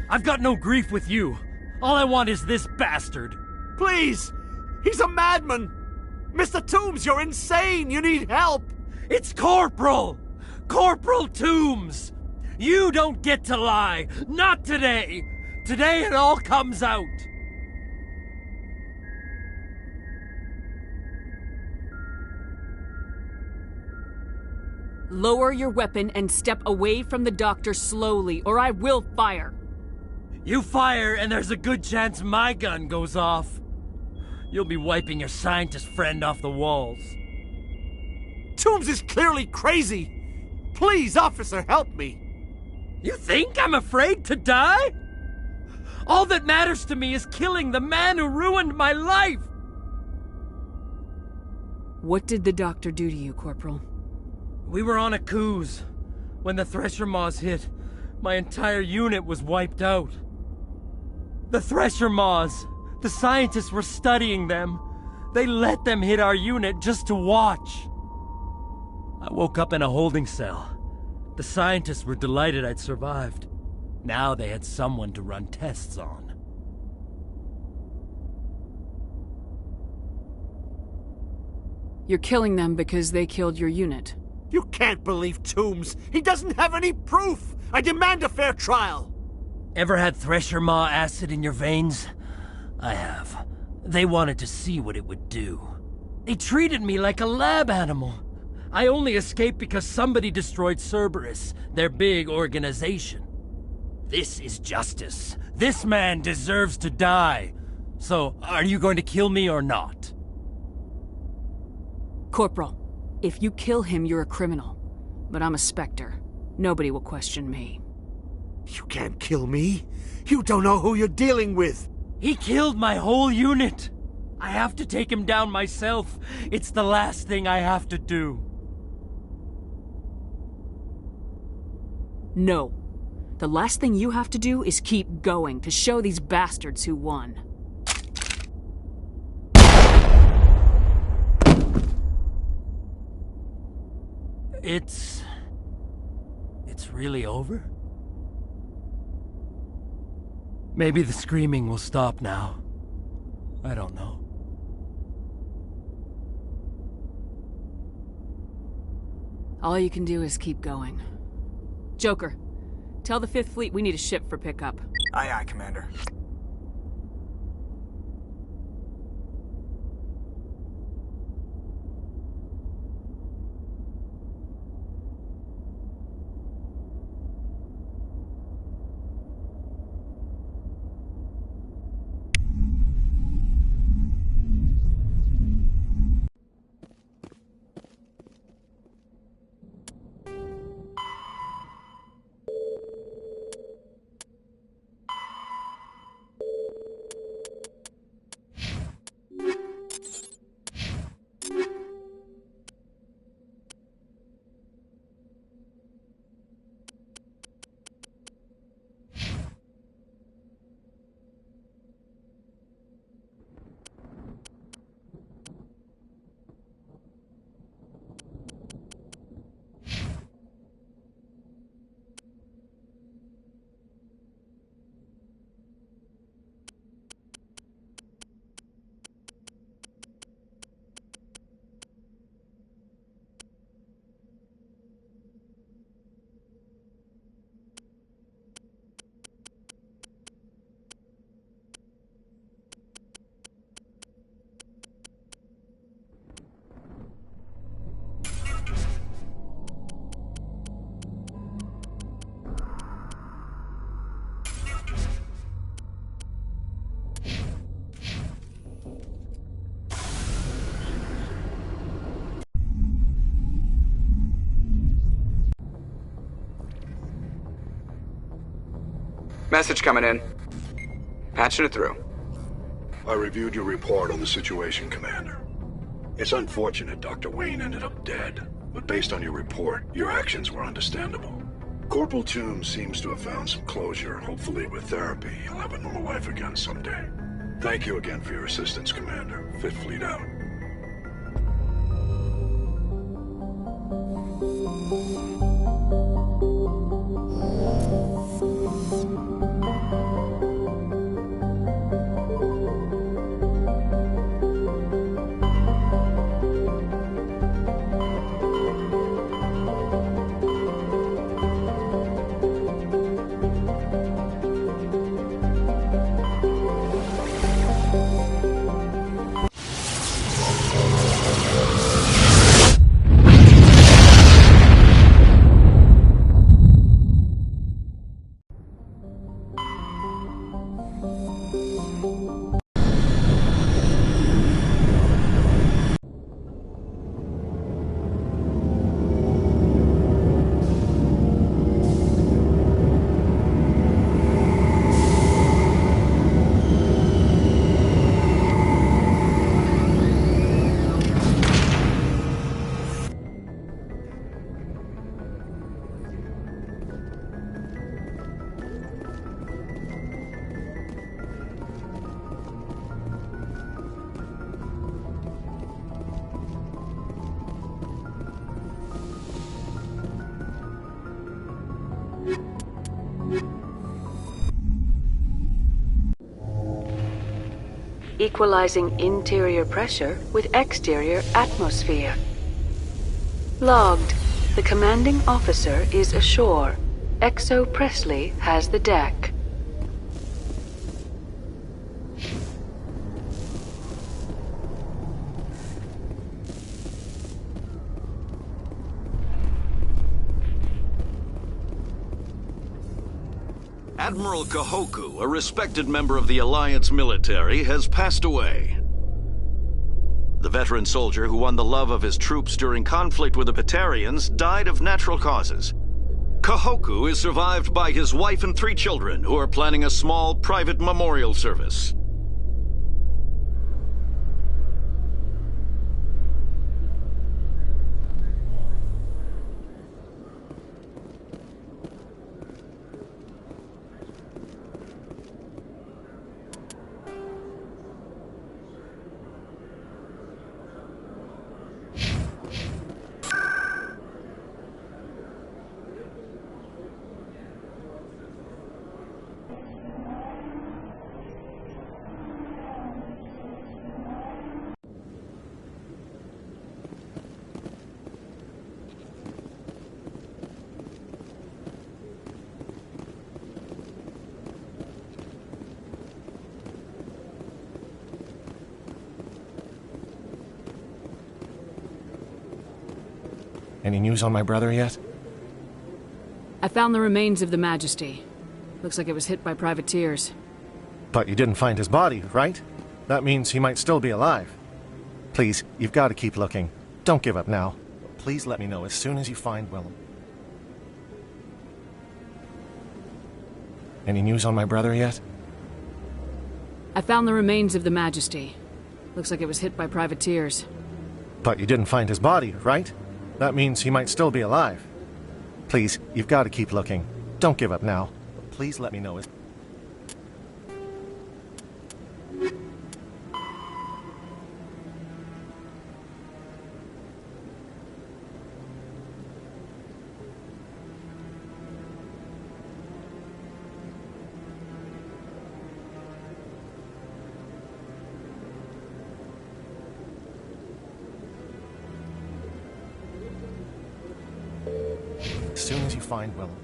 I've got no grief with you. All I want is this bastard. Please! He's a madman! Mr. Toombs, you're insane! You need help! It's Corporal! Corporal Toombs! You don't get to lie! Not today! Today it all comes out! Lower your weapon and step away from the doctor slowly, or I will fire. You fire, and there's a good chance my gun goes off. You'll be wiping your scientist friend off the walls. Toombs is clearly crazy! Please, officer, help me! You think I'm afraid to die? All that matters to me is killing the man who ruined my life! What did the doctor do to you, Corporal? We were on a cruise. When the Thresher Maws hit, my entire unit was wiped out. The Thresher Maws, the scientists were studying them. They let them hit our unit just to watch. I woke up in a holding cell. The scientists were delighted I'd survived. Now they had someone to run tests on. You're killing them because they killed your unit. You can't believe Toombs! He doesn't have any proof! I demand a fair trial! Ever had Thresher Maw acid in your veins? I have. They wanted to see what it would do. They treated me like a lab animal. I only escaped because somebody destroyed Cerberus, their big organization. This is justice. This man deserves to die. So, are you going to kill me or not? Corporal, if you kill him, you're a criminal. But I'm a Spectre. Nobody will question me. You can't kill me. You don't know who you're dealing with. He killed my whole unit. I have to take him down myself. It's the last thing I have to do. No. The last thing you have to do is keep going to show these bastards who won. It's really over? Maybe the screaming will stop now. I don't know. All you can do is keep going. Joker, tell the 5th Fleet we need a ship for pickup. Aye, aye, Commander. Message coming in. Patching it through. I reviewed your report on the situation, Commander. It's unfortunate Dr. Wayne ended up dead, but based on your report, your actions were understandable. Corporal Toombs seems to have found some closure, and hopefully with therapy, he'll have a normal life again someday. Thank you again for your assistance, Commander. 5th Fleet out. Equalizing interior pressure with exterior atmosphere. Logged. The commanding officer is ashore. XO Presley has the deck. Admiral Kahoku, a respected member of the Alliance military, has passed away. The veteran soldier who won the love of his troops during conflict with the Batarians died of natural causes. Kahoku is survived by his wife and 3 children, who are planning a small private memorial service. Any news on my brother yet? I found the remains of the Majesty. Looks like it was hit by privateers. But you didn't find his body, right? That means he might still be alive. Please, you've got to keep looking. Don't give up now. Please let me know as soon as you find Willem. Any news on my brother yet? I found the remains of the Majesty. Looks like it was hit by privateers. But you didn't find his body, right? That means he might still be alive. Please, you've got to keep looking. Don't give up now. Please let me know as... As soon as you find Willem.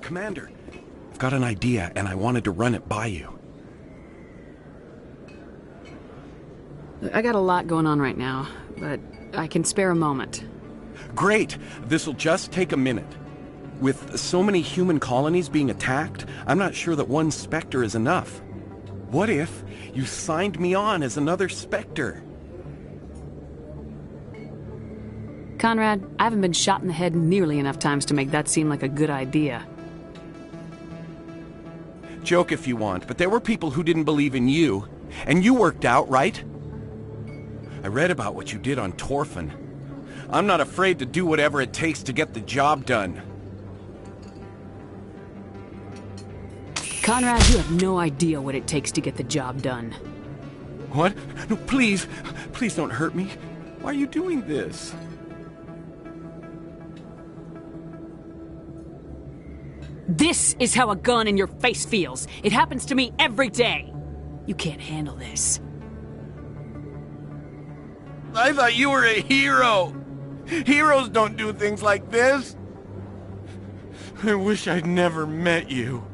Commander, I've got an idea, and I wanted to run it by you. I got a lot going on right now, but I can spare a moment. Great! This'll just take a minute. With so many human colonies being attacked, I'm not sure that one Spectre is enough. What if you signed me on as another Spectre? Conrad, I haven't been shot in the head nearly enough times to make that seem like a good idea. Joke if you want, but there were people who didn't believe in you, and you worked out, right? I read about what you did on Torfin. I'm not afraid to do whatever it takes to get the job done. Conrad, you have no idea what it takes to get the job done. What? No, please. Please don't hurt me. Why are you doing this? This is how a gun in your face feels. It happens to me every day. You can't handle this. I thought you were a hero. Heroes don't do things like this. I wish I'd never met you.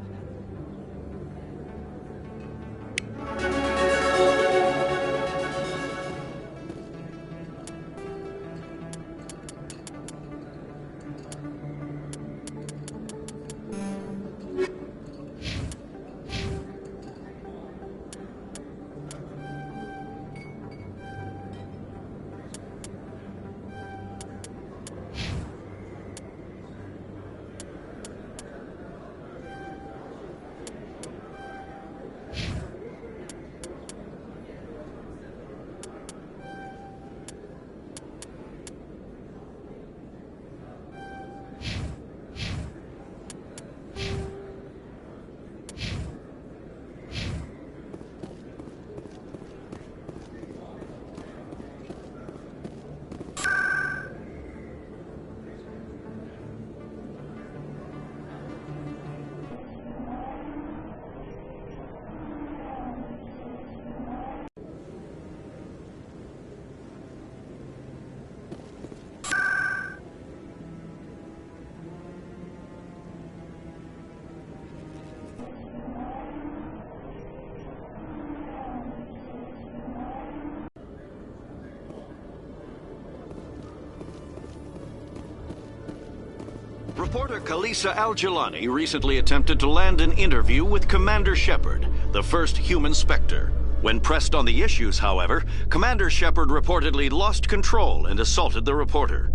Reporter Kalisa Al-Jilani recently attempted to land an interview with Commander Shepard, the first human Spectre. When pressed on the issues, however, Commander Shepard reportedly lost control and assaulted the reporter.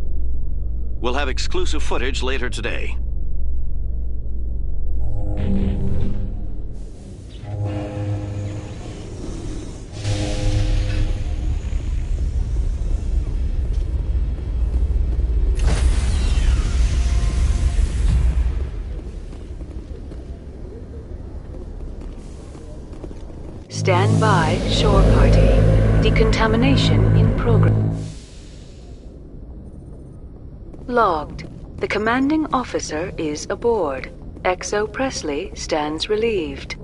We'll have exclusive footage later today. Stand by, shore party. Decontamination in progress. Logged. The commanding officer is aboard. XO Presley stands relieved.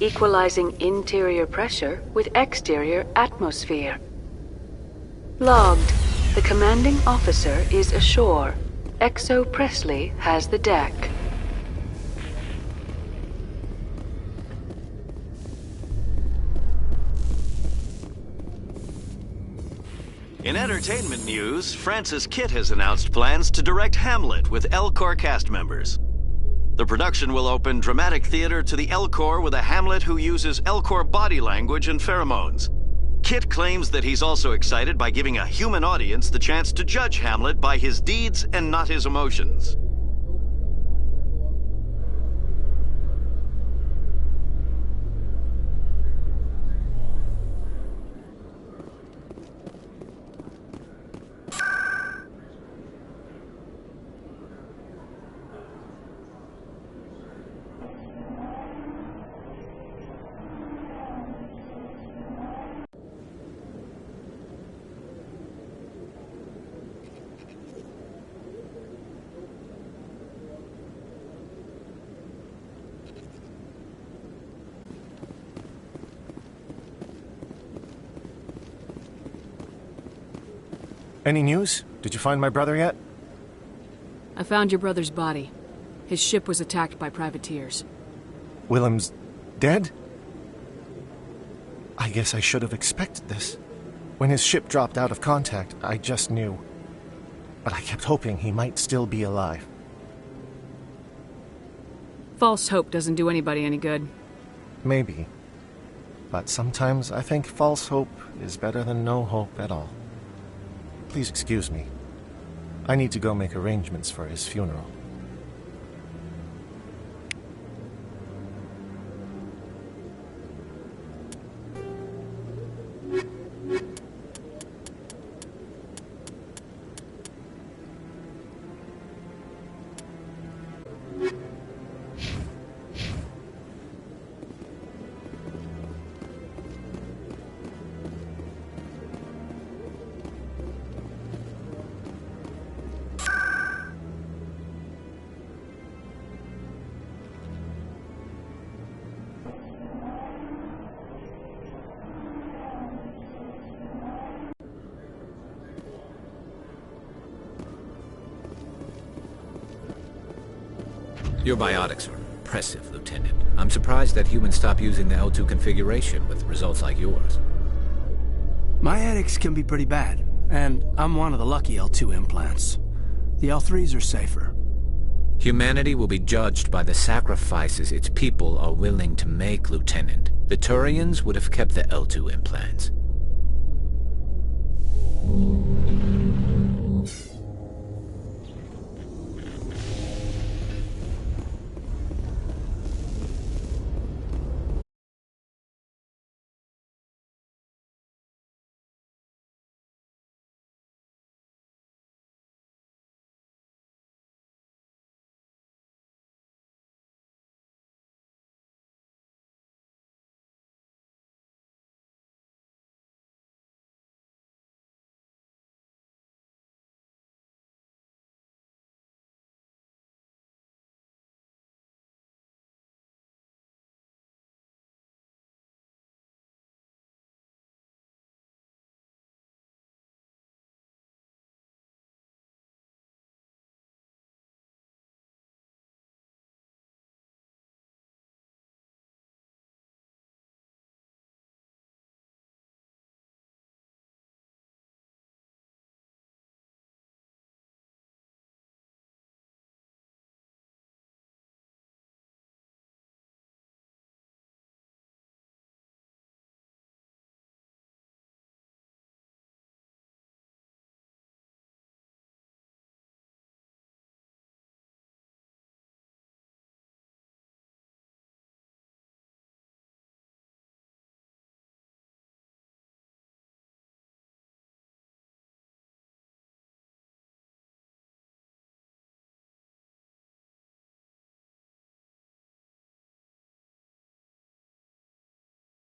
equalizing interior pressure with exterior atmosphere. Logged. The commanding officer is ashore. XO Presley has the deck. In entertainment news, Francis Kitt has announced plans to direct Hamlet with L-Corps cast members. The production will open dramatic theater to the L-Corps with a Hamlet who uses L-Corps body language and pheromones. Kitt claims that he's also excited by giving a human audience the chance to judge Hamlet by his deeds and not his emotions. Any news? Did you find my brother yet? I found your brother's body. His ship was attacked by privateers. Willem's dead? I guess I should have expected this. When his ship dropped out of contact, I just knew. But I kept hoping he might still be alive. False hope doesn't do anybody any good. Maybe. But sometimes I think false hope is better than no hope at all. Please excuse me. I need to go make arrangements for his funeral. Your biotics are impressive, Lieutenant. I'm surprised that humans stop using the L2 configuration with results like yours. My headaches can be pretty bad, and I'm one of the lucky L2 implants. The L3s are safer. Humanity will be judged by the sacrifices its people are willing to make, Lieutenant. The Turians would have kept the L2 implants.